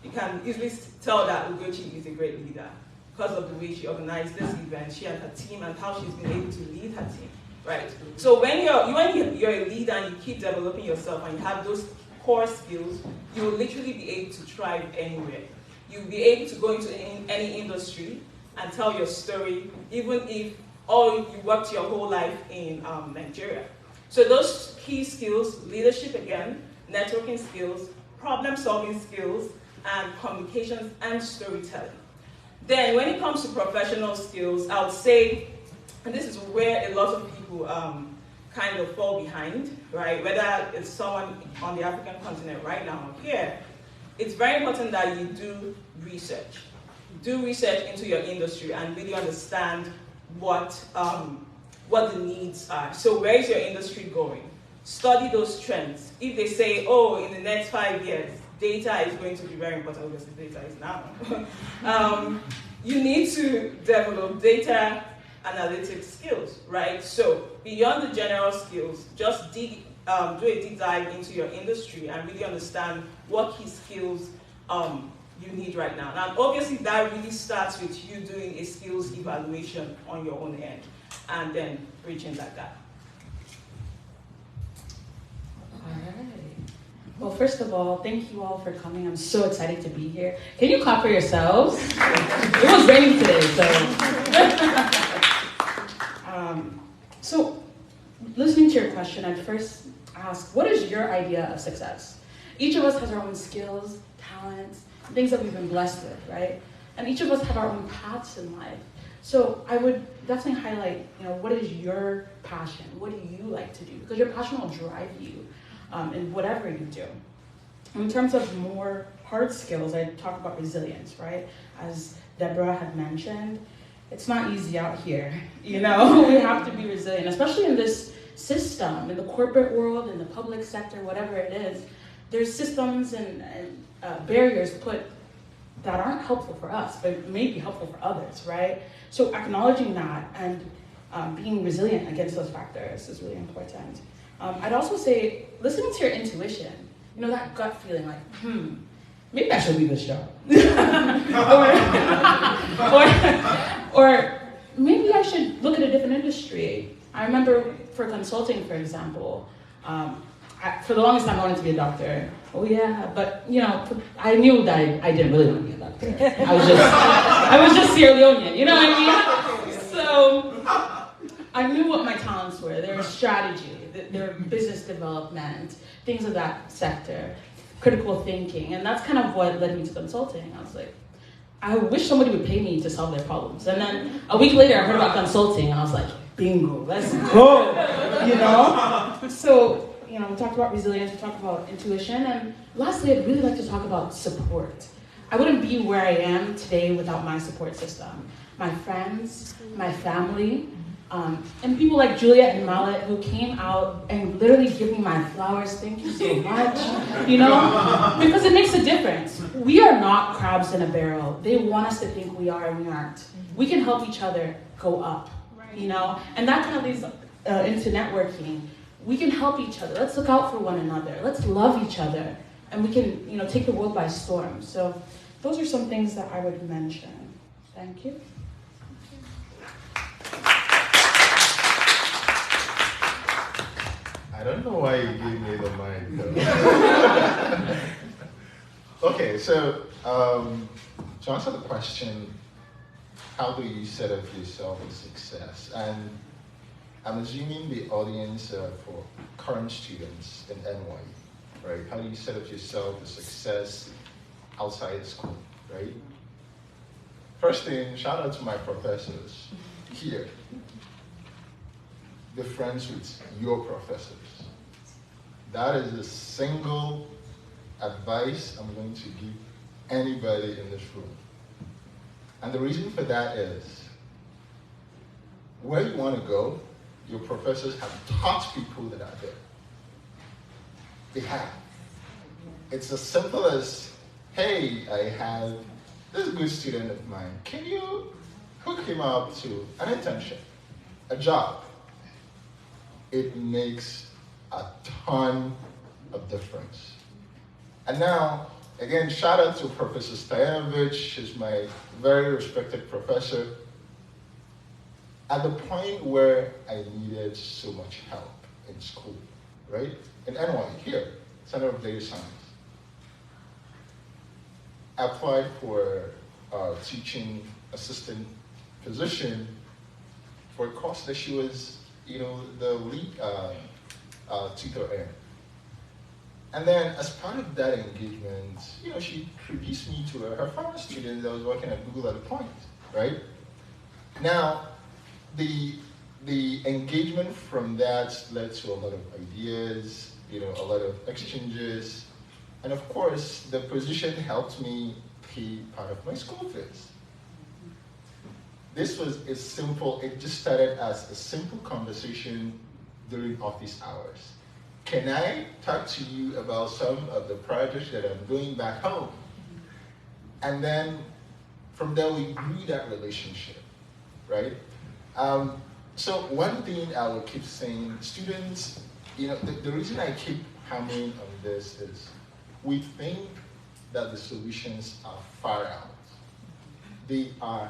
[SPEAKER 18] You can easily tell that Ugochi is a great leader because of the way she organized this event, she and her team, and how she's been able to lead her team, right? So when you're a leader and you keep developing yourself and you have those core skills, you will literally be able to thrive anywhere. You'll be able to go into any industry and tell your story, even if you worked your whole life in Nigeria. So those key skills: leadership again, networking skills, problem-solving skills, and communications and storytelling. Then when it comes to professional skills, I would say, and this is where a lot of people kind of fall behind, right? Whether it's someone on the African continent right now or here, it's very important that you do research. Do research into your industry and really understand what what the needs are. So where is your industry going? Study those trends. If they say, oh, in the next 5 years, data is going to be very important, obviously data is now. You need to develop data analytics skills, right? So beyond the general skills, just do a deep dive into your industry and really understand what key skills you need right now. Now, obviously, that really starts with you doing a skills evaluation on your own end and then bridging that gap.
[SPEAKER 19] All right. Well, first of all, thank you all for coming. I'm so excited to be here. Can you clap for yourselves? It was raining today, so. So, listening to your question, I'd first ask, what is your idea of success? Each of us has our own skills, talents, things that we've been blessed with, right? And each of us have our own paths in life. So I would definitely highlight, what is your passion? What do you like to do? Because your passion will drive you in whatever you do. In terms of more hard skills, I talk about resilience, right? As Deborah had mentioned, it's not easy out here, We have to be resilient, especially in this system, in the corporate world, in the public sector, whatever it is. There's systems and barriers put that aren't helpful for us, but may be helpful for others, right? So acknowledging that and being resilient against those factors is really important. I'd also say listening to your intuition, that gut feeling like, maybe I should leave this job. or maybe I should look at a different industry. I remember for consulting, for example, for the longest time I wanted to be a doctor. Oh yeah, but I knew that I didn't really want to be a doctor. I was just Sierra Leonean, you know what I mean? So I knew what my talents were. There was strategy, there were business development, things of that sector, critical thinking, and that's kind of what led me to consulting. I was like, I wish somebody would pay me to solve their problems. And then a week later, I heard about consulting, and I was like, bingo, let's go, So, we talked about resilience, we talked about intuition, and lastly, I'd really like to talk about support. I wouldn't be where I am today without my support system. My friends, my family, and people like Juliet and Mallet who came out and literally give me my flowers. Thank you so much, because it makes a difference. We are not crabs in a barrel. They want us to think we are and we aren't. We can help each other go up, and that kind of leads into networking. We can help each other. Let's look out for one another. Let's love each other, and we can, take the world by storm. So those are some things that I would mention. Thank you.
[SPEAKER 2] I don't know why you gave me the mic, though. Okay, so to answer the question, how do you set up yourself for success? And I'm assuming the audience for current students in NY, right? How do you set up yourself for success outside school, right? First thing, shout out to my professors here. Be friends with your professors. That is the single advice I'm going to give anybody in this room. And the reason for that is, where you want to go, your professors have taught people that are there. They have. It's as simple as, hey, I have this good student of mine. Can you hook him up to an internship, a job? It makes a ton of difference. And now, again, shout out to Professor Stojanovic. She's my very respected professor. At the point where I needed so much help in school, right? In NY, here, Center of Data Science. I applied for a teaching assistant position for a course that she was, the lead tutor in. And then as part of that engagement, she introduced me to her former student that was working at Google at the point, right? Now, the engagement from that led to a lot of ideas, a lot of exchanges, and of course, the position helped me pay part of my school fees. this was a simple, it just started as a simple conversation during office hours. Can I talk to you about some of the projects that I'm doing back home? And then from there we grew that relationship, right? So one thing I will keep saying, students, you know, the reason I keep hammering on this is we think that the solutions are far out. They are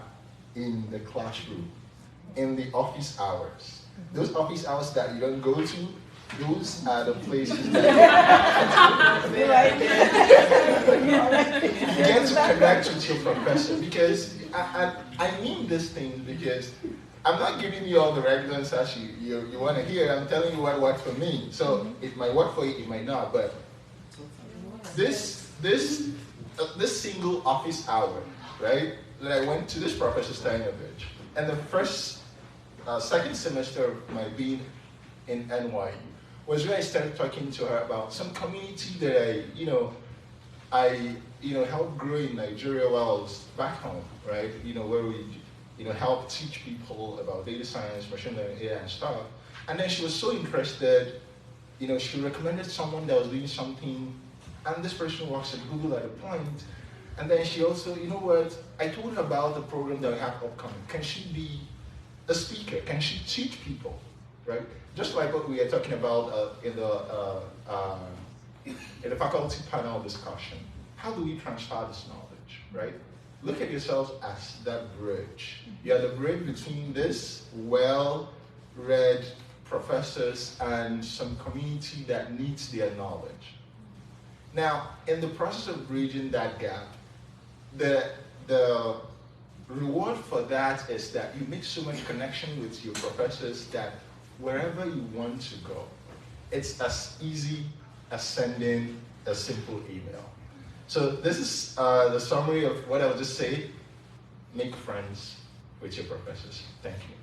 [SPEAKER 2] in the classroom, in the office hours. Those office hours that you don't go to, those are the places that you get to connect with your professor. Because I mean these things because I'm not giving you all the right answers you want to hear. I'm telling you what worked for me. So it might work for you, it might not. But this single office hour, right? That I went to this Professor Steinovich, and the second semester of my being in NYU was where I started talking to her about some community that I helped grow in Nigeria while I was back home, right? Where we help teach people about data science, machine learning, AI, and stuff. And then she was so interested, she recommended someone that was doing something, and this person works at Google at a point. And then she also, I told her about the program that we have upcoming. Can she be a speaker? Can she teach people, right? Just like what we are talking about in the faculty panel discussion. How do we transfer this knowledge, right? Look at yourselves as that bridge. You are the bridge between this well-read professors and some community that needs their knowledge. Now, in the process of bridging that gap, the reward for that is that you make so much connection with your professors that wherever you want to go, it's as easy as sending a simple email. So this is the summary of what I'll just say. Make friends with your professors. Thank you.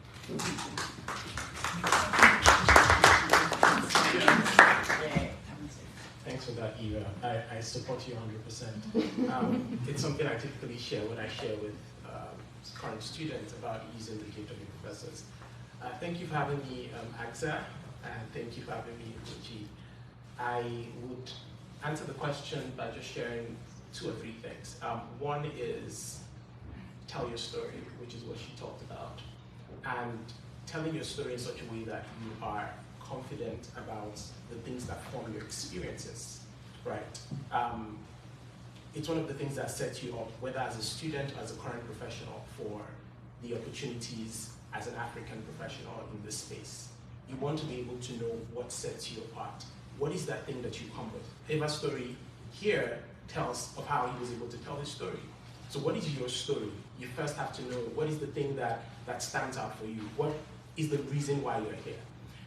[SPEAKER 20] Thanks for that, Eva. I support you 100%. It's something I typically share when I share with current students about using the gift of your professors. Thank you for having me, AGSA, and thank you for having me, Uchi. I would answer the question by just sharing 2 or 3 things. One is tell your story, which is what she talked about, and telling your story in such a way that you are confident about the things that form your experiences, right? It's one of the things that sets you up, whether as a student or as a current professional, for the opportunities as an African professional in this space. You want to be able to know what sets you apart. What is that thing that you come with? Eva's story here tells of how he was able to tell his story. So what is your story? You first have to know what is the thing that stands out for you. What is the reason why you're here?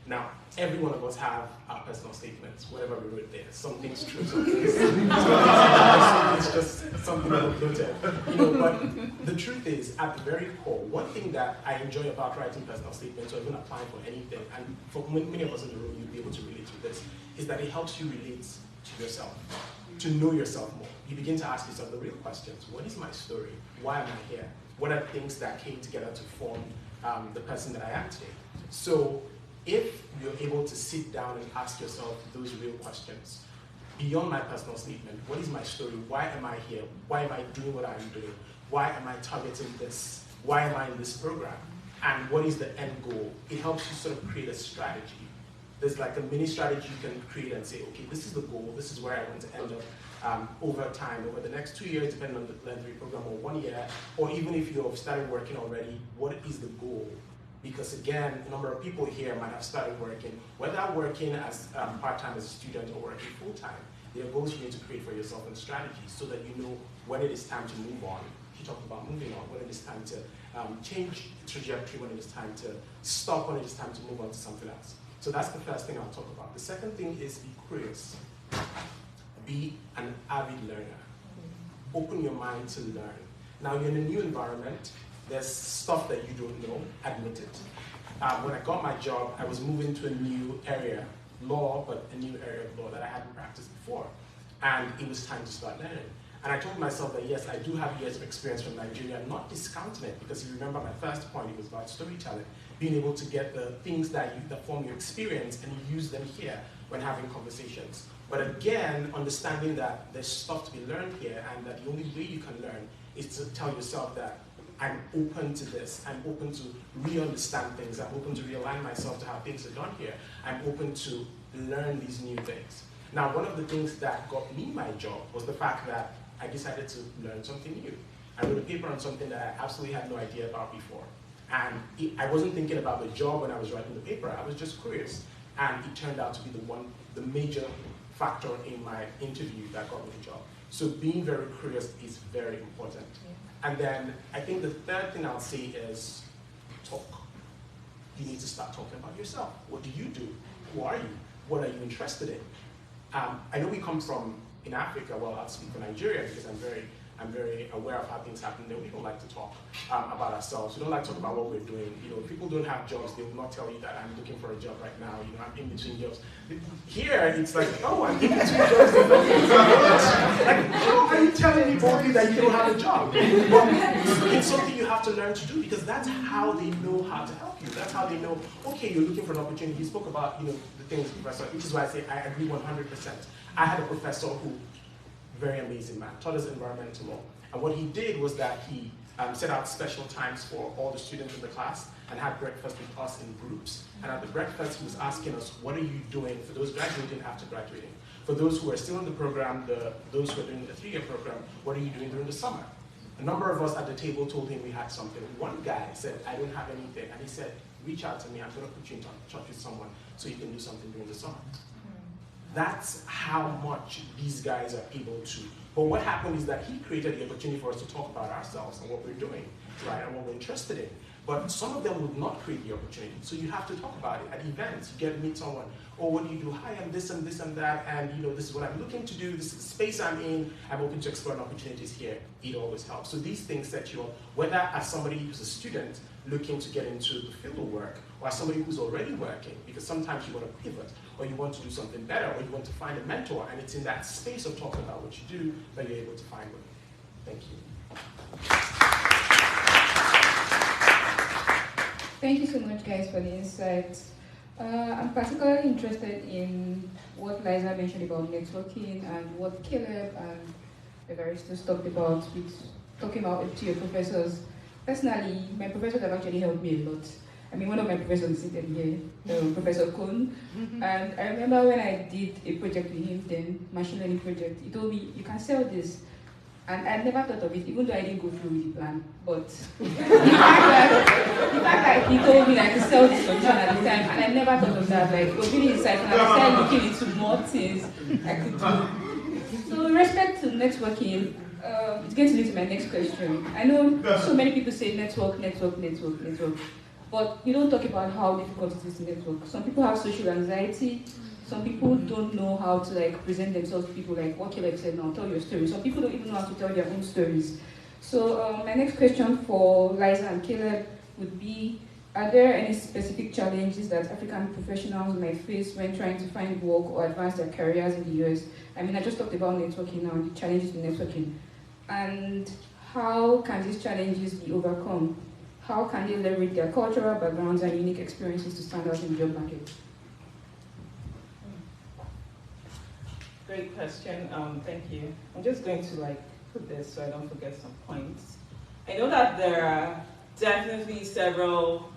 [SPEAKER 20] Now, every one of us have our personal statements, whatever we wrote there. Some things true, some things it's just something that we noted. But the truth is, at the very core, one thing that I enjoy about writing personal statements or even applying for anything, and for many of us in the room, you'll be able to relate to this, is that it helps you relate to yourself, to know yourself more. You begin to ask yourself the real questions. What is my story? Why am I here? What are things that came together to form the person that I am today? So if you're able to sit down and ask yourself those real questions, beyond my personal statement, what is my story? Why am I here? Why am I doing what I'm doing? Why am I targeting this? Why am I in this program? And what is the end goal? It helps you sort of create a strategy. There's like a mini strategy you can create and say, okay, this is the goal, this is where I want to end up over time, over the next 2 years, depending on the length of your program, or 1 year, or even if you've started working already, what is the goal? Because again, a number of people here might have started working, whether working as part-time as a student or working full-time. There are goals you need to create for yourself and strategies so that you know when it is time to move on. She talked about moving on, when it is time to change trajectory, when it is time to stop, when it is time to move on to something else. So that's the first thing I'll talk about. The second thing is be curious. Be an avid learner. Open your mind to learn. Now you're in a new environment. There's stuff that you don't know, admit it. When I got my job, I was moving to a new area, law, but a new area of law that I hadn't practiced before. And it was time to start learning. And I told myself that yes, I do have years of experience from Nigeria, not discounting it, because if you remember my first point, it was about storytelling, being able to get the things that form your experience and you use them here when having conversations. But again, understanding that there's stuff to be learned here and that the only way you can learn is to tell yourself that I'm open to this, I'm open to re-understand things, I'm open to realign myself to how things are done here, I'm open to learn these new things. Now, one of the things that got me my job was the fact that I decided to learn something new. I wrote a paper on something that I absolutely had no idea about before. And I wasn't thinking about the job when I was writing the paper, I was just curious. And it turned out to be the major factor in my interview that got me the job. So being very curious is very important. Yeah. And then I think the third thing I'll say is talk. You need to start talking about yourself. What do you do? Who are you? What are you interested in? I know we come from, in Africa, well, I'll speak for Nigeria because I'm very aware of how things happen there. We don't like to talk about ourselves. We don't like to talk about what we're doing. You know, if people don't have jobs, they will not tell you that I'm looking for a job right now. You know, I'm in between jobs. Here, it's like, oh, I'm in between jobs. Like, how are you telling me boldly that you don't have a job? Well, it's something you have to learn to do because that's how they know how to help you. That's how they know, okay, you're looking for an opportunity. You spoke about, you know, the things, Professor, which is why I say I agree 100%. I had a professor who, very amazing man, taught us environmental law. And what he did was that he set out special times for all the students in the class and had breakfast with us in groups. And at the breakfast, he was asking us, what are you doing for those graduating after graduating? For those who are still in the program, those who are doing the 3-year program, what are you doing during the summer? A number of us at the table told him we had something. One guy said, I don't have anything. And he said, reach out to me, I'm going to put you in touch with someone so you can do something during the summer. That's how much these guys are able to. But what happened is that he created the opportunity for us to talk about ourselves and what we're doing, right, and what we're interested in. But some of them would not create the opportunity. So you have to talk about it at events. You get to meet someone. Oh, what do you do? Hi, I'm this and this and that, and you know, this is what I'm looking to do. This is the space I'm in. I'm open to exploring opportunities here. It always helps. So these things set you up, whether as somebody who's a student looking to get into the field of work, or as somebody who's already working, because sometimes you want to pivot, or you want to do something better, or you want to find a mentor, and it's in that space of talking about what you do that you're able to find one. Thank you.
[SPEAKER 17] Thank you so much, guys, for the insights. I'm particularly interested in what Liza mentioned about networking and what Caleb and the baristas talked about with talking about to your professors. Personally, my professors have actually helped me a lot. I mean, one of my professors is sitting here, Professor Kuhn, and I remember when I did a project with him then, machine learning project, he told me, you can sell this. And I never thought of it, even though I didn't go through with the plan. But the fact that he told me like to sell this solution at the time, and I never thought of that, like it was really insightful. And I started looking into more things I could do. So with respect to networking, it's going to lead to my next question. I know so many people say network, but you don't talk about how difficult it is to network. Some people have social anxiety. Some people don't know how to like present themselves to people, like what Caleb said now, tell your story. Some people don't even know how to tell their own stories. So my next question for Liza and Caleb would be, are there any specific challenges that African professionals might face when trying to find work or advance their careers in the US? I mean, I just talked about networking now, the challenges in networking. And how can these challenges be overcome? How can they leverage their cultural backgrounds and unique experiences to stand out in the job market?
[SPEAKER 18] Great question. Thank you. I'm just going to put this so I don't forget some points. I know that there are definitely several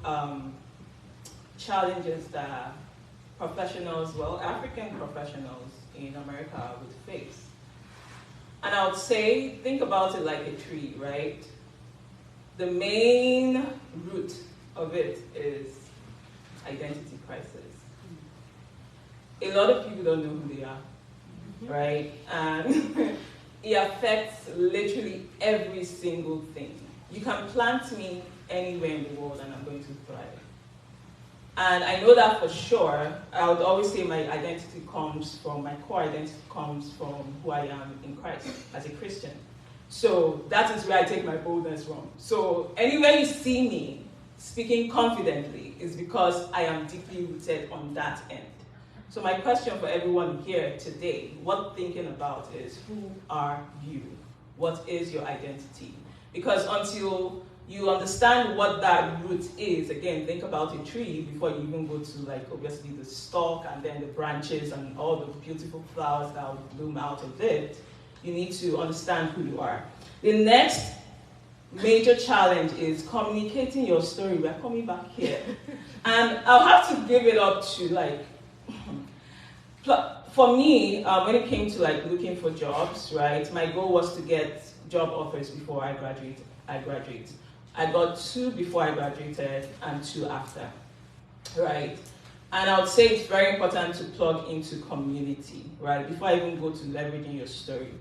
[SPEAKER 18] challenges that professionals, well, African professionals in America would face. And I would say, think about it like a tree, right? The main root of it is identity crisis. A lot of people don't know who they are. Right? And it affects literally every single thing. You can plant me anywhere in the world and I'm going to thrive. And I know that for sure. I would always say my identity comes from, my core identity comes from who I am in Christ as a Christian. So that is where I take my boldness from. So anywhere you see me speaking confidently is because I am deeply rooted on that end. So my question for everyone here today, what thinking about is, who are you? what is your identity. Because until you understand what that root is, again, think about a tree before you even go to, like, obviously the stalk and then the branches and all the beautiful flowers that will bloom out of it. You need to understand who you are. The next major challenge is communicating your story. We're coming back here. And I'll have to give it up to, like, for me, when it came to, like, looking for jobs, right, my goal was to get job offers before I graduate. I got 2 before I graduated and 2 after, right? And I would say it's very important to plug into community, right? Before I even go to leveraging your story.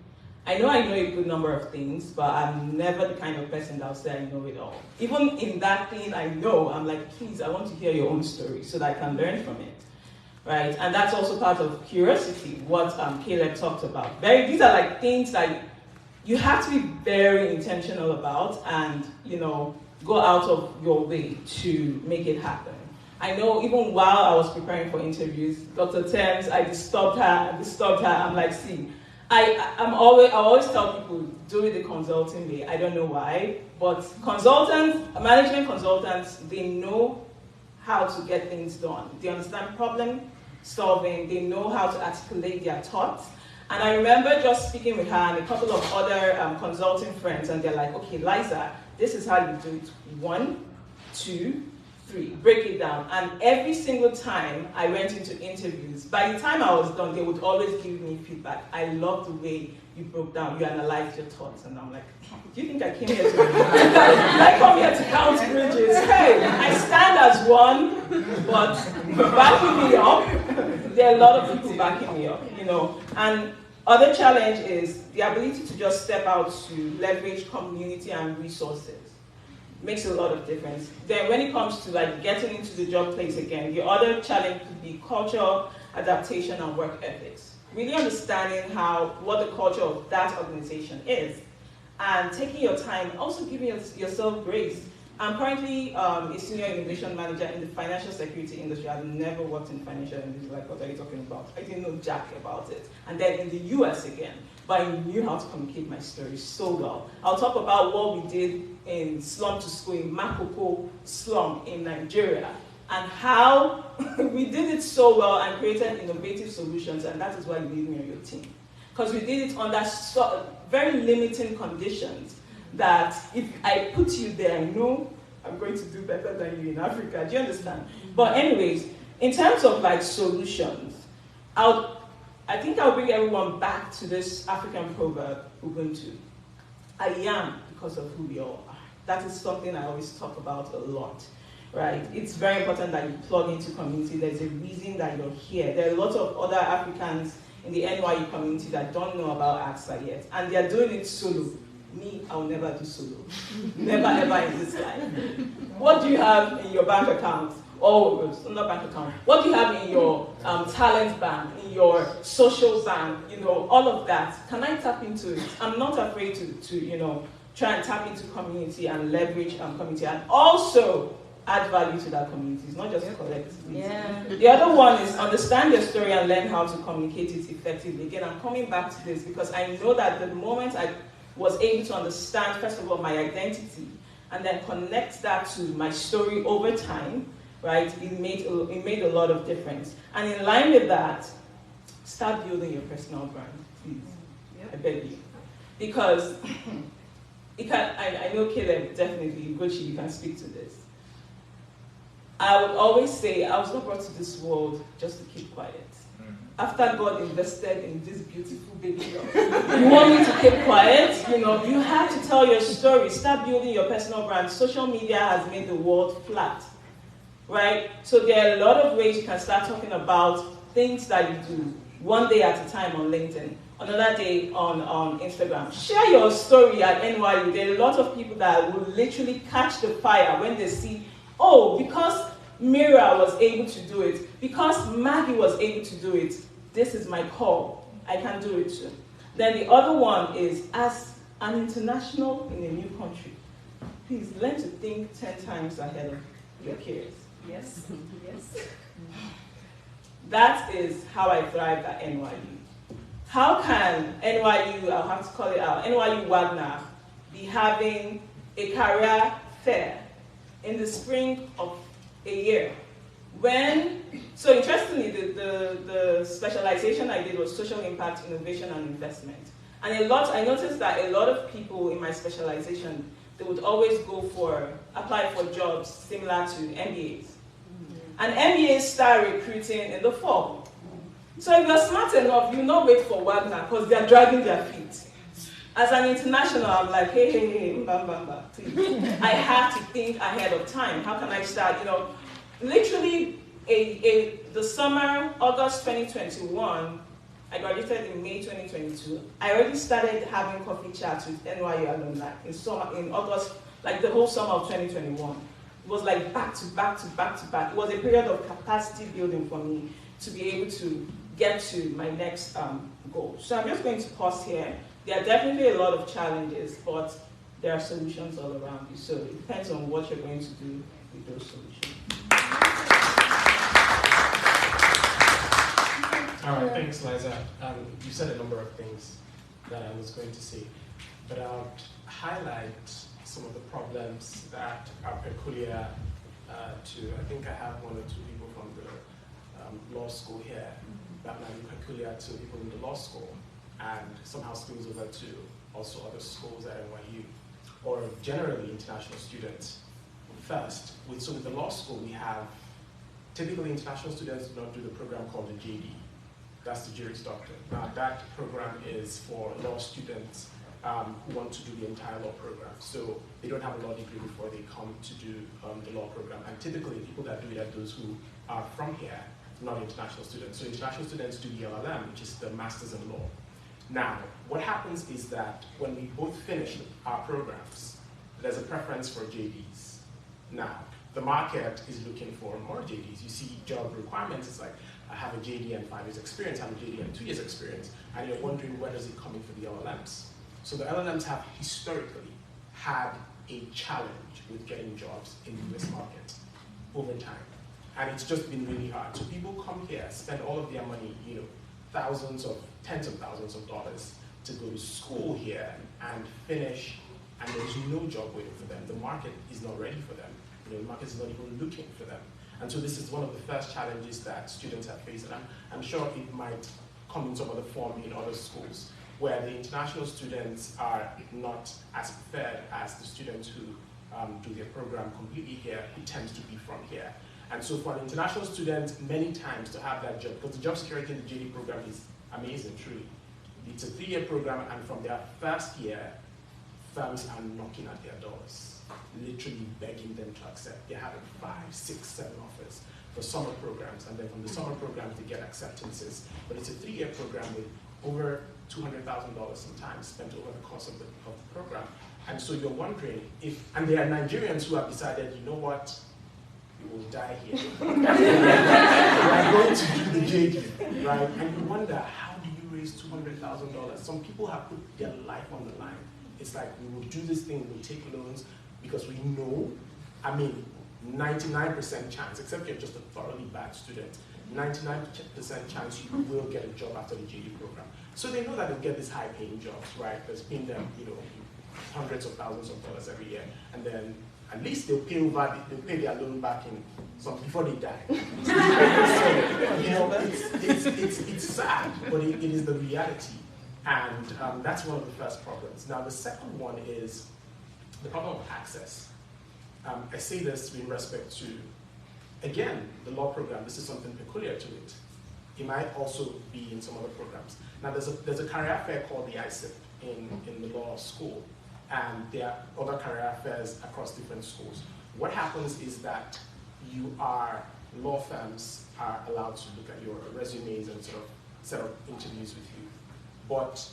[SPEAKER 18] I know a good number of things, but I'm never the kind of person that will say I know it all. Even in that thing I know, I'm like, please, I want to hear your own story so that I can learn from it, right? And that's also part of curiosity, what Caleb talked about. These are like things that you have to be very intentional about and, you know, go out of your way to make it happen. I know even while I was preparing for interviews, Dr. Thames, I disturbed her. I'm like, see, I always tell people, do it the consulting way. I don't know why, but management consultants, they know how to get things done. They understand problem solving. They know how to articulate their thoughts. And I remember just speaking with her and a couple of other consulting friends, and they're like, okay, Liza, this is how you do it. 1, 2, 3, break it down. And every single time I went into interviews, by the time I was done, they would always give me feedback. I love the way you broke down, you analyzed your thoughts. And I'm like, do you think I came here to, I come here to count bridges? Hey, I stand as one, but backing me up, there are a lot of people backing me up, you know. And other challenge is the ability to just step out to leverage community and resources. Makes a lot of difference. Then when it comes to like getting into the job place again, the other challenge could be cultural adaptation and work ethics. Really understanding what the culture of that organization is, and taking your time, also giving yourself grace. I'm currently a senior innovation manager in the financial security industry. I've never worked in financial industry, like what are you talking about? I didn't know jack about it. And then in the US again, but I knew how to communicate my story so well. I'll talk about what we did in slum to school, in Makoko slum in Nigeria, and how we did it so well and created innovative solutions, and that is why you need me on your team. Because we did it under very limiting conditions that if I put you there, I know I'm going to do better than you in Africa. Do you understand? But anyways, in terms of like solutions, I think I'll bring everyone back to this African proverb, Ubuntu. I am because of who we all are. That is something I always talk about a lot, right? It's very important that you plug into community. There's a reason that you're here. There are a lot of other Africans in the NYU community that don't know about AGSA yet, and they're doing it solo. Me, I'll never do solo. Never ever in this life. What do you have in your bank account? Oh, not bank account. What do you have in your talent bank, in your social bank, you know, all of that? Can I tap into it? I'm not afraid to you know, try and tap into community and leverage community and also add value to that community. It's not just collect. Yeah. The other one is understand your story and learn how to communicate it effectively. Again, I'm coming back to this because I know that the moment I was able to understand, first of all, my identity and then connect that to my story over time, right, it made a lot of difference. And in line with that, start building your personal brand, please. Yep. I beg you. Because I know Caleb, definitely, Gochi, you can speak to this. I would always say, I was not brought to this world just to keep quiet. After God invested in this beautiful baby girl, you want me to keep quiet? You know, you have to tell your story. Start building your personal brand. Social media has made the world flat, right? So there are a lot of ways you can start talking about things that you do, one day at a time on LinkedIn, another day on Instagram. Share your story at NYU. There are a lot of people that will literally catch the fire when they see, oh, because Mira was able to do it, because Maggie was able to do it, this is my call. I can do it too. Then the other one is, as an international in a new country, please learn to think 10 times ahead of your peers. Yes? Yes. That is how I thrived at NYU. how can NYU, I'll have to call it out, NYU Wagner be having a career fair in the spring of a year when, so interestingly, the specialization I did was social impact, innovation, and investment. And I noticed that a lot of people in my specialization, they would always apply for jobs similar to MBAs. And MBAs start recruiting in the fall. So if you're smart enough, you not wait for Wagner because they're dragging their feet. As an international, I'm like, hey, bam, please. I have to think ahead of time. How can I start? Literally, the summer, August 2021, I graduated in May 2022. I already started having coffee chats with NYU alumni in August, like the whole summer of 2021. It was like back to back to back to back. It was a period of capacity building for me to be able to get to my next goal. So I'm just going to pause here. There are definitely a lot of challenges, but there are solutions all around you. So it depends on what you're going to do with those solutions.
[SPEAKER 20] All right, thanks, Liza. You said a number of things that I was going to say, but I'll highlight some of the problems that are peculiar to, I think I have one or two people from the law school here that might be peculiar to people in the law school and somehow spills over to also other schools at NYU or generally international students. First, with the law school, we have typically international students do not do the program called the JD. That's the Juris Doctor. Now that program is for law students who want to do the entire law program. So they don't have a law degree before they come to do the law program. And typically people that do it are those who are from here, not international students. So international students do the LLM, which is the Masters in Law. Now, what happens is that when we both finish our programs, there's a preference for JDs. Now, the market is looking for more JDs. You see job requirements, it's like, I have a JD and 5 years experience, I have a JD and 2 years experience, and you're wondering where does it come in for the LLMs? So the LLMs have historically had a challenge with getting jobs in the US market over time. And it's just been really hard. So people come here, spend all of their money, tens of thousands of dollars to go to school here and finish, and there's no job waiting for them. The market is not ready for them. The market is not even looking for them. And so this is one of the first challenges that students have faced, and I'm sure it might come in some other form in other schools, where the international students are not as prepared as the students who do their program completely here, who tends to be from here. And so for an international student, many times to have that job, because the job security in the JD program is amazing, truly. It's a 3-year program, and from their first year, firms are knocking at their doors, literally begging them to accept. They're having 5, 6, 7 offers for summer programs, and then from the summer programs, they get acceptances. But it's a 3-year program with over $200,000 sometimes spent over the course of the program. And so you're wondering if, and there are Nigerians who have decided, you know what, we will die here. We are going to do the JD, right? And you wonder, how do you raise $200,000? Some people have put their life on the line. It's like, we will do this thing, we'll take loans, because we know, 99% chance, except you're just a thoroughly bad student, 99% chance you will get a job after the JD program. So they know that they'll get these high-paying jobs, right? That's paying them, hundreds of thousands of dollars every year, and then at least they'll pay their loan back before they die. So, it's sad, but it is the reality, and that's one of the first problems. Now, the second one is the problem of access. I say this in respect to, again, the law program. This is something peculiar to it. It might also be in some other programs. Now, there's a career fair called the ISIP in the law school, and there are other career fairs across different schools. What happens is that law firms are allowed to look at your resumes and sort of set up interviews with you. But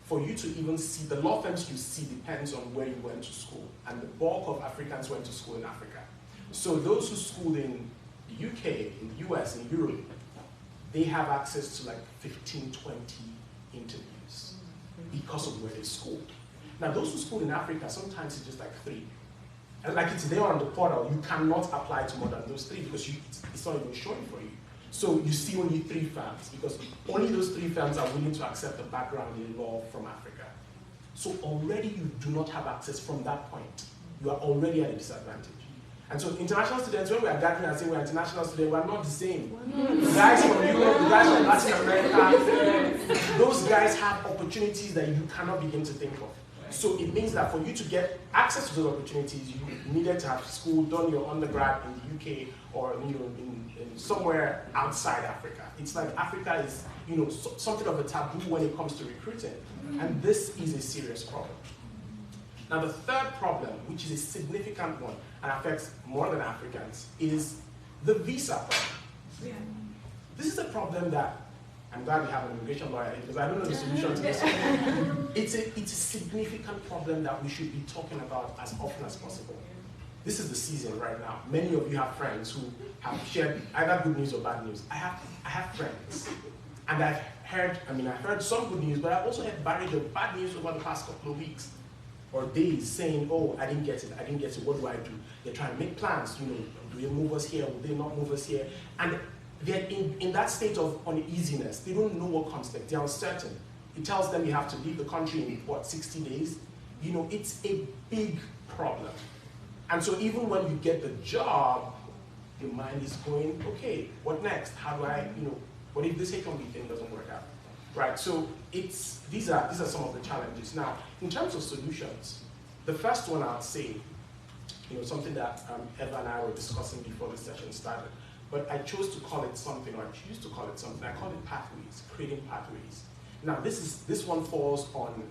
[SPEAKER 20] for you to even see, the law firms you see depends on where you went to school, and the bulk of Africans went to school in Africa. So those who schooled in the UK, in the US, in Europe, they have access to like 15, 20 interviews because of where they schooled. Now those who schooled in Africa, sometimes it's just like 3. And like it's there on the portal, you cannot apply to more than those 3 because it's not even showing for you. So you see only 3 firms, because only those 3 firms are willing to accept a background in law from Africa. So already you do not have access from that point. You are already at a disadvantage. And so international students, when we are gathering and saying we're international students, we're not the same. The guys from Europe, the guys from Latin America, those guys have opportunities that you cannot begin to think of. So it means that for you to get access to those opportunities, you needed to have school, done your undergrad in the UK or in somewhere outside Africa. It's like Africa is something of a taboo when it comes to recruiting. And this is a serious problem. Now the third problem, which is a significant one and affects more than Africans, is the visa problem. This is a problem that I'm glad we have an immigration lawyer because I don't know the solution to this one. It's a significant problem that we should be talking about as often as possible. This is the season right now. Many of you have friends who have shared either good news or bad news. I have friends, and I've heard some good news, but I've also heard barrage of bad news over the past couple of weeks or days saying, oh, I didn't get it, what do I do? They're trying to make plans, do they move us here, will they not move us here? And they're in that state of uneasiness. They don't know what comes next, they're uncertain. It tells them you have to leave the country in, 60 days? It's a big problem. And so even when you get the job, your mind is going, okay, what next? How do I, what if this H1B thing doesn't work out? Right, so these are some of the challenges. Now, in terms of solutions, the first one I'd say, something that Eva and I were discussing before the session started, but I chose to call it something, or I choose to call it something. I call it pathways, creating pathways. Now, this one falls on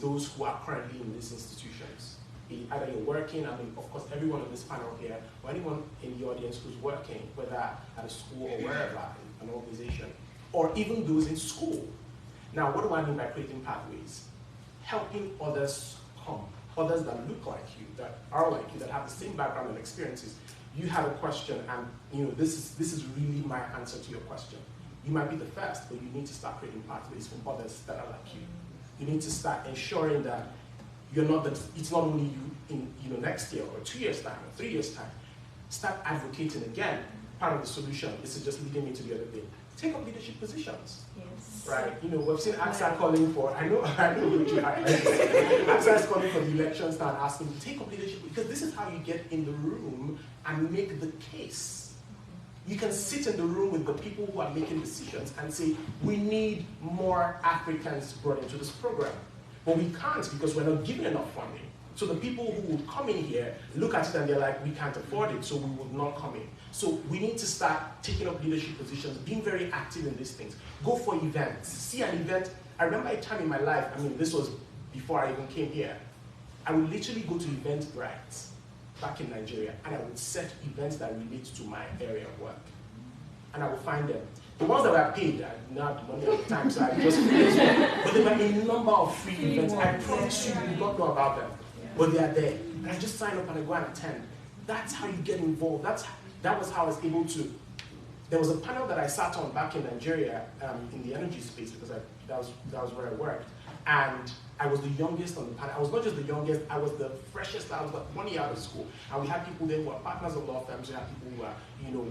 [SPEAKER 20] those who are currently in these institutions. Either you're working, of course, everyone on this panel here, or anyone in the audience who's working, whether at a school or wherever, an organization, or even those in school. Now, what do I mean by creating pathways? Helping others come, others that look like you, that are like you, that have the same background and experiences. You have a question, and this is really my answer to your question. You might be the first, but you need to start creating pathways from others that are like you. You need to start ensuring that it's not only you in next year or 2 years' time or 3 years' time. Start advocating again. Part of the solution, this is just leading me to the other thing. Take up leadership positions. Yes. Right? We've seen AGSA calling for, I know which AGSA is calling for the elections now and asking to take up leadership, because this is how you get in the room and make the case. You can sit in the room with the people who are making decisions and say, we need more Africans brought into this program. But we can't because we're not given enough funding. So the people who would come in here look at it and they're like, we can't afford it, so we would not come in. So we need to start taking up leadership positions, being very active in these things. Go for events. See an event. I remember a time in my life, this was before I even came here. I would literally go to Eventbrite back in Nigeria, and I would set events that relate to my area of work. And I would find them. The ones that were paid, I didn't have the money at the time, so I just finished them. But there were a number of free events. I promise you, you don't know about them. But they are there. And I just sign up and I go and attend. That's how you get involved. That was how I was able to. There was a panel that I sat on back in Nigeria in the energy space, because that was where I worked. And I was the youngest on the panel. I was not just the youngest, I was the freshest. I was like 1 year out of school. And we had people there who were partners of law firms. We had people who were,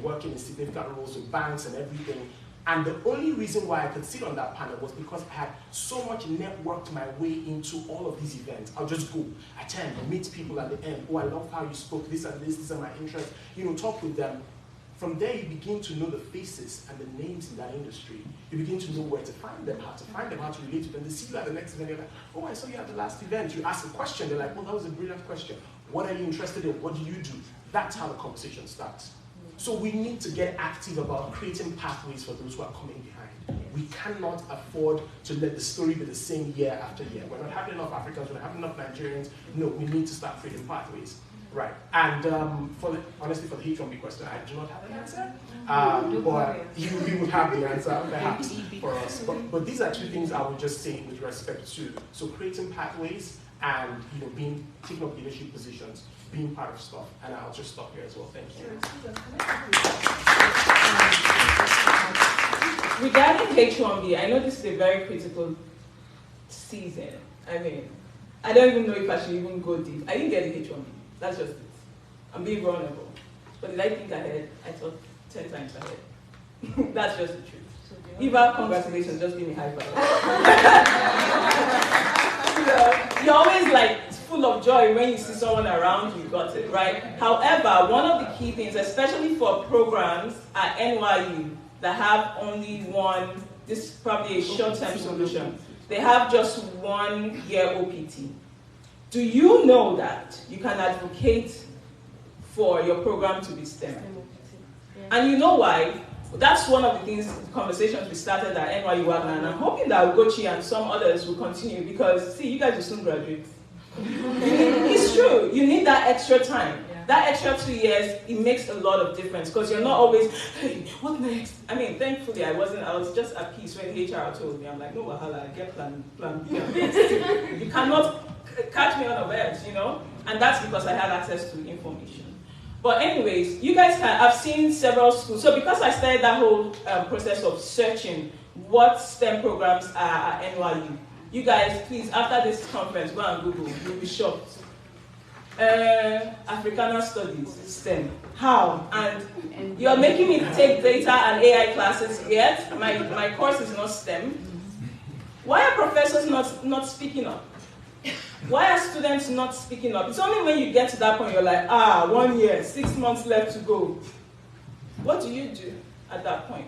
[SPEAKER 20] working in significant roles with banks and everything. And the only reason why I could sit on that panel was because I had so much networked my way into all of these events. I'll just go, attend, meet people at the end. Oh, I love how you spoke, this and this, these are my interests. Talk with them. From there, you begin to know the faces and the names in that industry. You begin to know where to find them, how to relate to them. They see you at the next event, you're like, oh, I saw you at the last event. You ask a question, they're like, oh, that was a brilliant question. What are you interested in? What do you do? That's how the conversation starts. So we need to get active about creating pathways for those who are coming behind. We cannot afford to let the story be the same year after year. We're not having enough Africans, we're not having enough Nigerians. No, we need to start creating pathways. Right, and honestly, for the H1B question, I do not have an answer. But you will have the answer, perhaps, for us. But these are two things I would just say with respect to, so creating pathways and taking up leadership positions, being part of stuff. And I'll just stop here as well. Thank you.
[SPEAKER 18] Regarding H1B, I know this is a very critical season. I don't even know if I should even go deep. I didn't get the H1B. That's just it. I'm being vulnerable. But did I think ahead? I thought 10 times ahead. That's just the truth. Eva, congratulations, just give me high five. You're always like full of joy when you see someone around you got it, right? However, one of the key things, especially for programs at NYU that have only one, this is probably a short-term solution, they have just 1 year OPT. Do you know that you can advocate for your program to be STEM? And you know why? That's one of the things, conversations we started at NYU Wagner, and I'm hoping that Ugochi and some others will continue because, see, you guys will soon graduate. It's true, you need that extra time. That extra 2 years, it makes a lot of difference because you're not always, hey, what next? I mean, thankfully, I was just at peace when HR told me, I'm like, no wahala, I get plan B and this. You cannot catch me unawares, you know? And that's because I had access to information. But anyways, you guys I've seen several schools. So because I started that whole process of searching what STEM programs are at NYU, you guys, please, after this conference, go and Google, you'll be shocked. Africana Studies, STEM. How? And you're making me take data and AI classes yet? My course is not STEM. Why are professors not speaking up? Why are students not speaking up? It's only when you get to that point you're like, 1 year, 6 months left to go. What do you do at that point?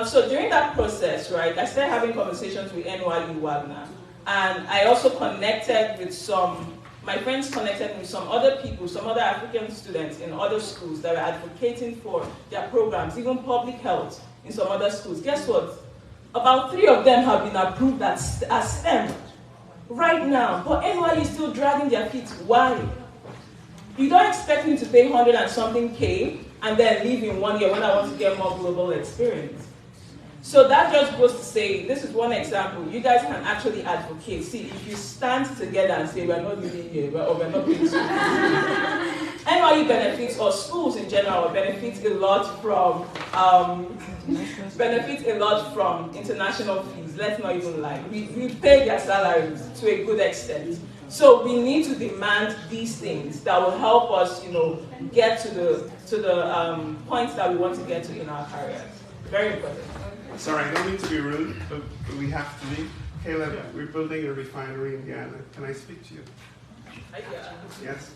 [SPEAKER 18] So during that process, right, I started having conversations with NYU Wagner, and I also connected with my friends connected with some other people, some other African students in other schools that were advocating for their programs, even public health in some other schools. Guess what? About 3 of them have been approved as STEM. Right now, but NYU is still dragging their feet. Why? You don't expect me to pay 100 and something K and then leave in 1 year when I want to get more global experience. So that just goes to say, this is one example. You guys can actually advocate. See, if you stand together and say, we're not living here, or we're not paying school, NYU benefits, or schools in general, benefits a lot from international fees. Let's not even lie. We pay their salaries to a good extent. So we need to demand these things that will help us, get to the points that we want to get to in our careers. Very important.
[SPEAKER 5] Sorry, I don't mean to be rude, but we have to be. Caleb, we're building a refinery in Ghana. Can I speak to you? Yes?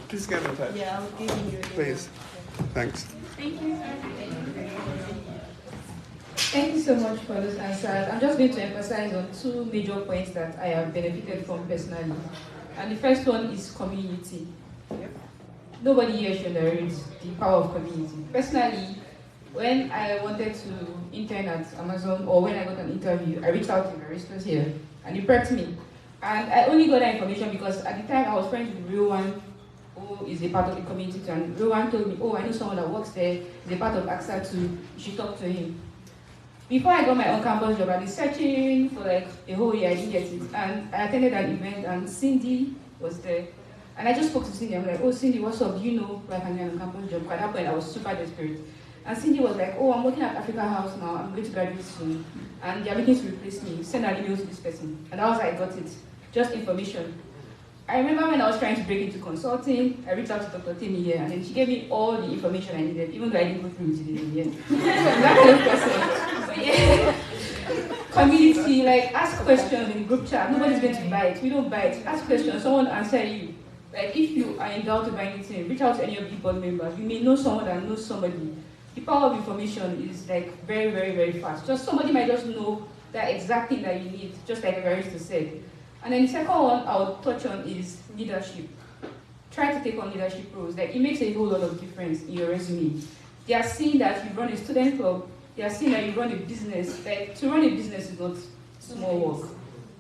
[SPEAKER 5] Please get in touch.
[SPEAKER 12] Yeah, I'll give you your
[SPEAKER 5] Please. Thanks.
[SPEAKER 13] Thank you.
[SPEAKER 17] Thank you so much for those answers. I'm just going to emphasize on 2 major points that I have benefited from personally. And the first one is community. Nobody here should underrate the power of community. Personally, when I wanted to intern at Amazon, or when I got an interview, I reached out to baristas here, and they prepped me. And I only got that information because at the time I was friends with Rowan, who is a part of the community, and Rowan told me, I know someone that works there, is a part of AGSA too, you should talk to him. Before I got my on-campus job, I was searching for like a whole year, I didn't get it. And I attended an event, and Cindy was there. And I just spoke to Cindy, I'm like, Cindy, what's up? Do you know where I can get an on-campus job? At that point, I was super desperate. And Cindy was like, I'm working at Africa House now, I'm going to graduate soon, and they're looking to replace me, send an email to this person. And that was how I got it, just information. I remember when I was trying to break into consulting, I reached out to Dr. Temi here, and then she gave me all the information I needed, even though I didn't go through it in the end. That kind of person. But yeah, community, like ask questions in the group chat, nobody's going to bite, we don't bite. Ask questions, someone answer you. Like if you are in doubt about anything, reach out to any of the board members. You may know someone that knows somebody. The power of information is like very, very, very fast. Just somebody might just know that exact thing that you need, just like Evarista said. And then the second one I'll touch on is leadership. Try to take on leadership roles. Like it makes a whole lot of difference in your resume. They are seeing that you run a student club. They are seeing that you run a business. Like to run a business is not small work.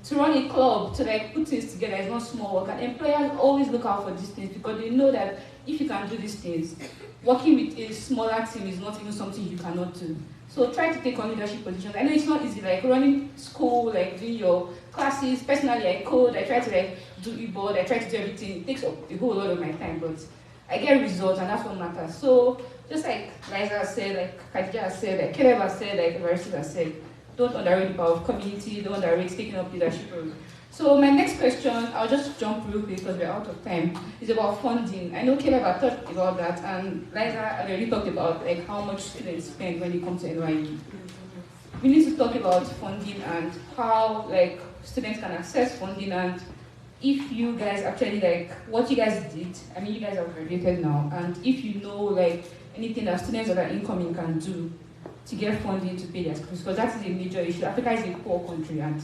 [SPEAKER 17] To run a club, to like put things together is not small work. And employers always look out for these things because they know that if you can do these things, working with a smaller team is not even something you cannot do. So try to take on leadership positions. I know it's not easy, like running school, like doing your classes. Personally, I code, I try to like do e-board, I try to do everything. It takes up a whole lot of my time, but I get results and that's what matters. So just like Liza said, like Khadija said, like Caleb has said, like Evarista has said, don't underrate the power of community, don't underrate taking up leadership roles. So my next question, I'll just jump real quick because we're out of time, is about funding. I know Caleb had talked about that, and Liza already talked about like how much students spend when they come to NYU. We need to talk about funding and how like students can access funding, and if you guys actually like what you guys did. I mean, you guys are graduated now, and if you know like anything that students that are incoming can do to get funding to pay their schools, because that is a major issue. Africa is a poor country, and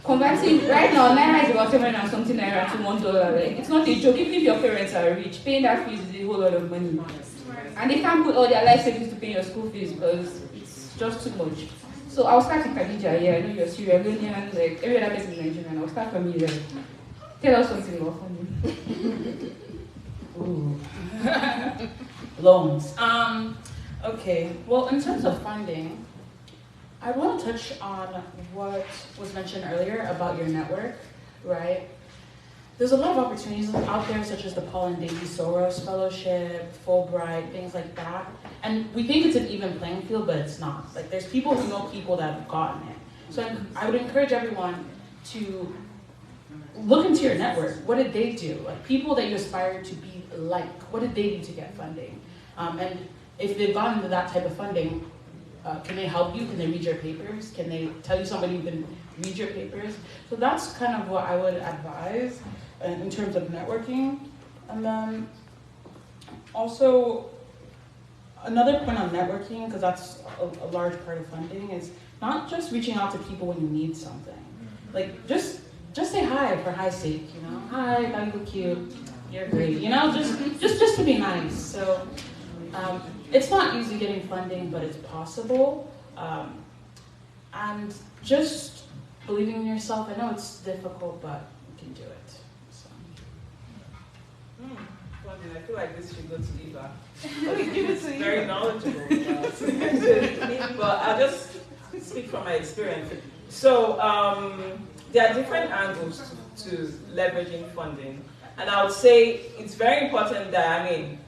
[SPEAKER 17] converting right now, naira is about 700 and something naira to $1. Like, it's not a joke. Even if your parents are rich, paying that fees is a whole lot of money, and they can't put all their life savings to pay your school fees because it's just too much. So I'll start with Khadija. Yeah, I know you're Sierra Leonean, like every other person in Nigeria. I'll start from you. Like, tell us something about funding.
[SPEAKER 19] Ooh. Loans. Okay. Well, in terms of funding, I want to touch on what was mentioned earlier about your network, right? There's a lot of opportunities out there, such as the Paul and Daisy Soros Fellowship, Fulbright, things like that. And we think it's an even playing field, but it's not. Like, there's people who know people that have gotten it. So I would encourage everyone to look into your network. What did they do? Like, people that you aspire to be like, what did they do to get funding? And if they've gotten into that type of funding, can they help you? Can they read your papers? Can they tell you somebody who can read your papers? So that's kind of what I would advise in terms of networking. And then also, another point on networking, because that's a large part of funding, is not just reaching out to people when you need something. Like, just say hi for high's sake, you know? Hi, thought you look cute. You're great. You know, just to be nice. So it's not easy getting funding, but it's possible. And just believing in yourself. I know it's difficult, but you can do it. So.
[SPEAKER 18] I feel like this should go to Eva. Okay, give it to Eva. Very knowledgeable. But I'll just speak from my experience. So there are different angles to leveraging funding. And I would say it's very important that, I mean,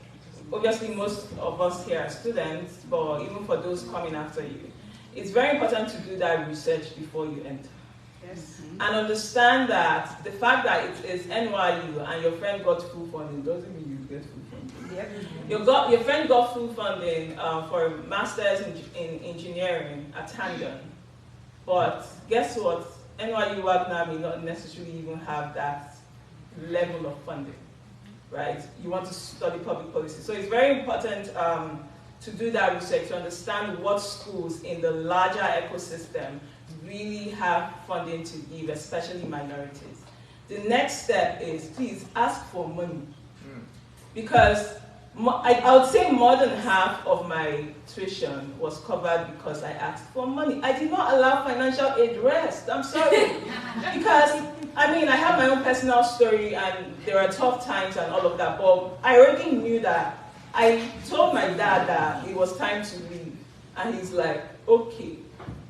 [SPEAKER 18] obviously most of us here are students, but even for those coming after you, it's very important to do that research before you enter. Yes. And understand that the fact that it is NYU and your friend got full funding doesn't mean you get full funding. Yep. Your friend got full funding for a master's in engineering at Tandon. But guess what? NYU Wagner may not necessarily even have that level of funding, right? You want to study public policy. So it's very important to do that research, to understand what schools in the larger ecosystem really have funding to give, especially minorities. The next step is please ask for money. Because I would say more than half of my tuition was covered because I asked for money. I did not allow financial aid rest. I'm sorry. Because, I mean, I have my own personal story and there are tough times and all of that, but I already knew that. I told my dad that it was time to leave. And he's like, okay,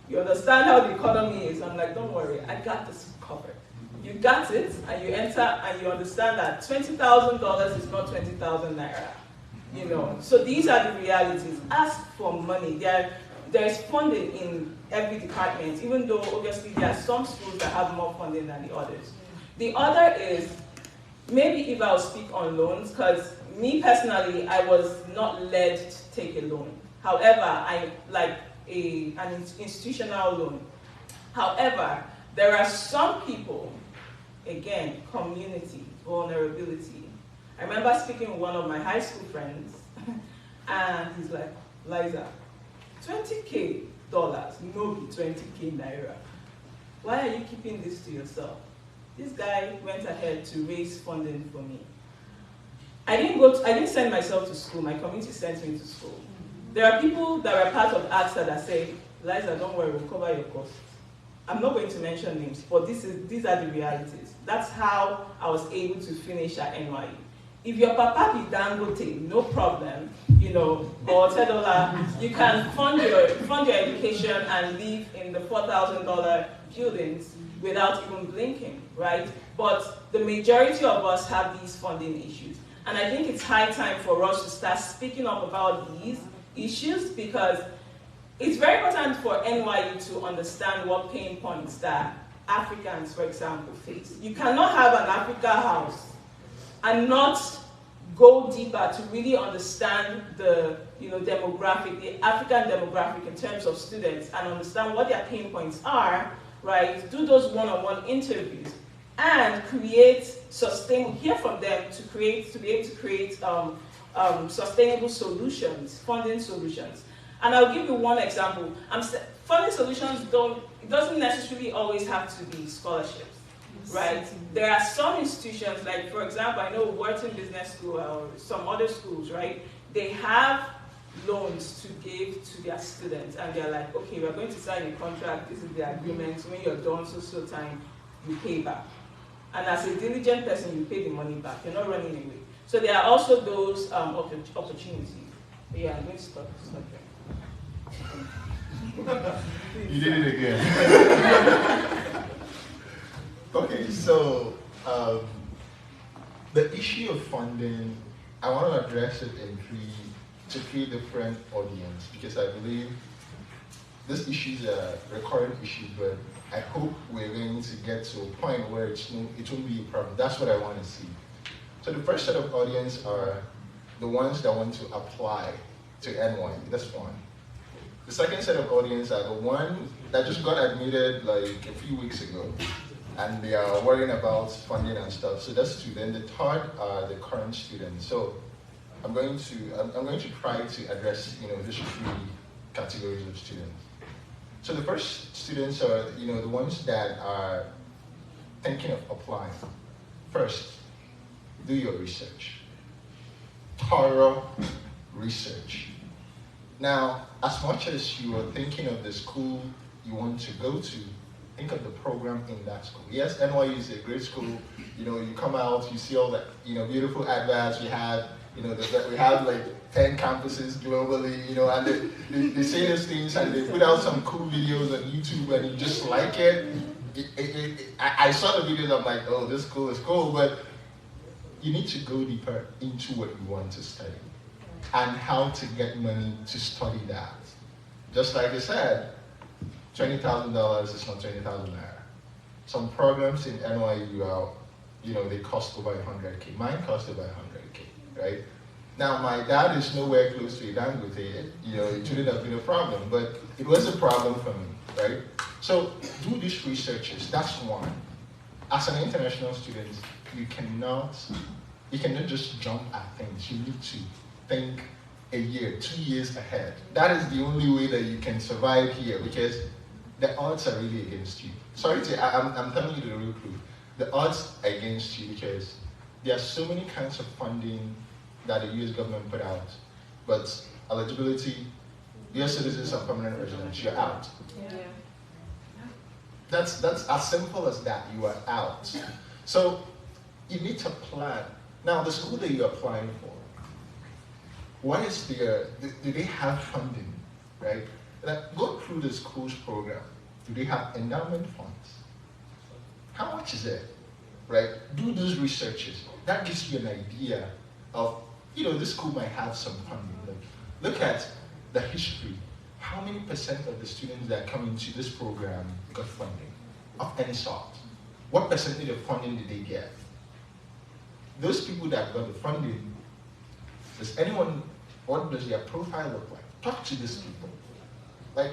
[SPEAKER 18] you understand how the economy is? I'm like, don't worry, I got this covered. You got it, and you enter, and you understand that $20,000 is not 20,000 naira. You know, so these are the realities. Ask for money. There is funding in every department, even though obviously there are some schools that have more funding than the others. The other is, maybe if I'll speak on loans, because me personally, I was not led to take a loan. However, I like an institutional loan. However, there are some people, again, community, vulnerability. I remember speaking with one of my high school friends, and he's like, Liza, $20K, no be 20K naira. Why are you keeping this to yourself? This guy went ahead to raise funding for me. I didn't send myself to school, my community sent me to school. There are people that are part of AGSA that say, Liza, don't worry, we'll cover your costs. I'm not going to mention names, but these are the realities. That's how I was able to finish at NYU. If your papa be Dangote, no problem, you know, or $10, you can fund your education and live in the $4,000 buildings without even blinking, right? But the majority of us have these funding issues. And I think it's high time for us to start speaking up about these issues, because it's very important for NYU to understand what pain points that Africans, for example, face. You cannot have an Africa House and not go deeper to really understand the demographic, the African demographic in terms of students, and understand what their pain points are, right? Do those one-on-one interviews and hear from them to be able to create sustainable solutions, funding solutions. And I'll give you one example. Funding solutions it doesn't necessarily always have to be scholarships, right? There are some institutions, like for example, I know Wharton Business School or some other schools, right? They have loans to give to their students, and they're like, okay, we're going to sign a contract, this is the agreement, when you're done so time, you pay back. And as a diligent person, you pay the money back, you're not running away. So there are also those opportunities. But yeah, I'm going to stop here.
[SPEAKER 2] You did it again. Okay, so the issue of funding, I want to address it in three different audience, because I believe this issue is a recurrent issue, but I hope we're going to get to a point where it won't be a problem. That's what I want to see. So the first set of audience are the ones that want to apply to NYU. That's one. The second set of audience are the ones that just got admitted like a few weeks ago, and they are worrying about funding and stuff. So that's two. Then the third are the current students. So I'm going to try to address these three categories of students. So the first students are the ones that are thinking of applying. First, do your research. Thorough research. Now, as much as you are thinking of the school you want to go to, think of the program in that school. Yes, NYU is a great school. You come out, you see all the beautiful adverts we have. We have like 10 campuses globally. And they say these things and they put out some cool videos on YouTube, and you just like it. I saw the videos. I'm like, oh, this school is cool, but you need to go deeper into what you want to study and how to get money to study that. Just like I said, $20,000 is not 20,000 naira. Some programs in NYU are, they cost over 100K. Mine cost over 100K, right? Now, my dad is nowhere close to a Dangote. It shouldn't have been a problem, but it was a problem for me, right? So do these researches. That's one. As an international student, you cannot just jump at things. You need to think a year, 2 years ahead. That is the only way that you can survive here, because the odds are really against you. I'm telling you the real truth. The odds are against you because there are so many kinds of funding that the US government put out, but eligibility, US citizens and permanent residents, you're out. Yeah. That's as simple as that. You are out. So you need to plan. Now, the school that you're applying for, what is do they have funding, right? Go through the school's program. Do they have endowment funds? How much is it, right? Do those researches. That gives you an idea of, this school might have some funding. Look at the history. How many percent of the students that come into this program got funding of any sort? What percentage of funding did they get? Those people that got the funding, what does their profile look like? Talk to these people. Like,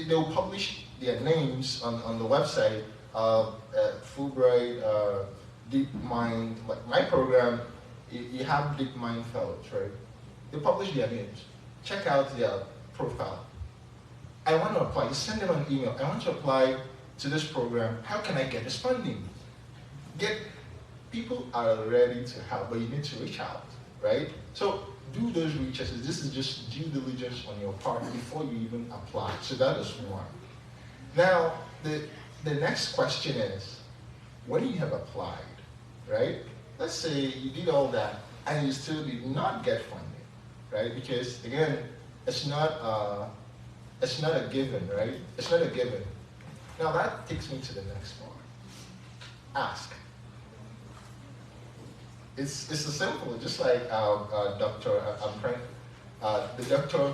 [SPEAKER 2] they'll publish their names on the website, Fulbright, DeepMind. Like my program, you have DeepMind fellows, right? They publish their names. Check out their profile. I want to apply. Just send them an email. I want to apply to this program. How can I get this funding? People are ready to help, but you need to reach out, right? So do those researches. This is just due diligence on your part before you even apply. So that is one. Now, the next question is, when you have applied, right? Let's say you did all that and you still did not get funding, right? Because again, it's not a given, right? It's not a given. Now that takes me to the next one. Ask. It's as simple, just like Dr. the doctor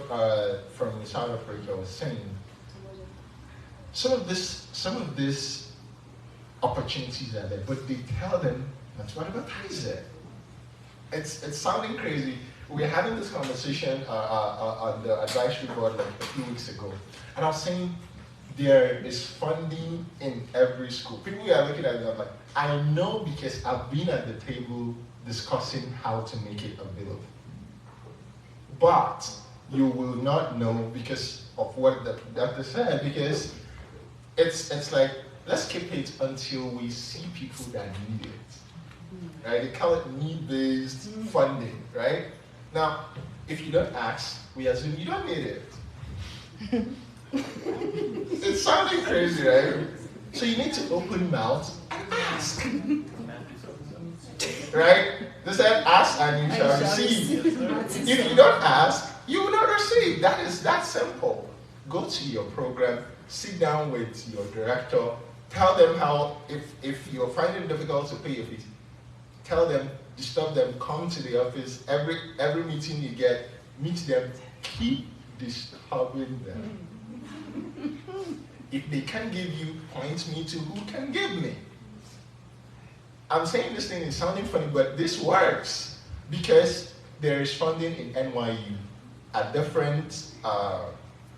[SPEAKER 2] from South Africa was saying, some of these opportunities are there, but they tell them not to advertise it. It's sounding crazy. We were having this conversation on the advisory board like a few weeks ago, and I was saying there is funding in every school. People are looking at it, I'm like, I know because I've been at the table discussing how to make it available. But you will not know because of what the doctor said, because it's like, let's keep it until we see people that need it, right? They call it need-based funding, right? Now, if you don't ask, we assume you don't need it. It's sounding crazy, right? So you need to open mouth and ask. Right? They said, ask and you shall receive. If you don't ask, you will not receive. That is that simple. Go to your program, sit down with your director, tell them how, if you're finding it difficult to pay your fees, tell them, disturb them, come to the office, every meeting you get, meet them, keep disturbing them. If they can't give you, point me to who can give me. I'm saying this thing is sounding funny, but this works because there is funding in NYU at different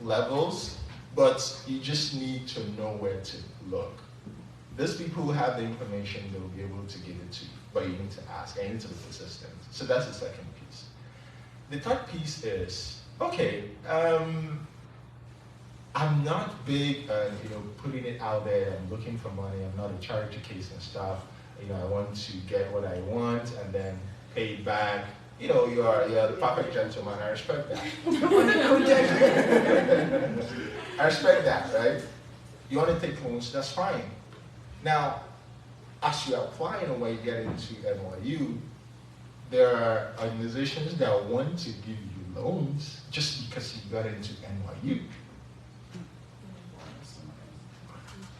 [SPEAKER 2] levels, but you just need to know where to look. Those people who have the information, they will be able to give it to you, but you need to ask, and you need to be persistent. So that's the second piece. The third piece is, okay, I'm not big on putting it out there and looking for money. I'm not a charity case and stuff. I want to get what I want and then pay it back. You're the perfect gentleman. I respect that. I respect that, right? You want to take loans, that's fine. Now, as you apply and when you get into NYU, there are organizations that want to give you loans just because you got into NYU.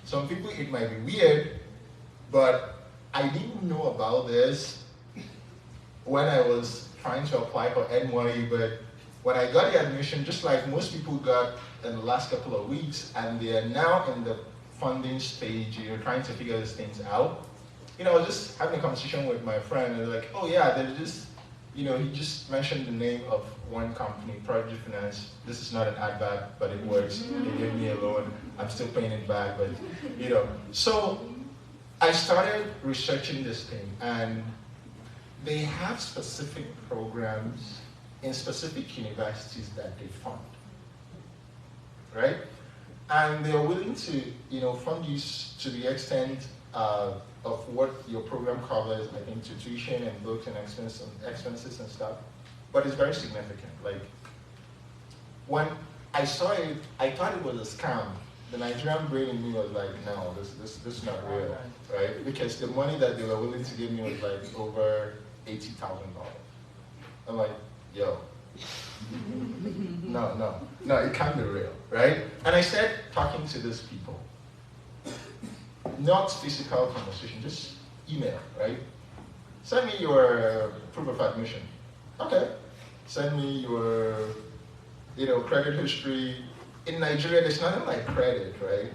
[SPEAKER 2] Some people, it might be weird, but I didn't know about this when I was trying to apply for NYU, but when I got the admission, just like most people got in the last couple of weeks, and they are now in the funding stage, trying to figure these things out. I was just having a conversation with my friend, and they're like, oh yeah, there's just, he just mentioned the name of one company, Project Finance. This is not an advert, but it works. They gave me a loan. I'm still paying it back, but So I started researching this thing, and they have specific programs in specific universities that they fund, right? And they're willing to, fund you to the extent of what your program covers, like tuition and books and expenses and stuff. But it's very significant. Like, when I saw it, I thought it was a scam. The Nigerian brain in me was like, no, this is not real, right? Because the money that they were willing to give me was like over $80,000. I'm like, yo, no, it can't be real, right? And I started talking to these people. Not physical conversation, just email, right? Send me your proof of admission. Okay. Send me your, credit history. In Nigeria, there's nothing like credit, right?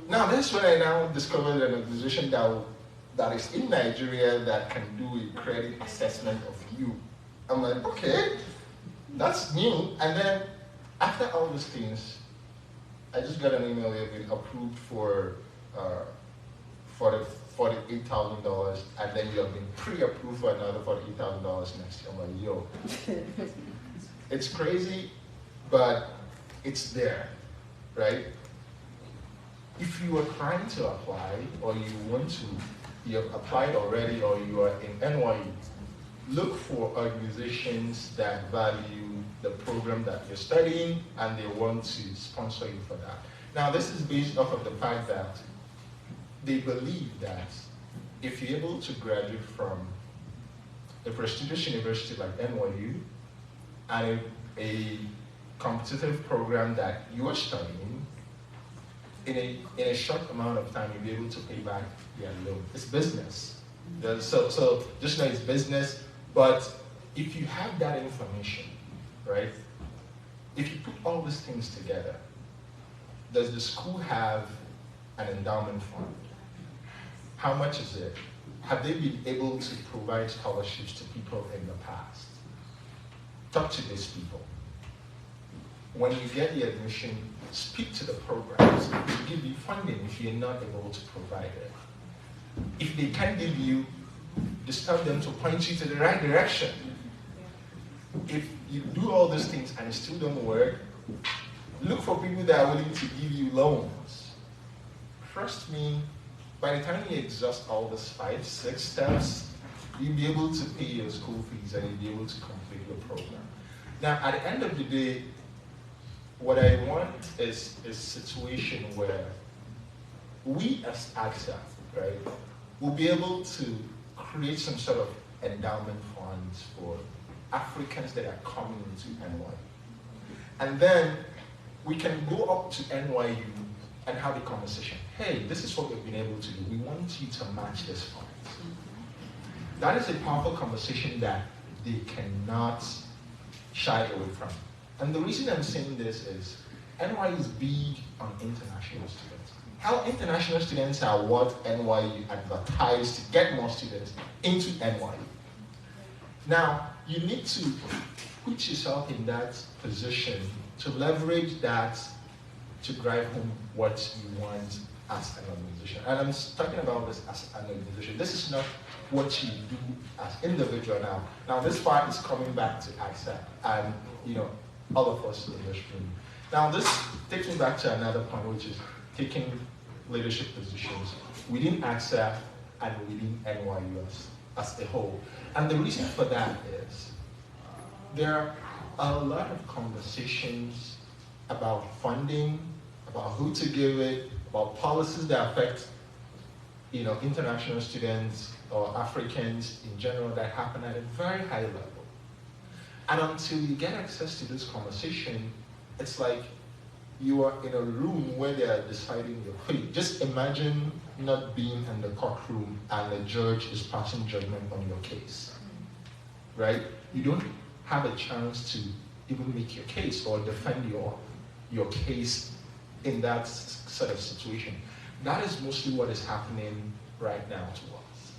[SPEAKER 2] Now, that's when I now discovered an organization that is in Nigeria that can do a credit assessment of you. I'm like, okay, that's new. And then after all these things, I just got an email you've been approved for $48,000, and then you have been pre-approved for another $48,000 next year. I'm like, yo, it's crazy, but it's there, right? If you are trying to apply, or you have applied already, or you are in NYU, look for organizations that value the program that you're studying, and they want to sponsor you for that. Now, this is based off of the fact that they believe that if you're able to graduate from a prestigious university like NYU and a competitive program that you are studying, in a short amount of time, you'll be able to pay back your loan. It's business. So just know it's business, but if you have that information,
[SPEAKER 21] right? If you put all these things together, does the school have an endowment fund? How much is it? Have they been able to provide scholarships to people in the past? Talk to these people. When you get the admission, speak to the programs. They give you funding if you're not able to provide it. If they can't give you, just tell them to point you to the right direction. If you do all these things and it still don't work, look for people that are willing to give you loans. Trust me, by the time you exhaust all these 5, 6 steps, you'll be able to pay your school fees and you'll be able to complete your program. Now, at the end of the day, what I want is a situation where we as AGSA, right, will be able to create some sort of endowment funds for Africans that are coming into NYU. And then we can go up to NYU and have a conversation. Hey, this is what we've been able to do. We want you to match this fund. That is a powerful conversation that they cannot shy away from. And the reason I'm saying this is NYU is big on international students. How international students are what NYU advertised to get more students into NYU. Now, you need to put yourself in that position to leverage that to drive home what you want as an organization. And I'm talking about this as an organization. This is not what you do as individual now. Now this part is coming back to AGSA and all of us in this room. Now this takes me back to another point, which is taking leadership positions within AGSA and within NYU as a whole. And the reason for that is there are a lot of conversations about funding, about who to give it, about policies that affect international students or Africans in general that happen at a very high level. And until you get access to this conversation, it's like you are in a room where they are deciding your fate. Just imagine not being in the courtroom and the judge is passing judgment on your case, right? You don't have a chance to even make your case or defend your case in that sort of situation. That is mostly what is happening right now to us.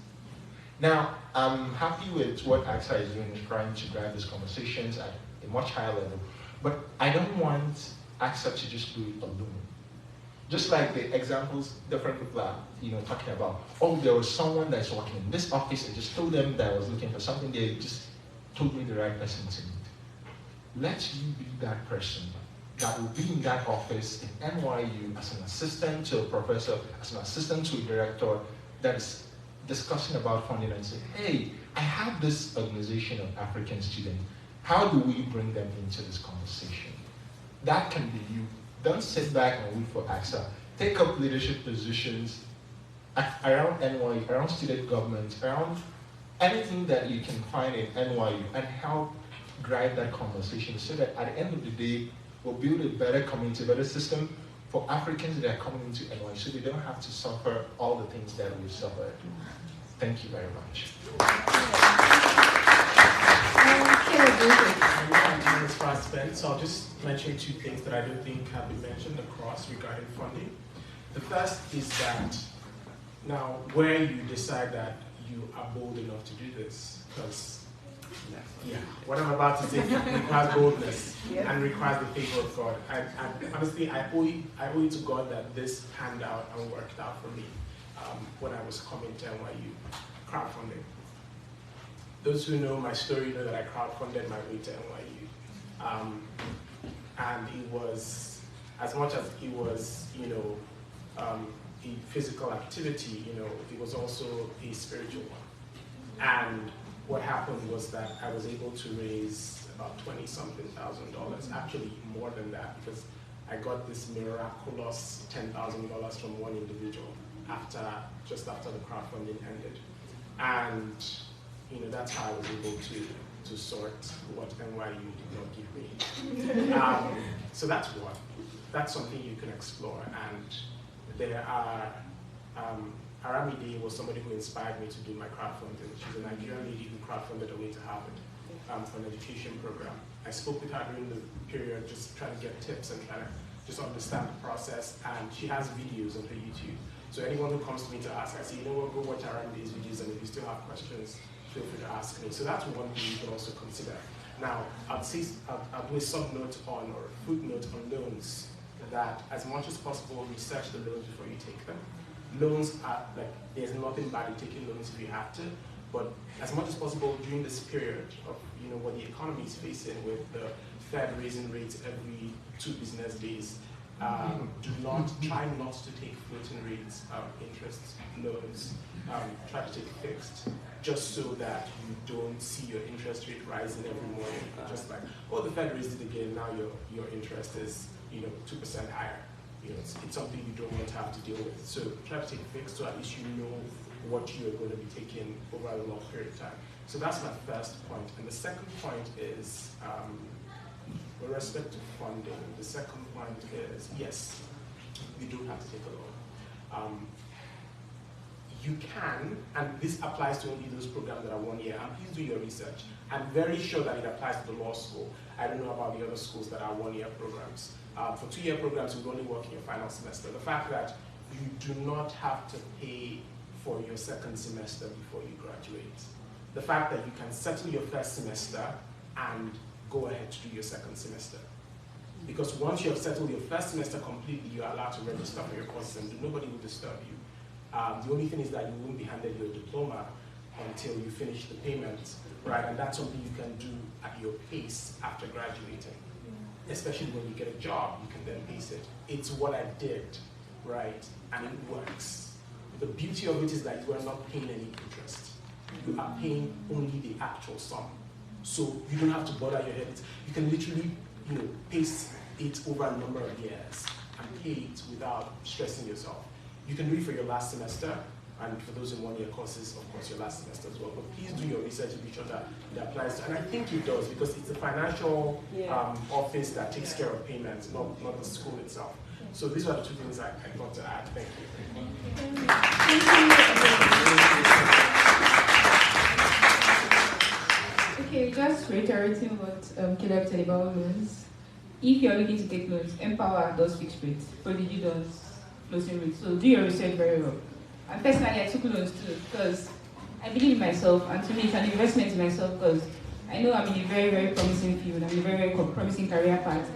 [SPEAKER 21] Now, I'm happy with what AGSA is doing, trying to drive these conversations at a much higher level, but I don't want AGSA to just do it alone. Just like the examples different people are talking about, oh, there was someone that's working in this office, I just told them that I was looking for something, they just told me the right person to meet. Let you be that person that will be in that office in NYU as an assistant to a professor, as an assistant to a director that is discussing about funding and say, hey, I have this organization of African students. How do we bring them into this conversation? That can be you. Don't sit back and wait for AGSA. Take up leadership positions around NYU, around student government, around anything that you can find in NYU and help drive that conversation so that at the end of the day, we'll build a better community, a better system for Africans that are coming into NYU so they don't have to suffer all the things that we've suffered. Thank you very much.
[SPEAKER 20] Time is fast spent, so I'll just mention 2 things that I don't think have been mentioned across regarding funding. The first is that now where you decide that you are bold enough to do this, because what I'm about to say requires boldness and requires the favor of God. And honestly, I owe it to God that this panned out and worked out for me when I was coming to NYU crowdfunding. Those who know my story know that I crowdfunded my way to NYU. And it was, as much as it was, a physical activity, it was also a spiritual one. And what happened was that I was able to raise about $20-something thousand, actually more than that, because I got this miraculous $10,000 from one individual just after the crowdfunding ended. And that's how I was able to sort what NYU did not give me. So that's something you can explore. And there are, Aramide was somebody who inspired me to do my crowdfunding. She's a Nigerian lady who crowdfunded her way to Harvard. for an education program. I spoke with her during the period, just trying to get tips and trying to just understand the process, and she has videos on her YouTube. So anyone who comes to me to ask, I say, you know what, go watch around these videos, and if you still have questions, feel free to ask me. So that's one thing you can also consider. Now, I'll do a sub-note on, or a footnote on loans, that as much as possible, research the loans before you take them. Loans are, like, there's nothing bad in taking loans if you have to, but as much as possible during this period of, you know, what the economy is facing with the Fed raising rates every 2 business days, try not to take floating rates interest loans. Try to take fixed, just so that you don't see your interest rate rising every morning. Just like, oh, the Fed raised it again, now your interest is, you know, 2% higher. You know, it's something you don't want to have to deal with. So try to take fixed, so at least you know what you're going to be taking over a long period of time. So that's my first point. And the second point is, with respect to funding, the second point is, yes, you do have to take a loan. You can, and this applies to only those programs that are 1 year, and please do your research. I'm very sure that it applies to the law school. I don't know about the other schools that are 1 year programs. For 2 year programs, you only work in your final semester. The fact that you do not have to pay for your second semester before you graduate. The fact that you can settle your first semester and go ahead to do your second semester. Because once you have settled your first semester completely, you're allowed to register for your courses and nobody will disturb you. The only thing is that you won't be handed your diploma until you finish the payment, right? And that's something you can do at your pace after graduating. Especially when you get a job, you can then pace it. It's what I did, right? And it works. The beauty of it is that you are not paying any interest. You are paying only the actual sum. So you don't have to bother your head. You can literally, you know, pace it over a number of years and pay it without stressing yourself. You can do it for your last semester, and for those in 1 year courses, of course, your last semester as well. But please do your research to be sure that it applies to, and I think it does, because it's the financial office that takes care of payments, not the school itself. So these are the 2 things I thought to add. Thank
[SPEAKER 17] you. Okay, just reiterating what Caleb said about loans. If you're looking to take loans, Empower does fixed rates, Prodigy does floating rates. So do your research very well. And personally, I took loans too, because I believe in myself, and to me it's an investment in myself, because I know I'm in a very, very promising field, I'm in a very, very promising career path.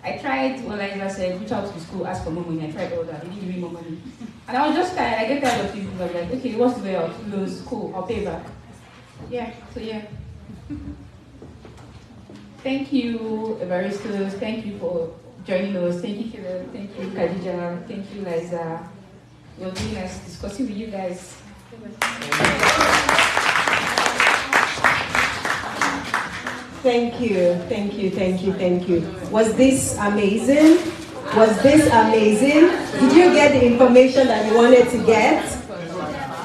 [SPEAKER 17] I tried, well, like I said, reach out to the school, ask for more money. I tried all that, they didn't give me more money. And I was just tired, I get tired of people. I was like, okay, what's the way out? Loans, cool, I'll pay back. Yeah, so yeah. Thank you, Evaristos, thank you for joining us. Thank you, Caleb, thank you, Khadija, thank you, Liza. It was really nice discussing with you guys.
[SPEAKER 1] Thank you, thank you, thank you, thank you. Was this amazing? Was this amazing? Did you get the information that you wanted to get?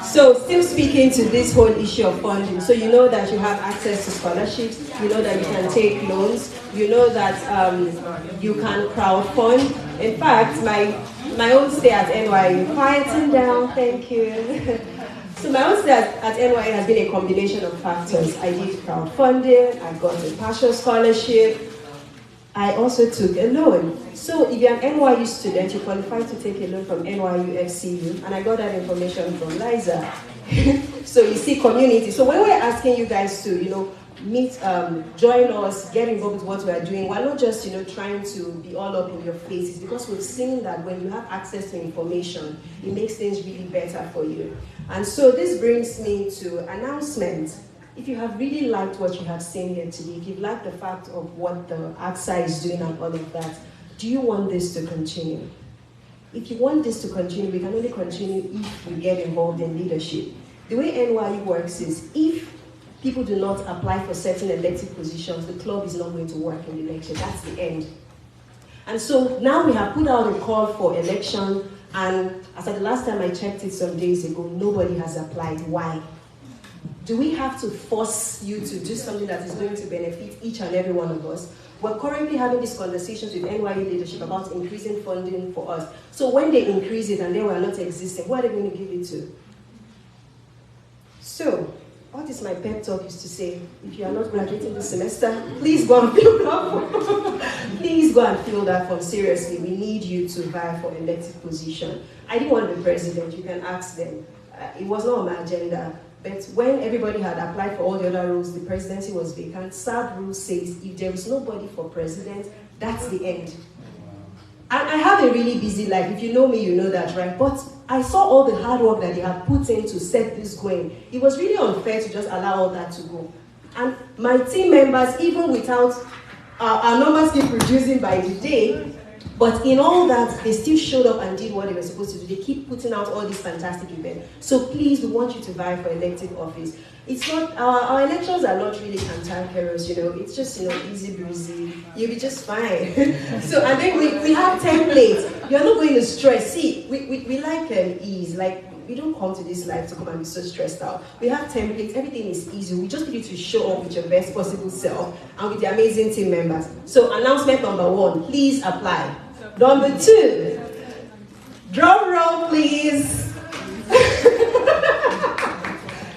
[SPEAKER 1] So still speaking to this whole issue of funding, so you know that you have access to scholarships, you know that you can take loans, you know that you can crowdfund. In fact, my own stay at NYU, quieting down, thank you. So my own stay at NYU has been a combination of factors. I did crowdfunding, I got a partial scholarship, I also took a loan. So if you're an NYU student, you qualify to take a loan from NYU FCU, and I got that information from Liza. So you see community. So when we're asking you guys to, you know, meet, join us, get involved with what we are doing, we're not just, you know, trying to be all up in your faces, because we've seen that when you have access to information, it makes things really better for you. And so this brings me to announcement. If you have really liked what you have seen here today, if you've liked the fact of what the AGSA is doing and all of that, do you want this to continue? If you want this to continue, we can only continue if we get involved in leadership. The way NYU works is, if people do not apply for certain elective positions, the club is not going to work in the next year. That's the end. And so now we have put out a call for election, and as at the last time I checked it some days ago, nobody has applied. Why? Do we have to force you to do something that is going to benefit each and every one of us? We're currently having these conversations with NYU leadership about increasing funding for us. So when they increase it and they were not existing, who are they going to give it to? So what is my pep talk used to say? If you are not graduating this semester, please go and fill that form. Please go and fill that form. Seriously, we need you to vie for elected position. I didn't want to be president. You can ask them. It was not on my agenda. But when everybody had applied for all the other roles, the presidency was vacant. SAD rule says if there is nobody for president, that's the end. And I have a really busy life. If you know me, you know that, right? But I saw all the hard work that they have put in to set this going. It was really unfair to just allow all that to go. And my team members, even without our numbers keep reducing by the day, but in all that, they still showed up and did what they were supposed to do. They keep putting out all these fantastic events. So please, we want you to vie for elective office. It's not, our elections are not really cantankerous, you know, it's just, you know, easy breezy. You'll be just fine. So, and then we have templates. You're not going to stress. See, we like ease. Like, we don't come to this life to come and be so stressed out. We have templates, everything is easy. We just need you to show up with your best possible self and with the amazing team members. So announcement number 1, please apply. Number 2, drum roll please.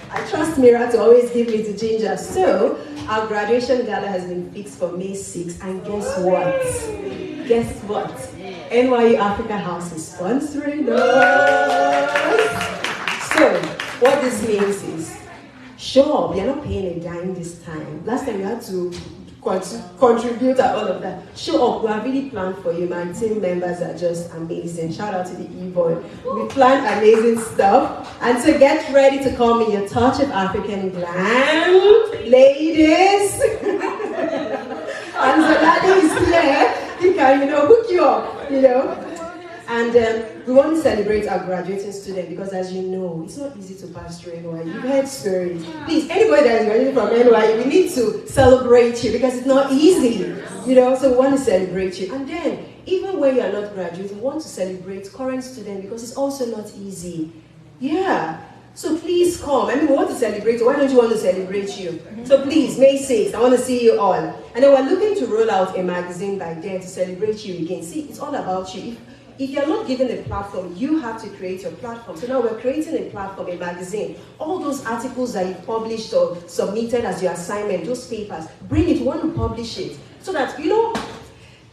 [SPEAKER 1] I trust Mira to always give me the ginger. So our graduation gala has been fixed for May 6th, and guess what? Guess what? NYU Africa House is sponsoring us. So, what this means is, show up, you're not paying a dime this time. Last time you had to contribute and all of that. Show up, we have really planned for you. My team members are just amazing. Shout out to the E-boy. We planned amazing stuff. And so get ready to come in your touch of African glam, ladies. And so that is here. He can, you know, hook you up, you know. And we want to celebrate our graduating student because, as you know, it's not easy to pass through NYU. You've heard stories. Please, anybody that is graduating from NYU, we need to celebrate you because it's not easy, you know. So we want to celebrate you. And then, even when you are not graduating, we want to celebrate current students because it's also not easy. Yeah. So please come. I mean, we want to celebrate you. Why don't you want to celebrate you? So please, May 6th, I want to see you all. And then we're looking to roll out a magazine by then to celebrate you again. See, it's all about you. If you're not given a platform, you have to create your platform. So now we're creating a platform, a magazine. All those articles that you published or submitted as your assignment, those papers, bring it, we want to publish it. So that, you know,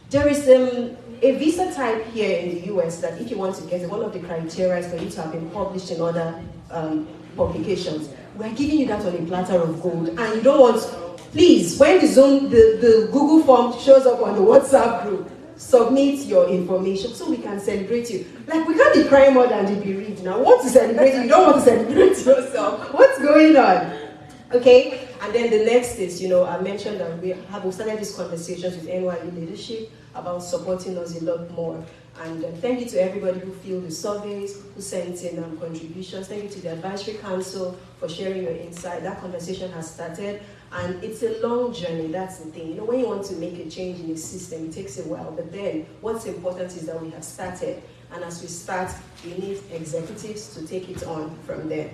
[SPEAKER 1] there is a visa type here in the US that if you want to get it, one of the criteria is for you to have been published in other publications. We're giving you that on a platter of gold. And you don't want, please, when the Google form shows up on the WhatsApp group, submit your information so we can celebrate you. Like, we can't be crying more than the bereaved now. We want to celebrate you, you don't want to celebrate yourself. What's going on? Okay? And then the next is, you know, I mentioned that we started these conversations with NYU leadership about supporting us a lot more. And thank you to everybody who filled the surveys, who sent in contributions. Thank you to the Advisory Council for sharing your insight. That conversation has started. And it's a long journey, that's the thing. You know, when you want to make a change in a system, it takes a while. But then, what's important is that we have started. And as we start, we need executives to take it on from there.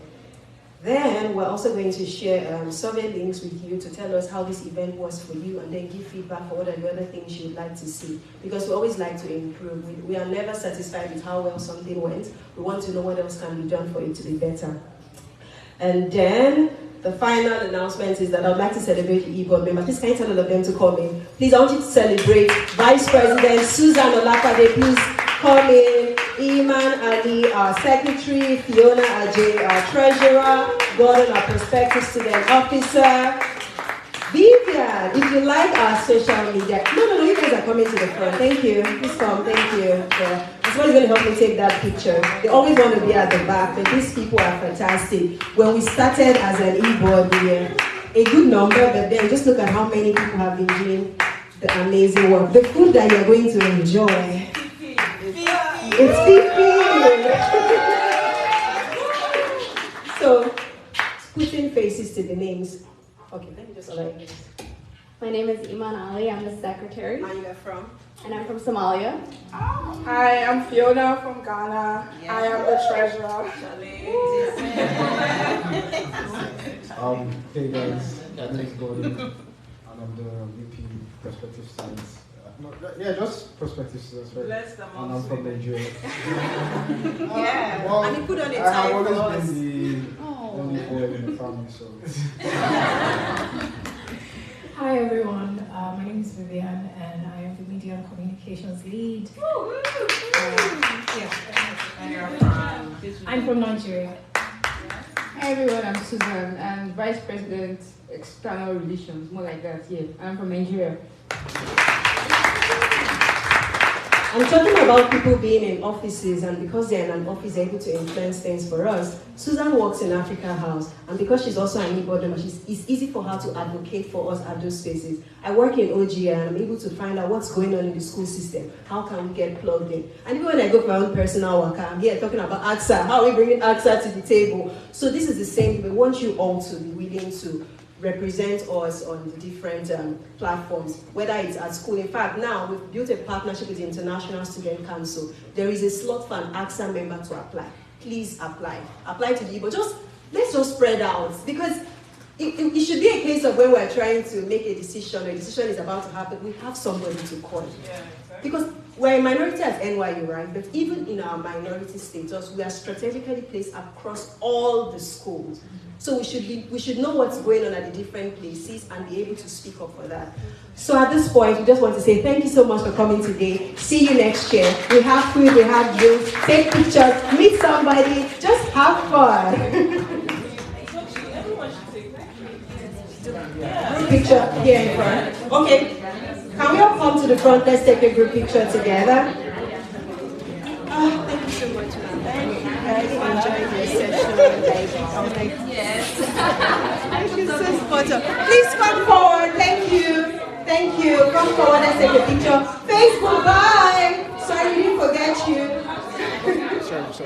[SPEAKER 1] Then, we're also going to share survey links with you to tell us how this event was for you, and then give feedback for what are the other things you'd like to see. Because we always like to improve. We are never satisfied with how well something went. We want to know what else can be done for it to be better. And then, the final announcement is that I'd like to celebrate the e-board members. Please, can you tell all of them to come in? Please, I want you to celebrate Vice President Susan Olakade. Please come in. Iman Ali, our Secretary. Fiona Ajay, our Treasurer. Gordon, our Prospective Student Officer. Vivian, if you like our social media. No, you guys are coming to the front. Thank you. Please come. Thank you. Yeah. Somebody's going to help me take that picture. They always want to be at the back, but these people are fantastic. When we started as an e-board, we were a good number, but then just look at how many people have been doing the amazing work. The food that you're going to enjoy. It's So, putting faces to the names. Okay, let me just allow you.
[SPEAKER 6] My name is Iman Ali. I'm the secretary.
[SPEAKER 1] And you're from?
[SPEAKER 6] And I'm from Somalia.
[SPEAKER 22] Oh. Hi, I'm Fiona from Ghana. Yeah. I am the treasurer.
[SPEAKER 3] Hey guys, my name is Gordon, and I'm the VP Prospective Students. Just Prospective Students, right?
[SPEAKER 11] Bless them all.
[SPEAKER 3] And I'm from Nigeria.
[SPEAKER 1] Yeah, well, and he put on a
[SPEAKER 3] I have
[SPEAKER 1] time for
[SPEAKER 3] always
[SPEAKER 1] us.
[SPEAKER 3] been the only boy in the family.
[SPEAKER 2] around me, so.
[SPEAKER 7] Hi everyone, my name is Vivian and I am the Media and Communications Lead. I'm from Nigeria.
[SPEAKER 17] Hi everyone, I'm Susan. I'm Vice President, External Relations, more like that, yeah. I'm from Nigeria.
[SPEAKER 1] I'm talking about people being in offices, and because they're in an office, they're able to influence things for us. Susan works in Africa House, and because she's also an e-board member, it's easy for her to advocate for us at those spaces. I work in OGA, and I'm able to find out what's going on in the school system. How can we get plugged in? And even when I go for my own personal work, I'm here talking about AGSA. How are we bringing AGSA to the table? So this is the same. We want you all to be willing to represent us on the different platforms, whether it's at school. In fact, now we've built a partnership with the International Student Council. There is a slot for an AGSA member to apply. Please apply. Apply to the e-board. Let's just spread out, because it should be a case of when we're trying to make a decision is about to happen, we have somebody to call. Yeah, exactly. Because we're a minority at NYU, right? But even in our minority status, we are strategically placed across all the schools. So we should know what's going on at the different places and be able to speak up for that. So at this point, we just want to say thank you so much for coming today. See you next year. We have food, we have drinks, take pictures, meet somebody, just have fun. Group picture here in front. Okay, can we all come to the front? Let's take a group picture together. Oh, thank you so much. I really enjoyed your session. Yes. Thank you so much. Please come forward. Thank you. Thank you. Come forward. Let's take a picture. Facebook, bye.